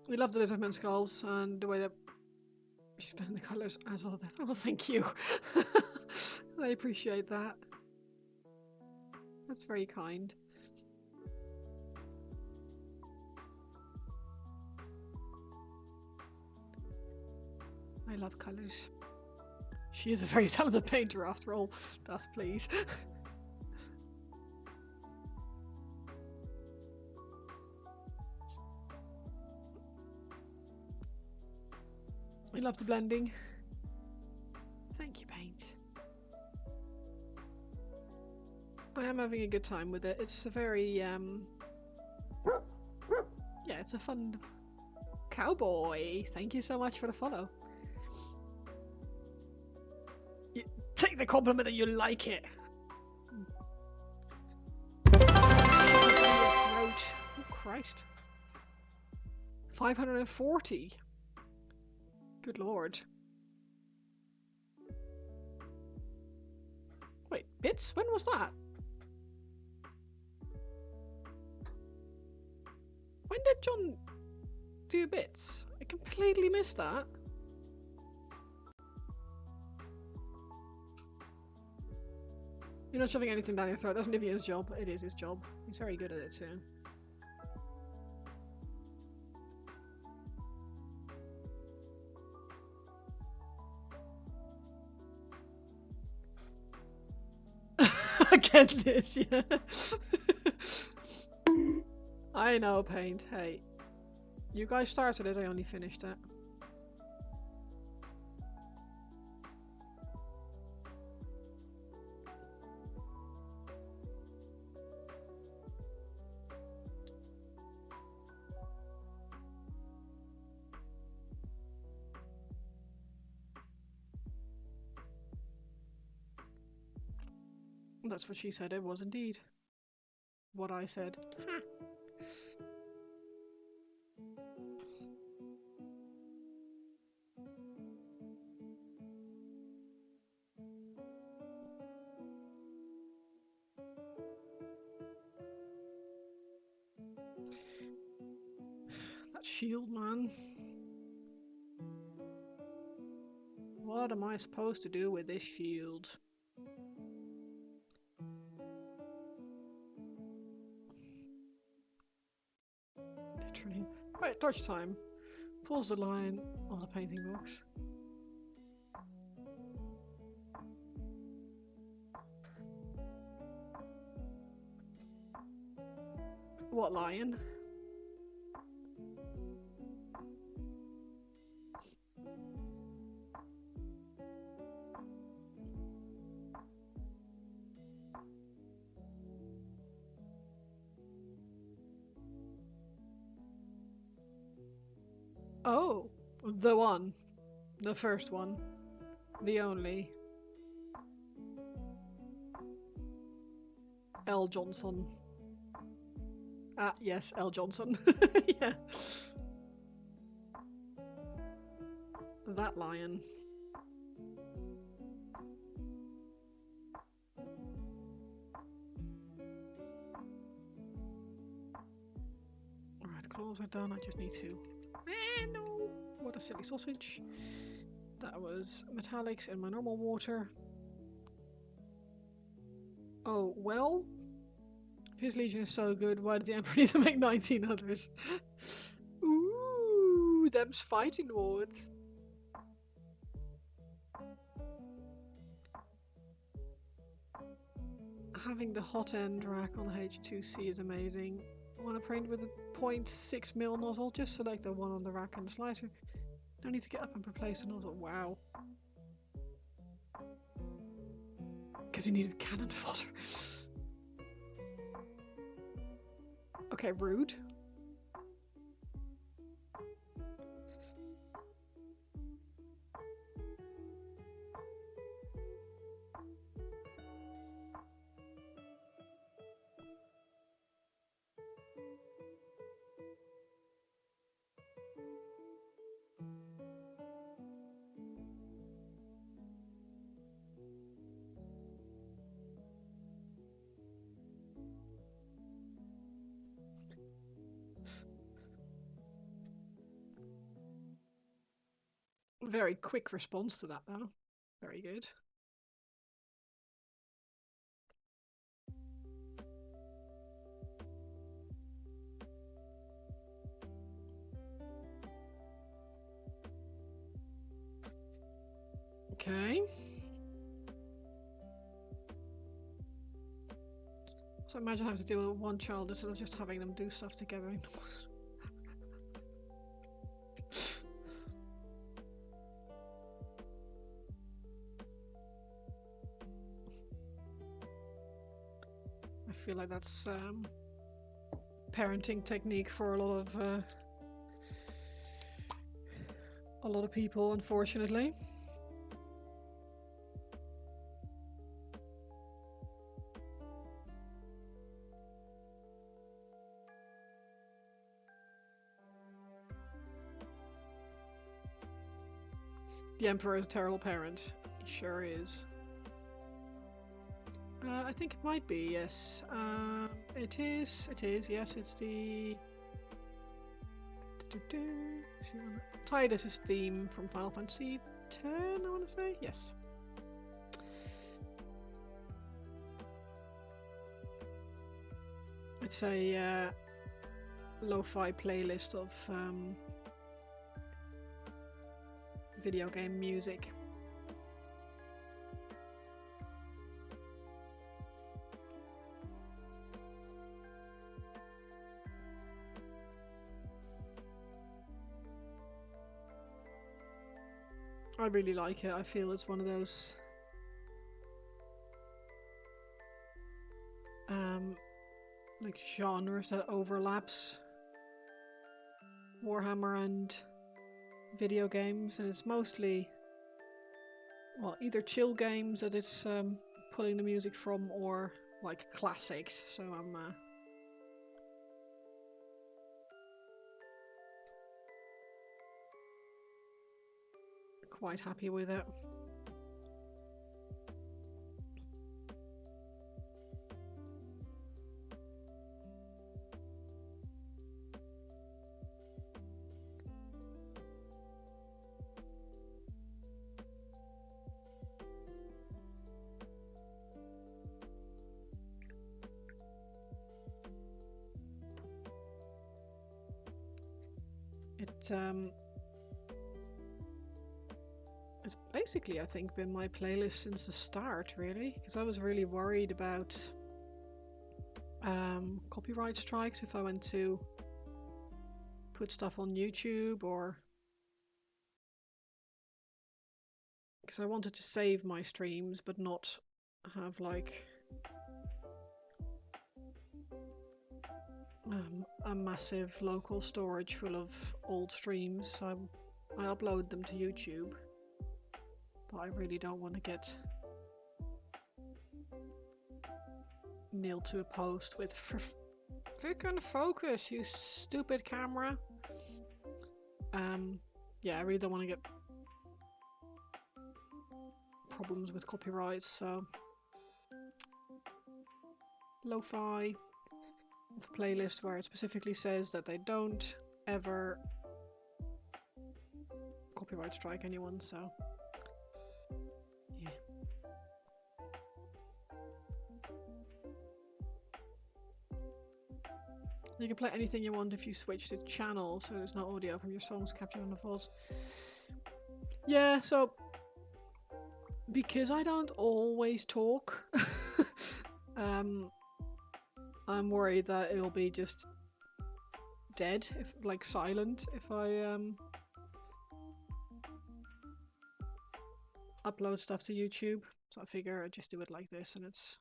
We love the lizardman skulls and the way that she's been in the colours as all this. Oh, thank you. I appreciate that. That's very kind. I love colours. She is a very talented painter after all. Beth, please. I love the blending. Thank you, Paint. I am having a good time with it. It's a very, yeah, it's a fun... Cowboy! Thank you so much for the follow. You take the compliment and you like it. Throat. Oh, Christ. 540. Good lord. Wait, bits? When was that? When did John do bits? I completely missed that. You're not shoving anything down your throat. That's Nivia's job. It is his job. He's very good at it too. Get this, yeah. I know, Paint. Hey. You guys started it, I only finished it. That's what she said. It was indeed what I said. That shield, man. What am I supposed to do with this shield? Literally. Right, torch time. Pulls the line on the painting box. What lion? Oh, the one. The first one. The only. L. Johnson. Ah, yes, L. Johnson. Yeah. That lion. Alright, the claws are done. I just need to... no! What a silly sausage. That was metallics in my normal water. Oh, well... If his legion is so good, why did the Emperor need to make 19 others? Ooh, them's fighting words. Having the hot end rack on the H2C is amazing. Want to paint with a 0.6mm nozzle? Just select the one on the rack and the slicer. No need to get up and replace the nozzle. Wow. Because he needed cannon fodder. Okay, rude. Very quick response to that, though. Very good. Okay. So imagine having to deal with one child instead of just having them do stuff together. I feel like that's parenting technique for a lot of people, unfortunately. The Emperor is a terrible parent. He sure is. I think it might be, yes. It is, yes, it's the... Tidus's theme from Final Fantasy X, I want to say? Yes. It's a lo-fi playlist of video game music. I really like it. I feel it's one of those like genres that overlaps Warhammer and video games, and it's mostly, well, either chill games that it's pulling the music from, or like classics. So I'm quite happy with it. It's basically, I think, been my playlist since the start, really, because I was really worried about copyright strikes if I went to put stuff on YouTube, or because I wanted to save my streams but not have like a massive local storage full of old streams. So I upload them to YouTube, but I really don't want to get nailed to a post with freaking focus, you stupid camera. Yeah, I really don't want to get problems with copyrights, so lo-fi with a playlist where it specifically says that they don't ever copyright strike anyone, so yeah. You can play anything you want if you switch the channel, so there's no audio from your songs captured on the vaults. Yeah, so because I don't always talk, I'm worried that it'll be just dead, if like silent, if I upload stuff to YouTube. So I figure I just do it like this, and it's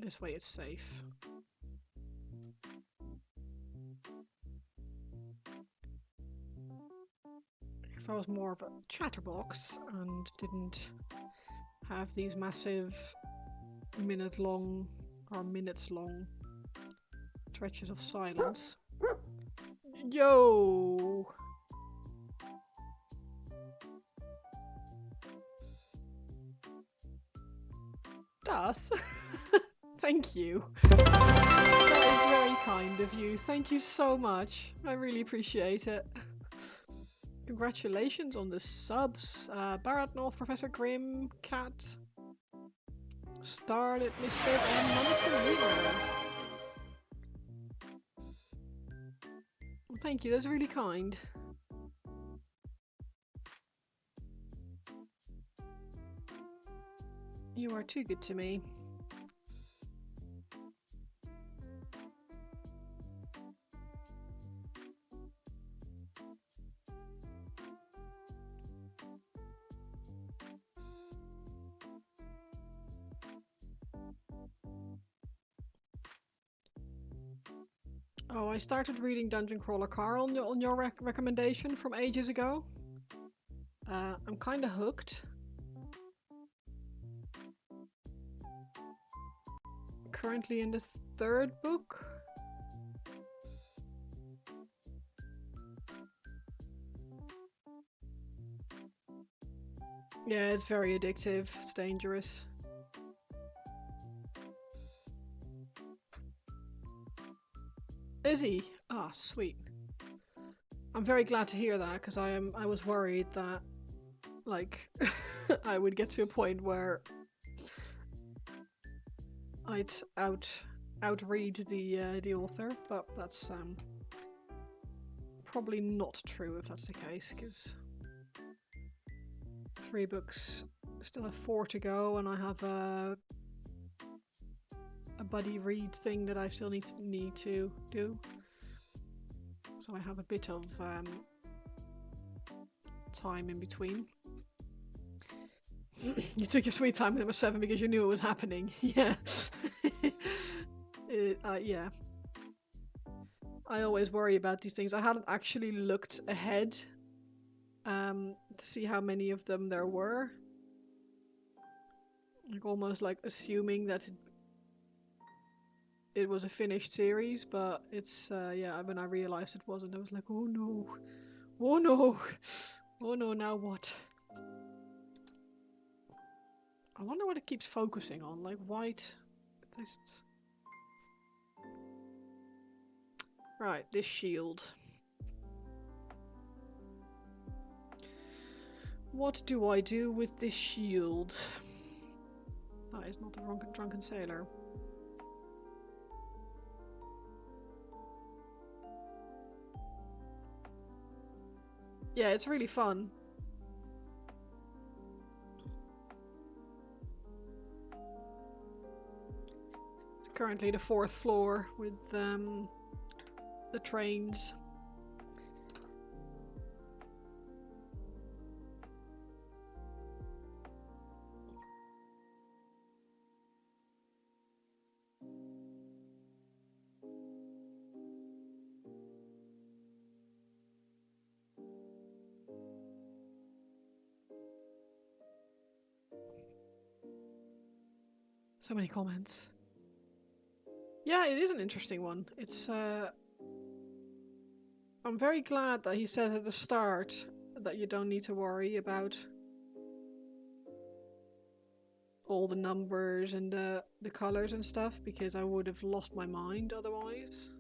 this way it's safe. If I was more of a chatterbox and didn't have these massive minute-long or minutes-long stretches of silence. Yo! Darth? Thank you. That is very kind of you. Thank you so much. I really appreciate it. Congratulations on the subs. Barrett North, Professor Grimm, Cat, Starlit Mister, and Monster Reader. Thank you, that's really kind. You are too good to me. Oh, I started reading Dungeon Crawler Carl on your recommendation from ages ago. I'm kind of hooked. Currently in the 3rd book. Yeah, it's very addictive. It's dangerous. Is he? Ah, sweet. I'm very glad to hear that, because I was worried that, like, I would get to a point where I'd outread the author, but that's probably not true if that's the case, because 3 books, still have 4 to go, and I have a buddy read thing that I still need to do. So I have a bit of time in between. You took your sweet time with number 7 because you knew it was happening. Yeah. Yeah. I always worry about these things. I hadn't actually looked ahead to see how many of them there were. Like almost like assuming that it was a finished series, but it's yeah, when I realized it wasn't, I was like, oh no, oh no, oh no, now what? I wonder what it keeps focusing on, like white tests. Right, this shield. What do I do with this shield? That is not a drunken sailor. Yeah, it's really fun. It's currently the 4th floor with the trains. So many comments. Yeah, it is an interesting one. It's I'm very glad that he said at the start that you don't need to worry about all the numbers and the colors and stuff, because I would have lost my mind otherwise.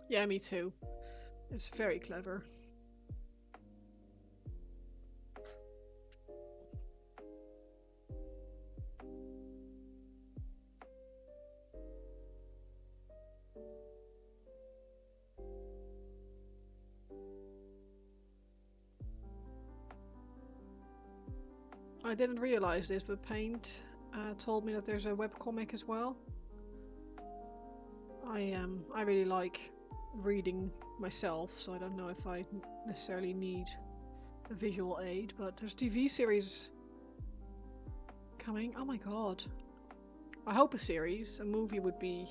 Yeah, me too. It's very clever. I didn't realize this, but Paint told me that there's a webcomic as well. I really like reading myself, so I don't know if I necessarily need a visual aid, but there's TV series coming. Oh my god. I hope a series. A movie would be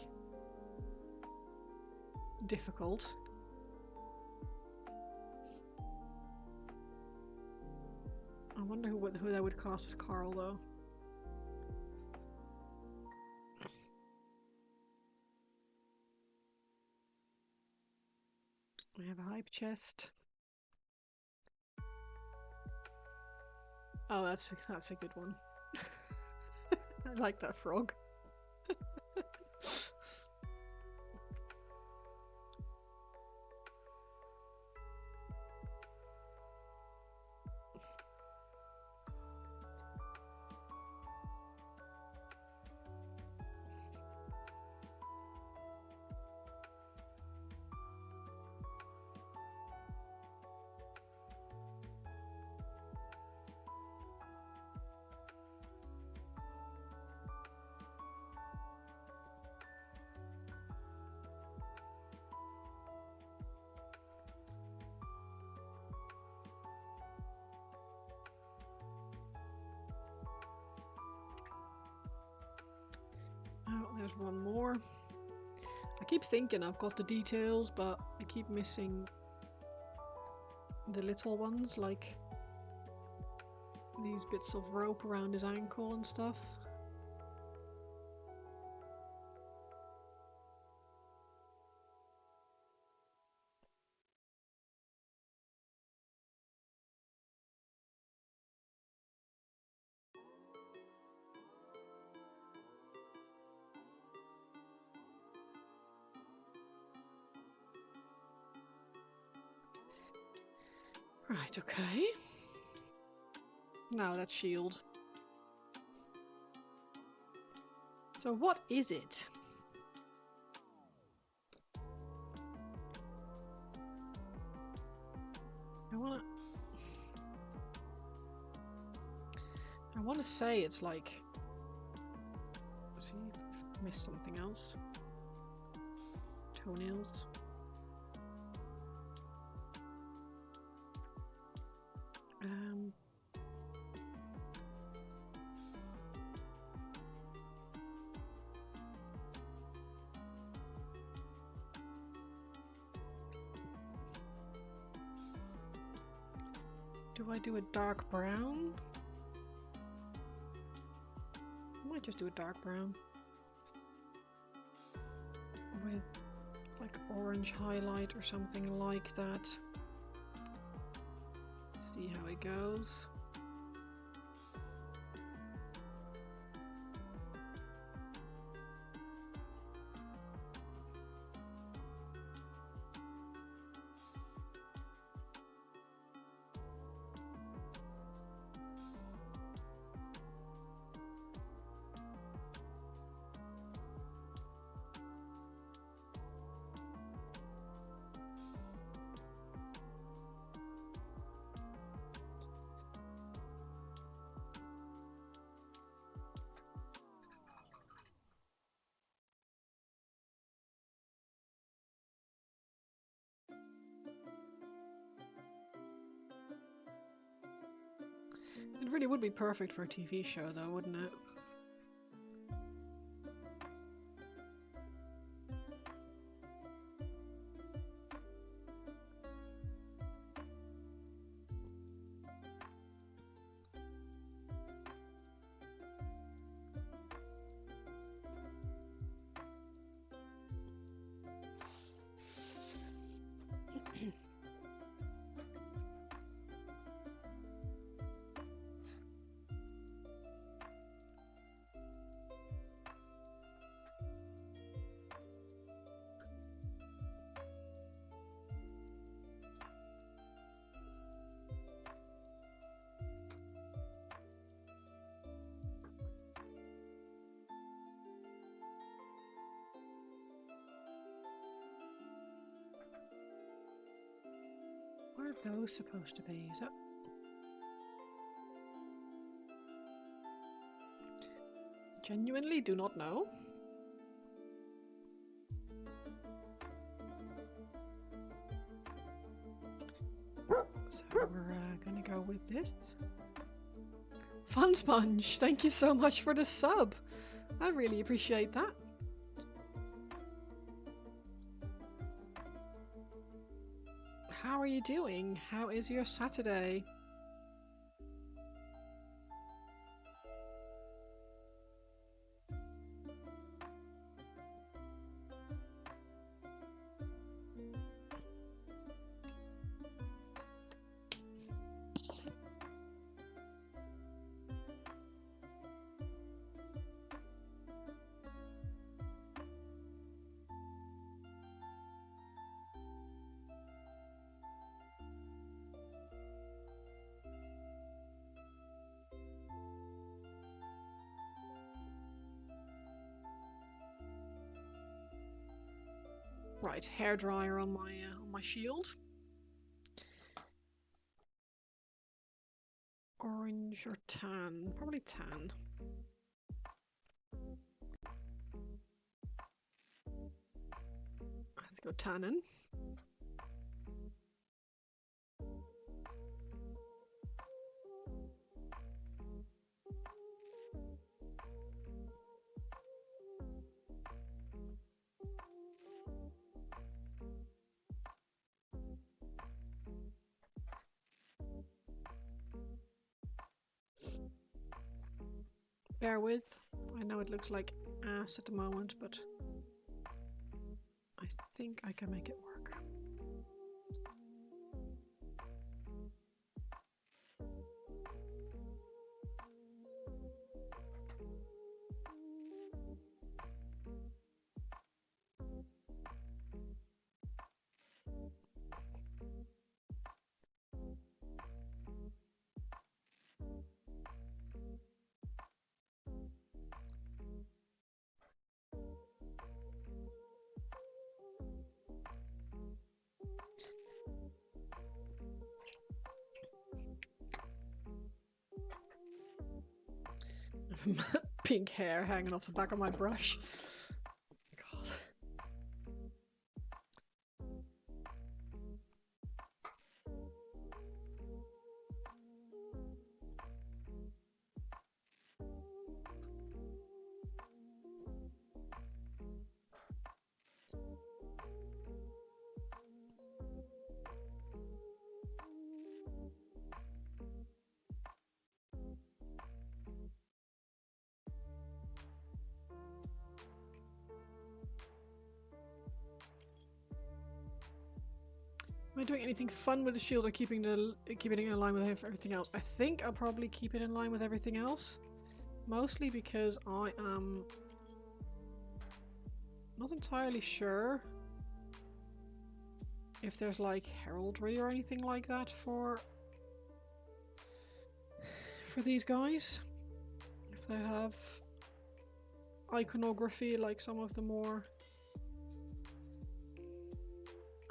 difficult. I wonder who they would cast as Carl, though. I have a hype chest. Oh, that's a good one. I like that frog. Oh, there's one more. I keep thinking I've got the details, but I keep missing the little ones, like these bits of rope around his ankle and stuff. Right, okay. Now that shield. So what is it? I wanna say it's like, see if I've missed something else. Toenails. Do I do a dark brown? I might just do a dark brown. With like orange highlight or something like that. See how it goes. It really would be perfect for a TV show though, wouldn't it? What are those supposed to be? Is that... Genuinely do not know. So we're gonna go with this. Fun Sponge, thank you so much for the sub. I really appreciate that. How are you doing? How is your Saturday? Right, hairdryer on my shield. Orange or tan? Probably tan. Let's go tannin. Bear with. I know it looks like ass at the moment, but I think I can make it work. Pink hair hanging off the back of my brush. God. Am I doing anything fun with the shield or keeping it in line with everything else? I think I'll probably keep it in line with everything else. Mostly because I am not entirely sure if there's like heraldry or anything like that for these guys. If they have iconography like some of the more,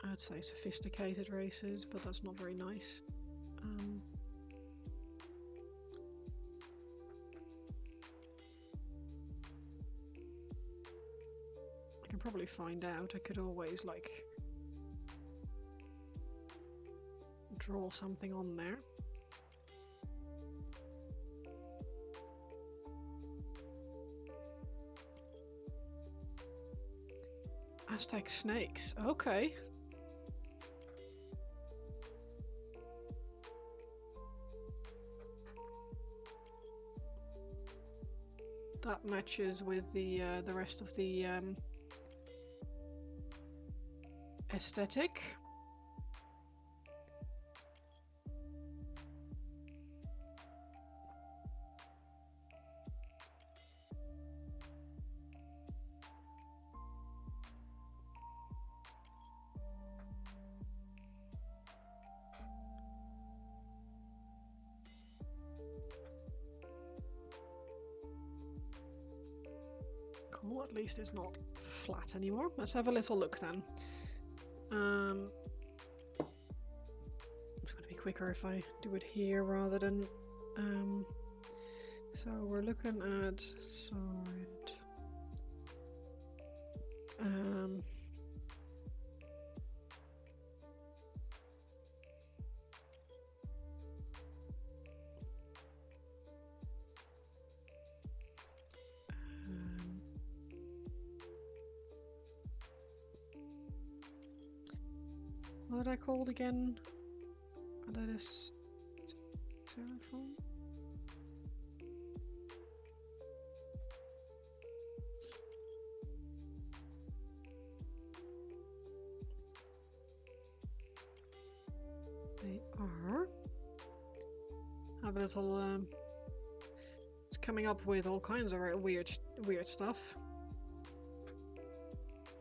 I'd say, sophisticated races, but that's not very nice. I can probably find out. I could always like draw something on there. Aztec snakes, okay. That matches with the rest of the aesthetic. Cool, at least it's not flat anymore. Let's have a little look then. It's going to be quicker if I do it here rather than... so we're looking at sword. What are they called again? Are they this Seraphon? They are. Have a little it's coming up with all kinds of weird stuff.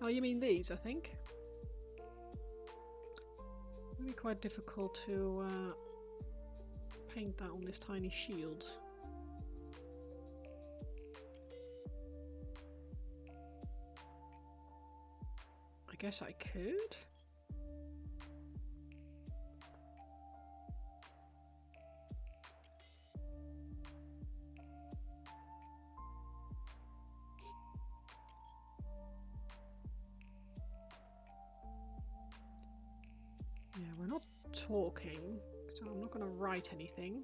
Oh, you mean these, I think? It'll be quite difficult to paint that on this tiny shield. I guess I could. Yeah, we're not talking, so I'm not going to write anything.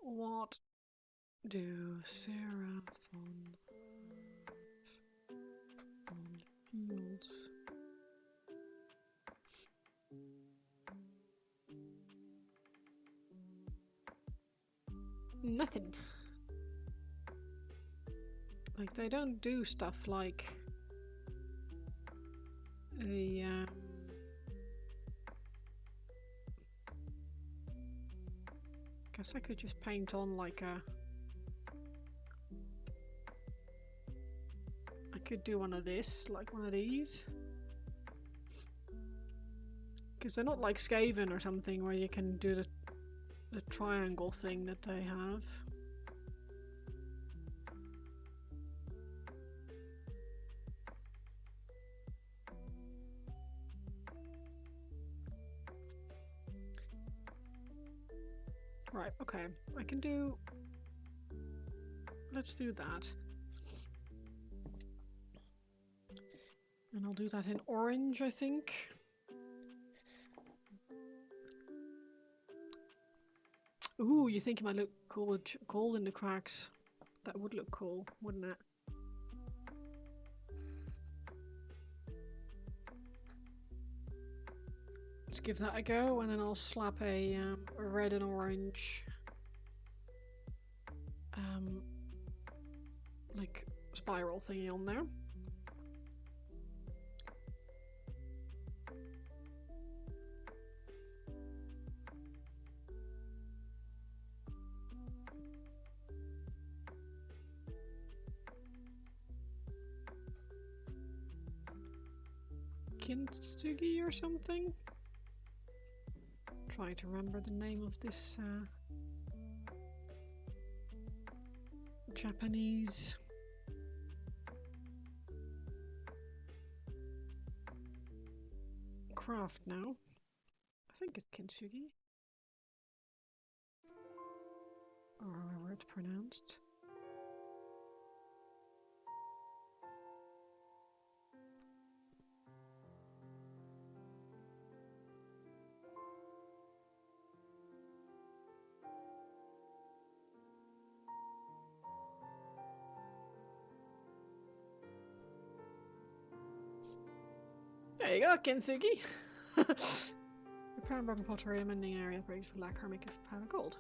What do Seraphon have on shields? Nothing. Like, they don't do stuff like the guess I could just paint on like a... I could do one of this, like one of these. Because they're not like Skaven or something where you can do the triangle thing that they have. Right, okay. I can do... Let's do that. And I'll do that in orange, I think. Ooh, you think it might look cool with gold in the cracks? That would look cool, wouldn't it? Let's give that a go, and then I'll slap a red and orange like spiral thingy on there. Kintsugi or something? Trying to remember the name of this Japanese craft now. I think it's kintsugi. Or however it's pronounced. There you go, kintsugi! Repair broken pottery, amending area breaks for lacquer, make a pound of gold.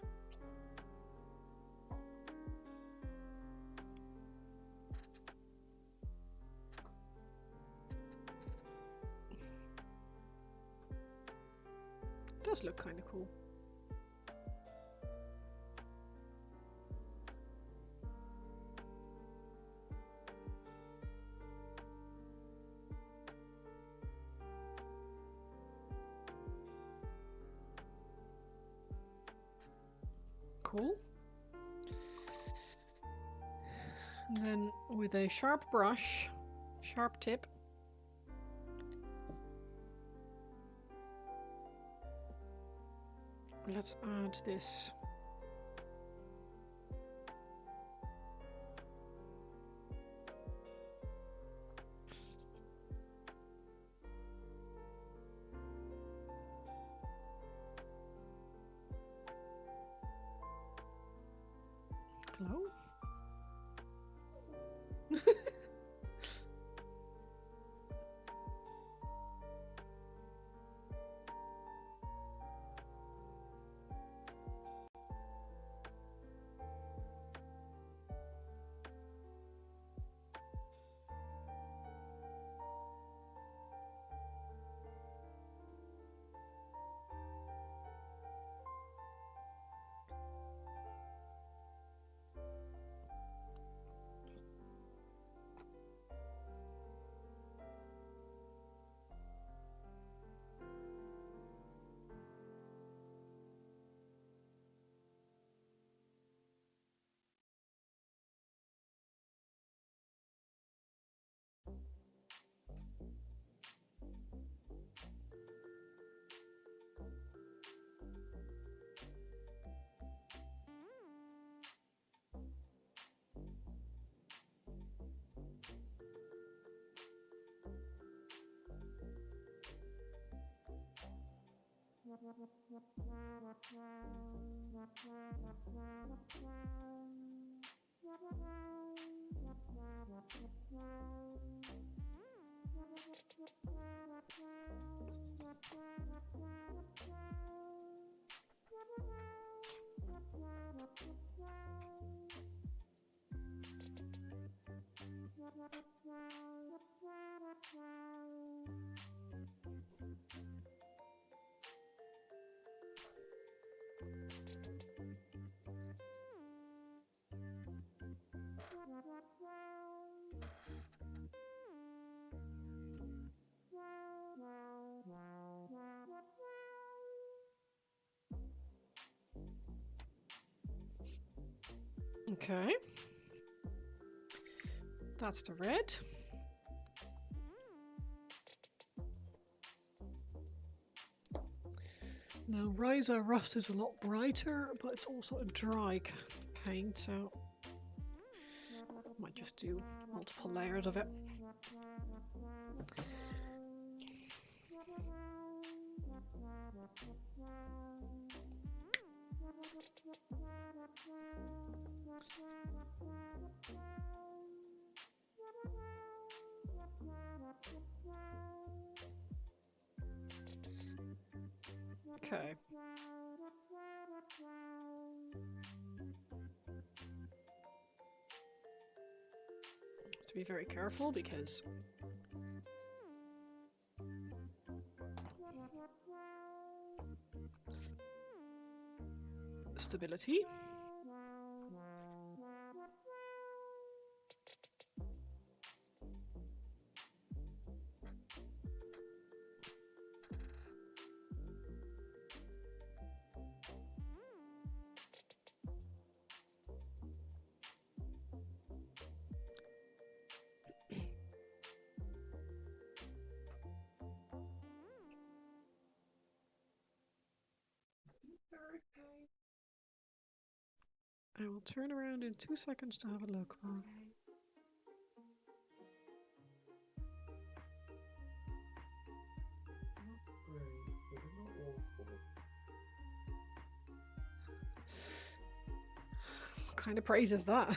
Does look kind of cool. Cool. And then with a sharp brush, sharp tip, let's add this Hello? Okay. That's the red. Now, Ryza Rust is a lot brighter, but it's also a dry paint, so I might just do multiple layers of it. Okay. Have to be very careful because stability. I will turn around in 2 seconds to have a look. What kind of praise is that?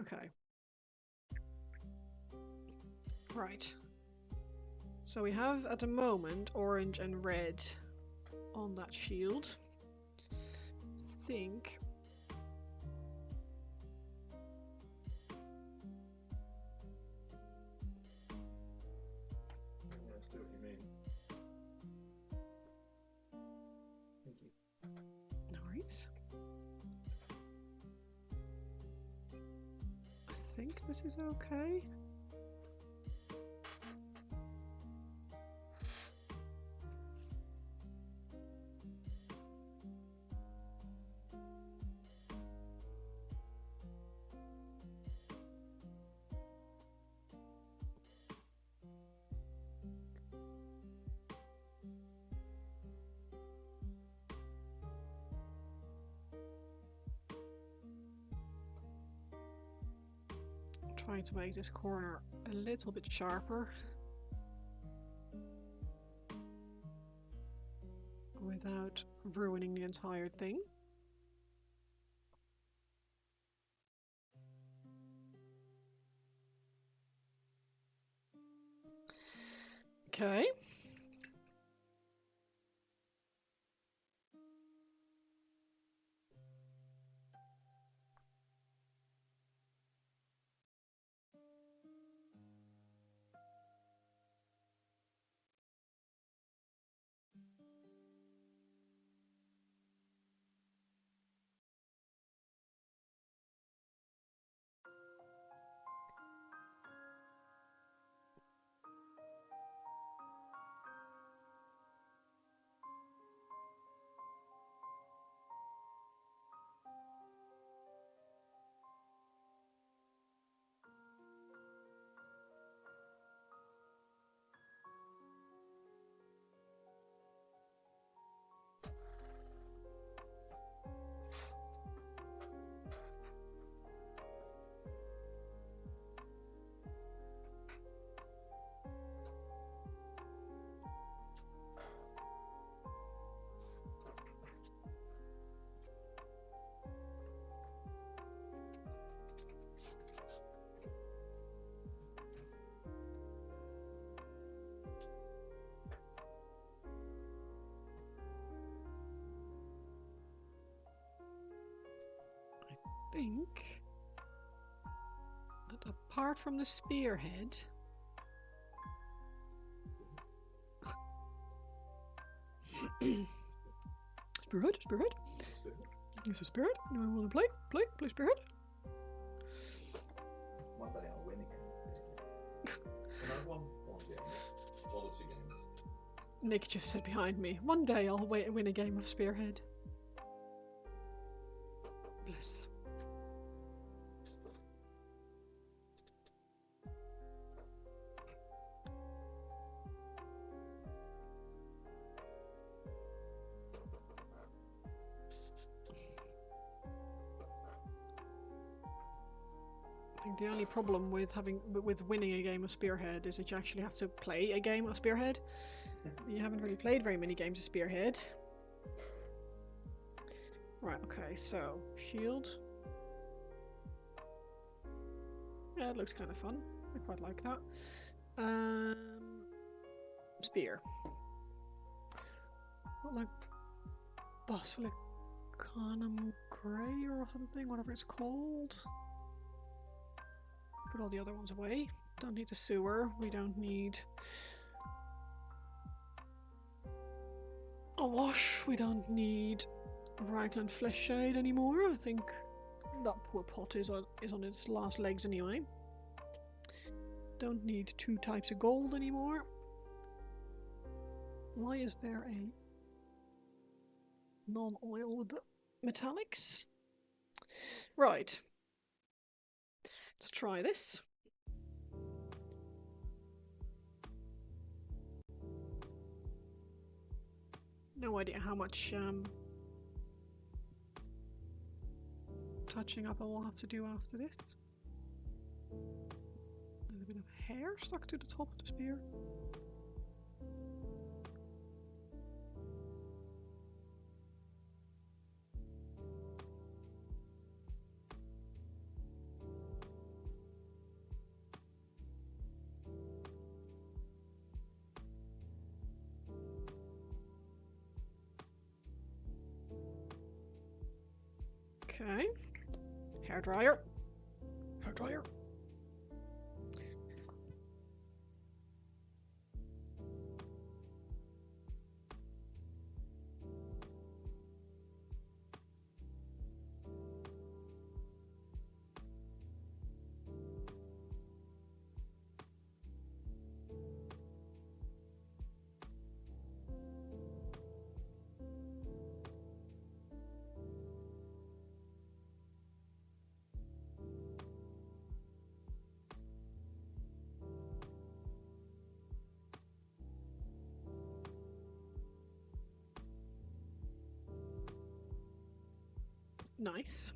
Okay. Right. So we have at the moment orange and red on that shield. I think. Yeah, I see what you mean. Thank you. No worries. I think this is okay. Trying to make this corner a little bit sharper without ruining the entire thing. Okay. Think that apart from the spearhead, spearhead. This is spearhead. Do we want to play spearhead? One day I'll win again. And I've won one game. One or two games. Nick just said behind me, one day I'll win a game of spearhead. Bliss. I think the only problem with winning a game of Spearhead is that you actually have to play a game of Spearhead. You haven't really played very many games of Spearhead. Right, okay, so shield. Yeah, it looks kind of fun. I quite like that. Spear. What, like Basilicanum Grey or something, whatever it's called. Put all the other ones away. Don't need the sewer. We don't need a wash. We don't need Raglan Flesh Shade anymore. I think that poor pot is on its last legs anyway. Don't need 2 types of gold anymore. Why is there a non-oil with the metallics? Right. Let's try this. No idea how much touching up I will have to do after this. There's a bit of hair stuck to the top of the spear. Okay. Hairdryer. Hairdryer. Nice.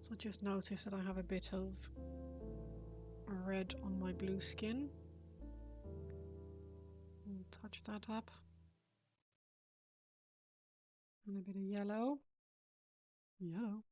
So I just noticed that I have a bit of red on my blue skin. I'll touch that up. And a bit of yellow. Yellow.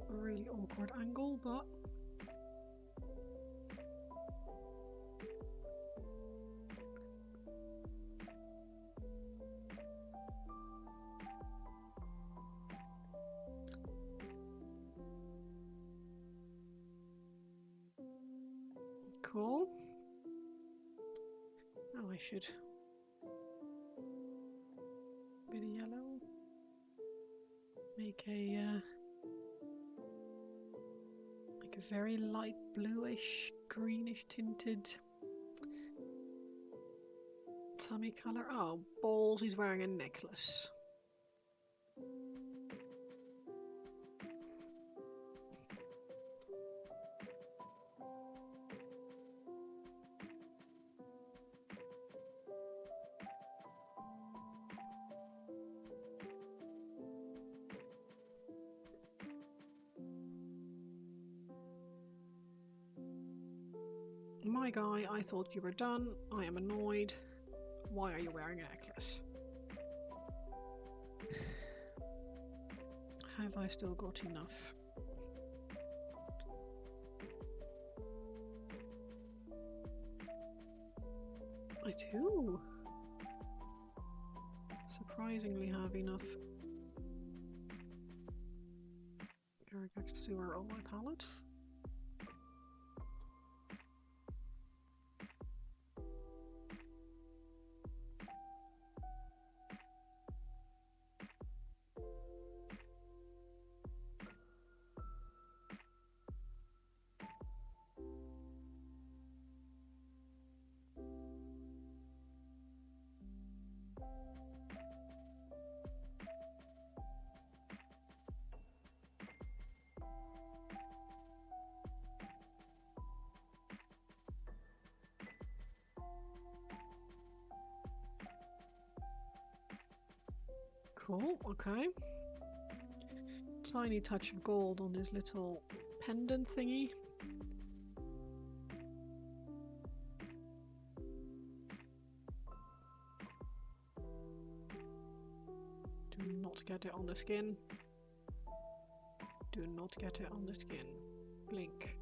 A really awkward angle, but cool. Oh, I should. Bit of yellow. Make a like a very light bluish, greenish tinted tummy colour. Oh, balls! He's wearing a necklace. My guy, I thought you were done. I am annoyed. Why are you wearing a necklace? Have I still got enough? I do. Surprisingly have enough Garagax sewer on my palette. Cool, okay. Tiny touch of gold on his little pendant thingy. Do not get it on the skin. Do not get it on the skin. Blink.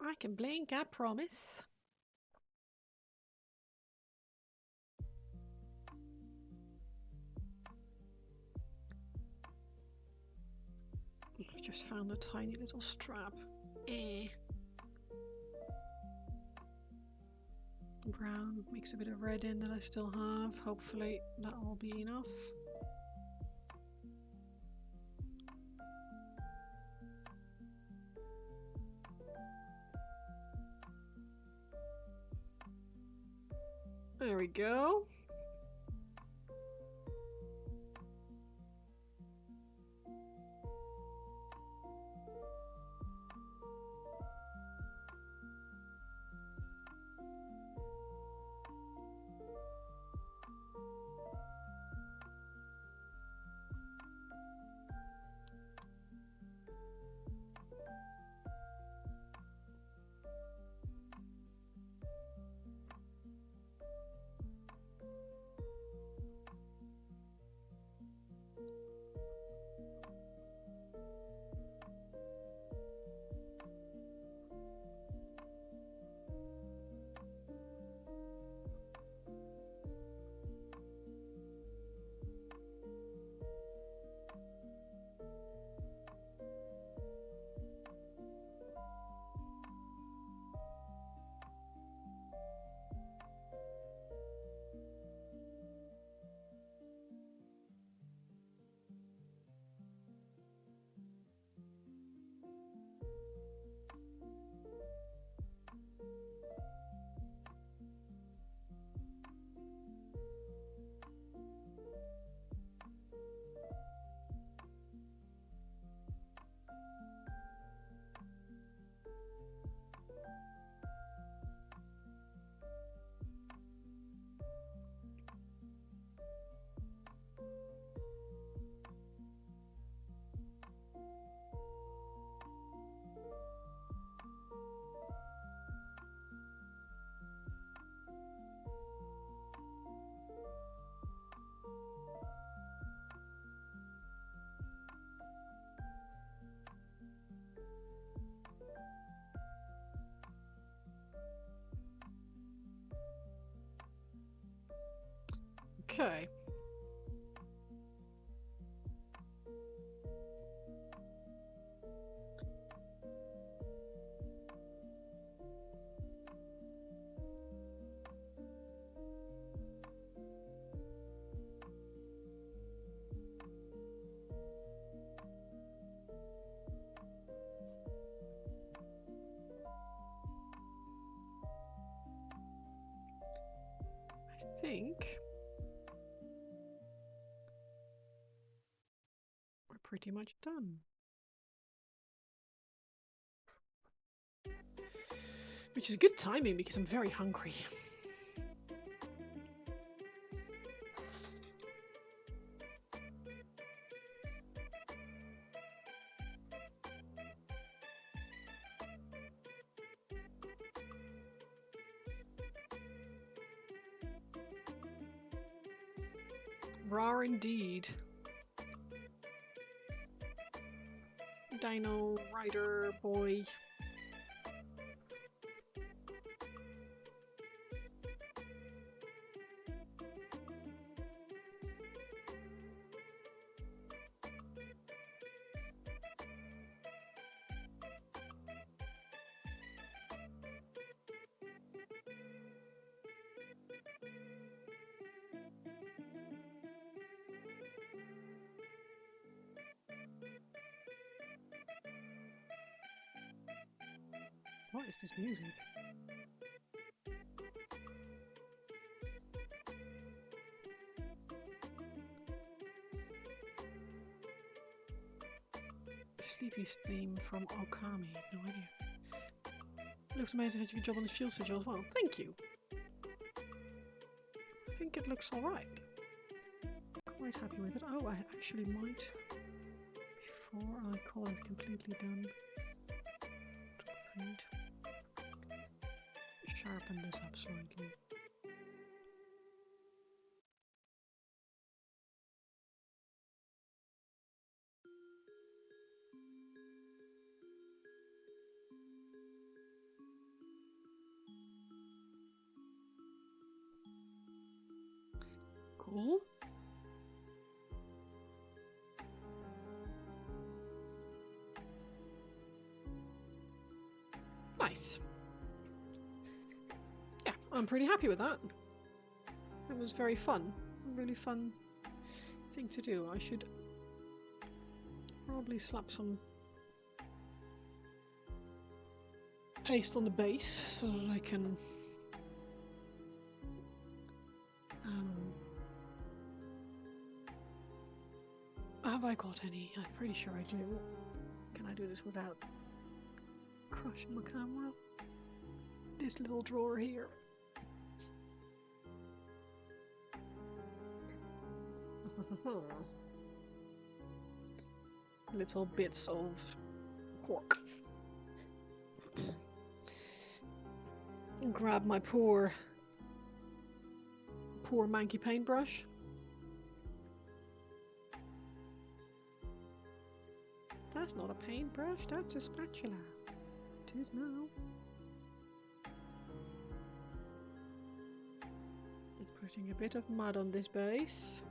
I can blink, I promise. I've just found a tiny little strap. Brown, mix a bit of red in that I still have. Hopefully that will be enough. There we go. Okay. I think we're pretty much done. Which is good timing because I'm very hungry. Rar indeed. Dino Rider boy. What is this music? Sleepy's theme from Okami. No idea. Looks amazing. Had a good job on the shield sigil as well. Thank you. I think it looks alright. Quite happy with it. Oh, I actually might, before I call it completely done, paint. Sharpen this up slightly. Cool. Nice. Yeah, I'm pretty happy with that. It was very fun. A really fun thing to do. I should probably slap some paste on the base so that I can have I got any? I'm pretty sure I do. Can I do this without crushing my camera? This little drawer here. Little bits of cork. Grab my poor manky paintbrush. That's not a paintbrush, that's a spatula. It is now. Putting a bit of mud on this base.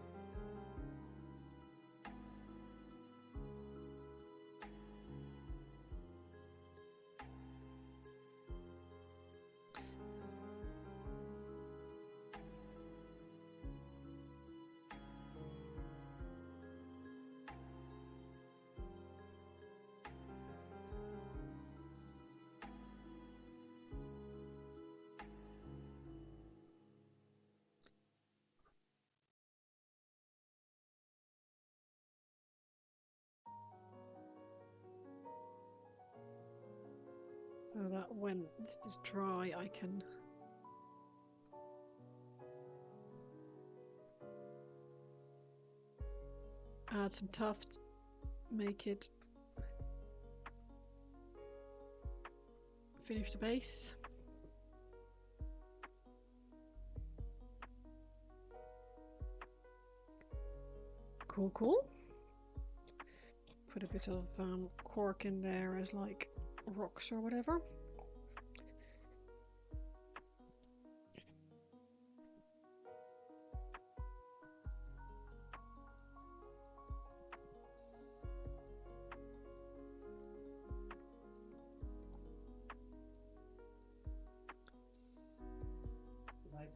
So that when this is dry, I can add some tuft, make it finish the base. Cool, cool. Put a bit of cork in there as like rocks or whatever.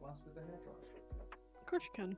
glass with the hairdryer? Of course you can.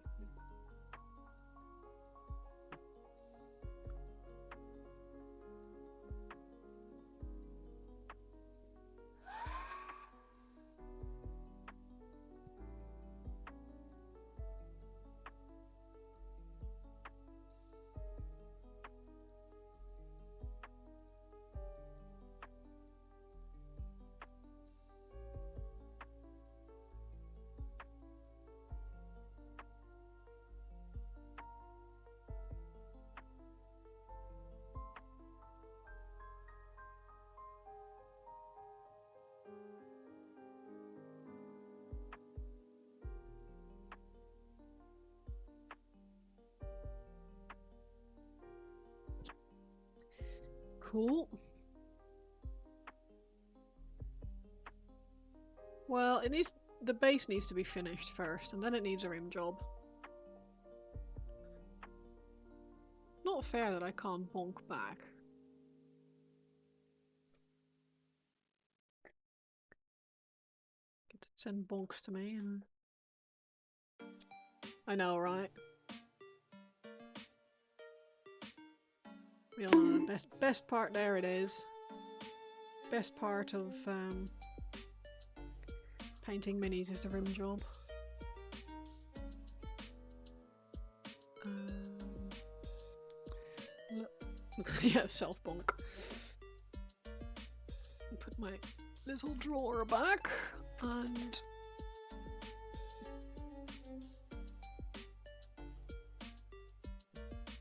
Cool. Well, the base needs to be finished first, and then it needs a rim job. Not fair that I can't bonk back. Get to send bonks to me and I know, right? We all know the best part there it is. Best part of painting minis is the rim job. Yeah, self bonk. Put my little drawer back and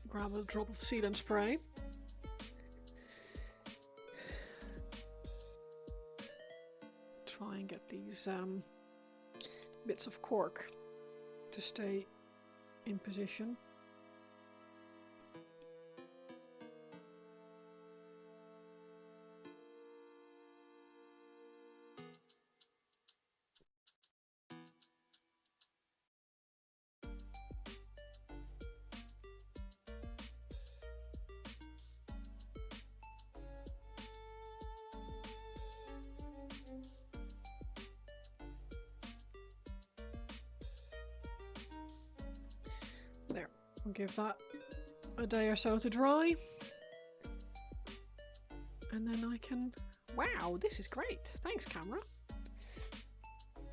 grab a drop of sealant spray. Try and get these bits of cork to stay in position. I'll give that a day or so to dry. And then I can... Wow, this is great. Thanks, camera.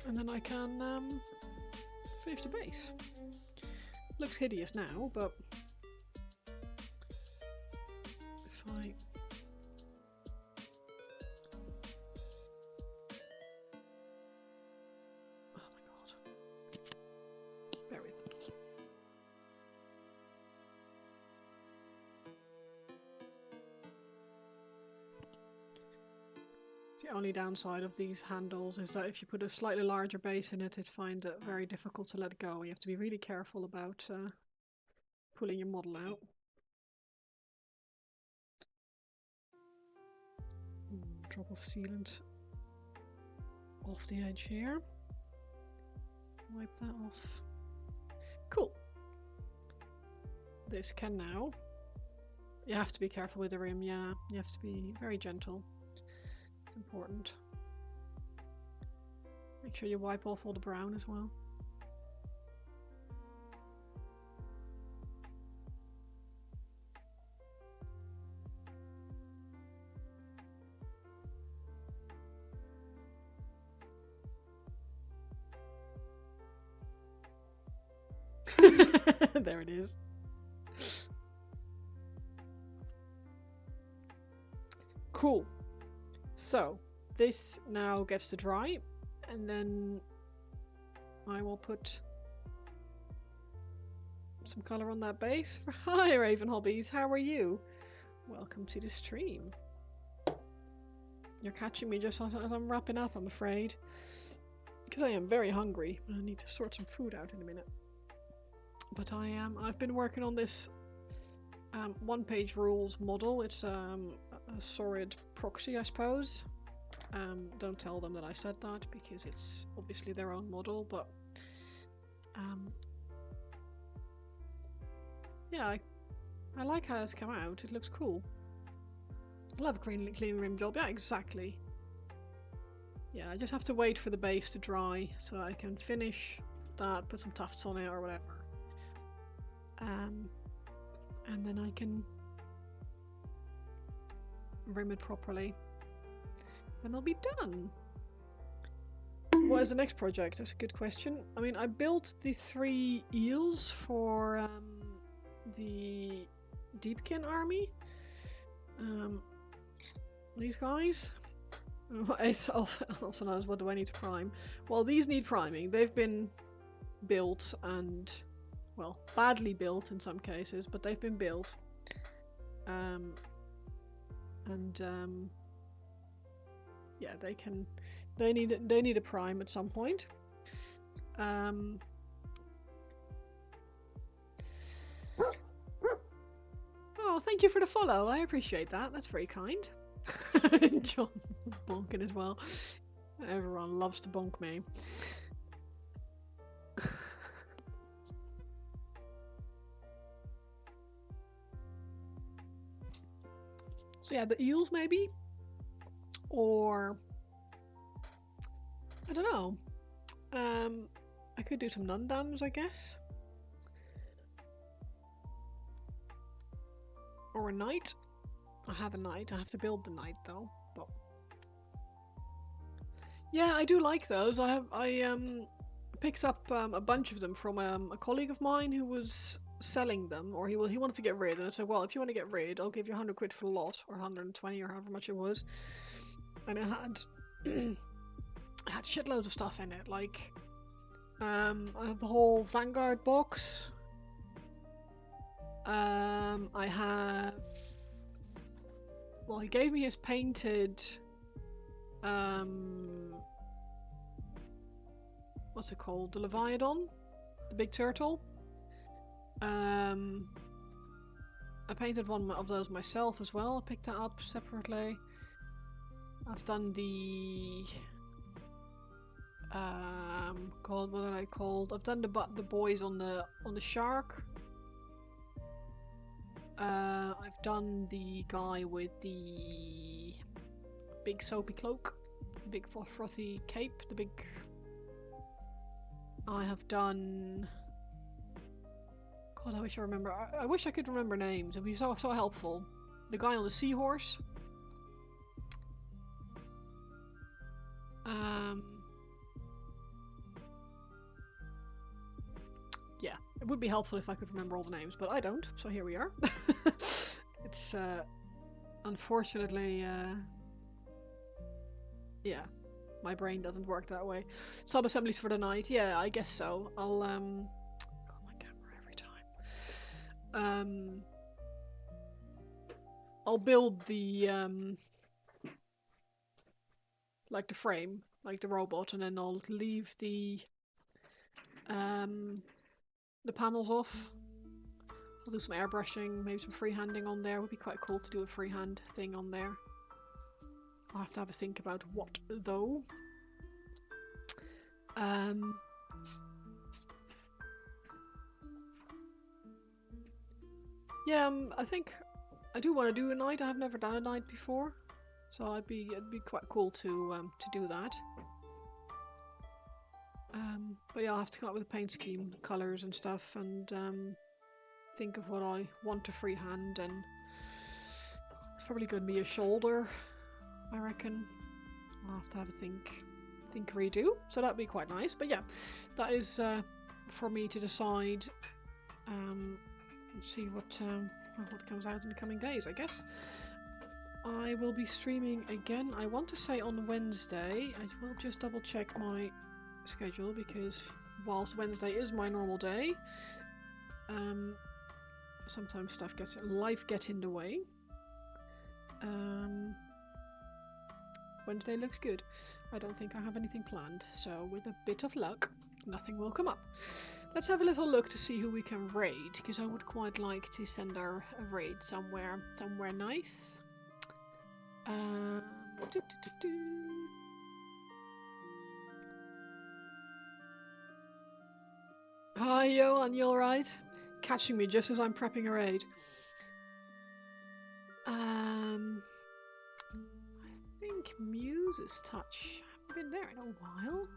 And then I can finish the base. Looks hideous now, but if I... Oh my god. Bear with me. The only downside of these handles is that if you put a slightly larger base in it, it finds it very difficult to let go. You have to be really careful about pulling your model out. Drop of sealant off the edge here. Wipe that off. Cool. This can now... You have to be careful with the rim, yeah. You have to be very gentle. Important. Make sure you wipe off all the brown as well. There it is. Cool. So, this now gets to dry, and then I will put some colour on that base. Hi Raven Hobbies, how are you? Welcome to the stream. You're catching me just as I'm wrapping up, I'm afraid. Because I am very hungry, and I need to sort some food out in a minute. But I've been working on this one-page rules model. It's a Saurid proxy, I suppose. Don't tell them that I said that because it's obviously their own model, but yeah, I like how it's come out. It looks cool. I love a clean rim job. Yeah, exactly. Yeah, I just have to wait for the base to dry so I can finish that, put some tufts on it or whatever. And then I can rim it properly. Then I'll be done. What is the next project? That's a good question. I mean, I built the 3 eels for the Deepkin army. These guys. Also known as what do I need to prime? Well, these need priming. They've been built and, well, badly built in some cases, but they've been built. Yeah, they need a prime at some point. Oh, thank you for the follow. I appreciate that. That's very kind. John bonking as well. Everyone loves to bonk me. So yeah, the eels maybe? Or I don't know. I could do some nundams, I guess. Or a knight. I have a knight. I have to build the knight though. But yeah, I do like those. I picked up a bunch of them from a colleague of mine who was selling them, or he wanted to get rid. And I said, well, if you want to get rid, I'll give you 100 quid for the lot, or 120, or however much it was. And it had it had shitloads of stuff in it. Like I have the whole Vanguard box. I have. Well, he gave me his painted. What's it called? The Leviathan, the big turtle. I painted one of those myself as well. I picked that up separately. I've done the. God, what are they called? I've done the boys on the shark. I've done the guy with the big soapy cloak, the big frothy cape, the big. I have done. God, I wish I remember. I wish I could remember names. It'd be so helpful. The guy on the seahorse. Yeah, it would be helpful if I could remember all the names, but I don't, so here we are. It's, unfortunately, yeah, my brain doesn't work that way. Sub-assemblies for the night, yeah, I guess so. I'll, got my camera every time. I'll build the, like the frame, like the robot, and then I'll leave the panels off. I'll do some airbrushing, maybe some freehanding on there. It would be quite cool to do a freehand thing on there. I'll have to have a think about what though. Yeah, I think I do want to do a night. I have never done a night before, so it'd be quite cool to do that. But yeah, I'll have to come up with a paint scheme, colours and stuff, and think of what I want to freehand, and it's probably going to be a shoulder, I reckon. I'll have to have a think redo, so that'd be quite nice. But yeah, that is for me to decide and see what comes out in the coming days, I guess. I will be streaming again, I want to say on Wednesday. I will just double check my schedule, because whilst Wednesday is my normal day, sometimes life gets in the way. Wednesday looks good. I don't think I have anything planned, so with a bit of luck, nothing will come up. Let's have a little look to see who we can raid, because I would quite like to send our raid somewhere nice. Hi, Johan, you alright? Catching me just as I'm prepping a raid. I think Muse's Touch. I haven't been there in a while.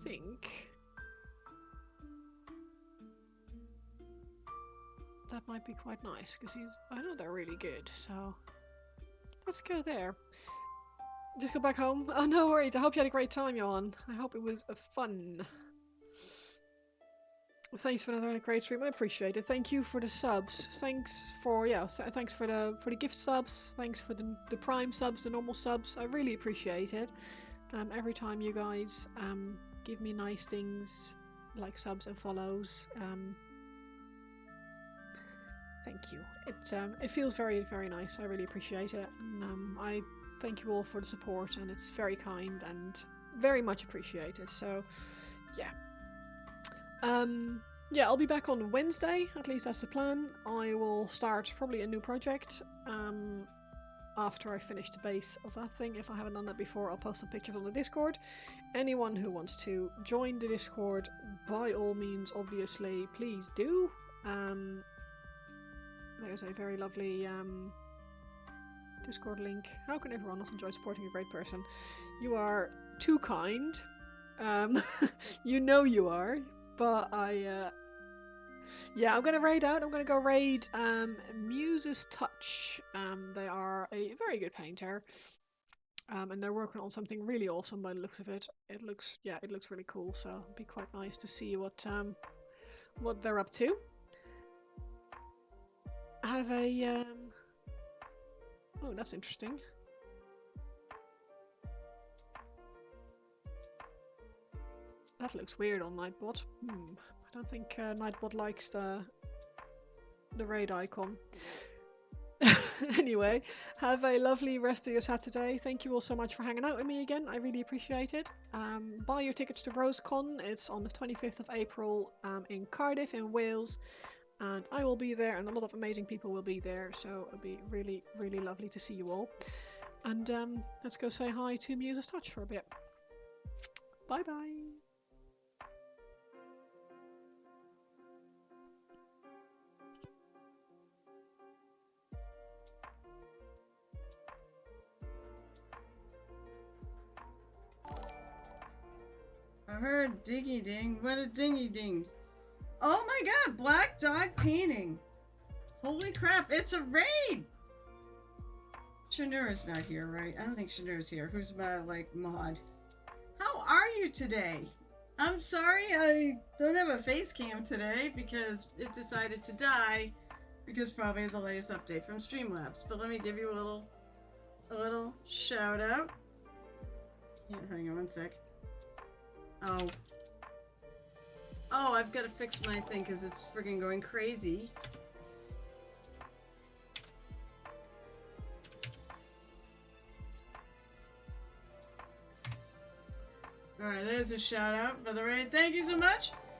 think that might be quite nice because I know they're really good, so let's go there. Just go back home. Oh, no worries. I hope you had a great time, Johan. I hope it was fun. Thanks for another great stream. I appreciate it. Thank you for the subs. Thanks for thanks for the gift subs. Thanks for the prime subs, the normal subs. I really appreciate it. Every time you guys give me nice things like subs and follows. Thank you. It feels very, very nice. I really appreciate it. And I thank you all for the support, and it's very kind and very much appreciated. So, yeah. Yeah, I'll be back on Wednesday. At least that's the plan. I will start probably a new project after I finish the base of that thing. If I haven't done that before, I'll post some pictures on the Discord. Anyone who wants to join the Discord, by all means, obviously, please do. There's a very lovely Discord link. How can everyone else enjoy supporting a great person? You are too kind. You know you are. But yeah, I'm gonna raid out. I'm gonna go raid Muse's Touch. They are a very good painter, and they're working on something really awesome by the looks of it. It looks really cool. So it'd be quite nice to see what they're up to. Have a oh, that's interesting. That looks weird on Nightbot. I don't think Nightbot likes the raid icon. Anyway, have a lovely rest of your Saturday. Thank you all so much for hanging out with me again. I really appreciate it. Buy your tickets to RoseCon. It's on the 25th of April in Cardiff in Wales. And I will be there, and a lot of amazing people will be there. So it'll be really, really lovely to see you all. And let's go say hi to Muse's Touch for a bit. Bye bye. I heard diggy ding. What a dingy ding. Oh my god, black dog painting. Holy crap, it's a raid! Shanura's not here, right? I don't think Shanura's here. Who's my, mod? How are you today? I'm sorry I don't have a face cam today because it decided to die because probably the latest update from Streamlabs. But let me give you a little shout out. Yeah, hang on one sec. Oh, I've got to fix my thing because it's friggin' going crazy. Alright, there's a shout out for the raid. Thank you so much.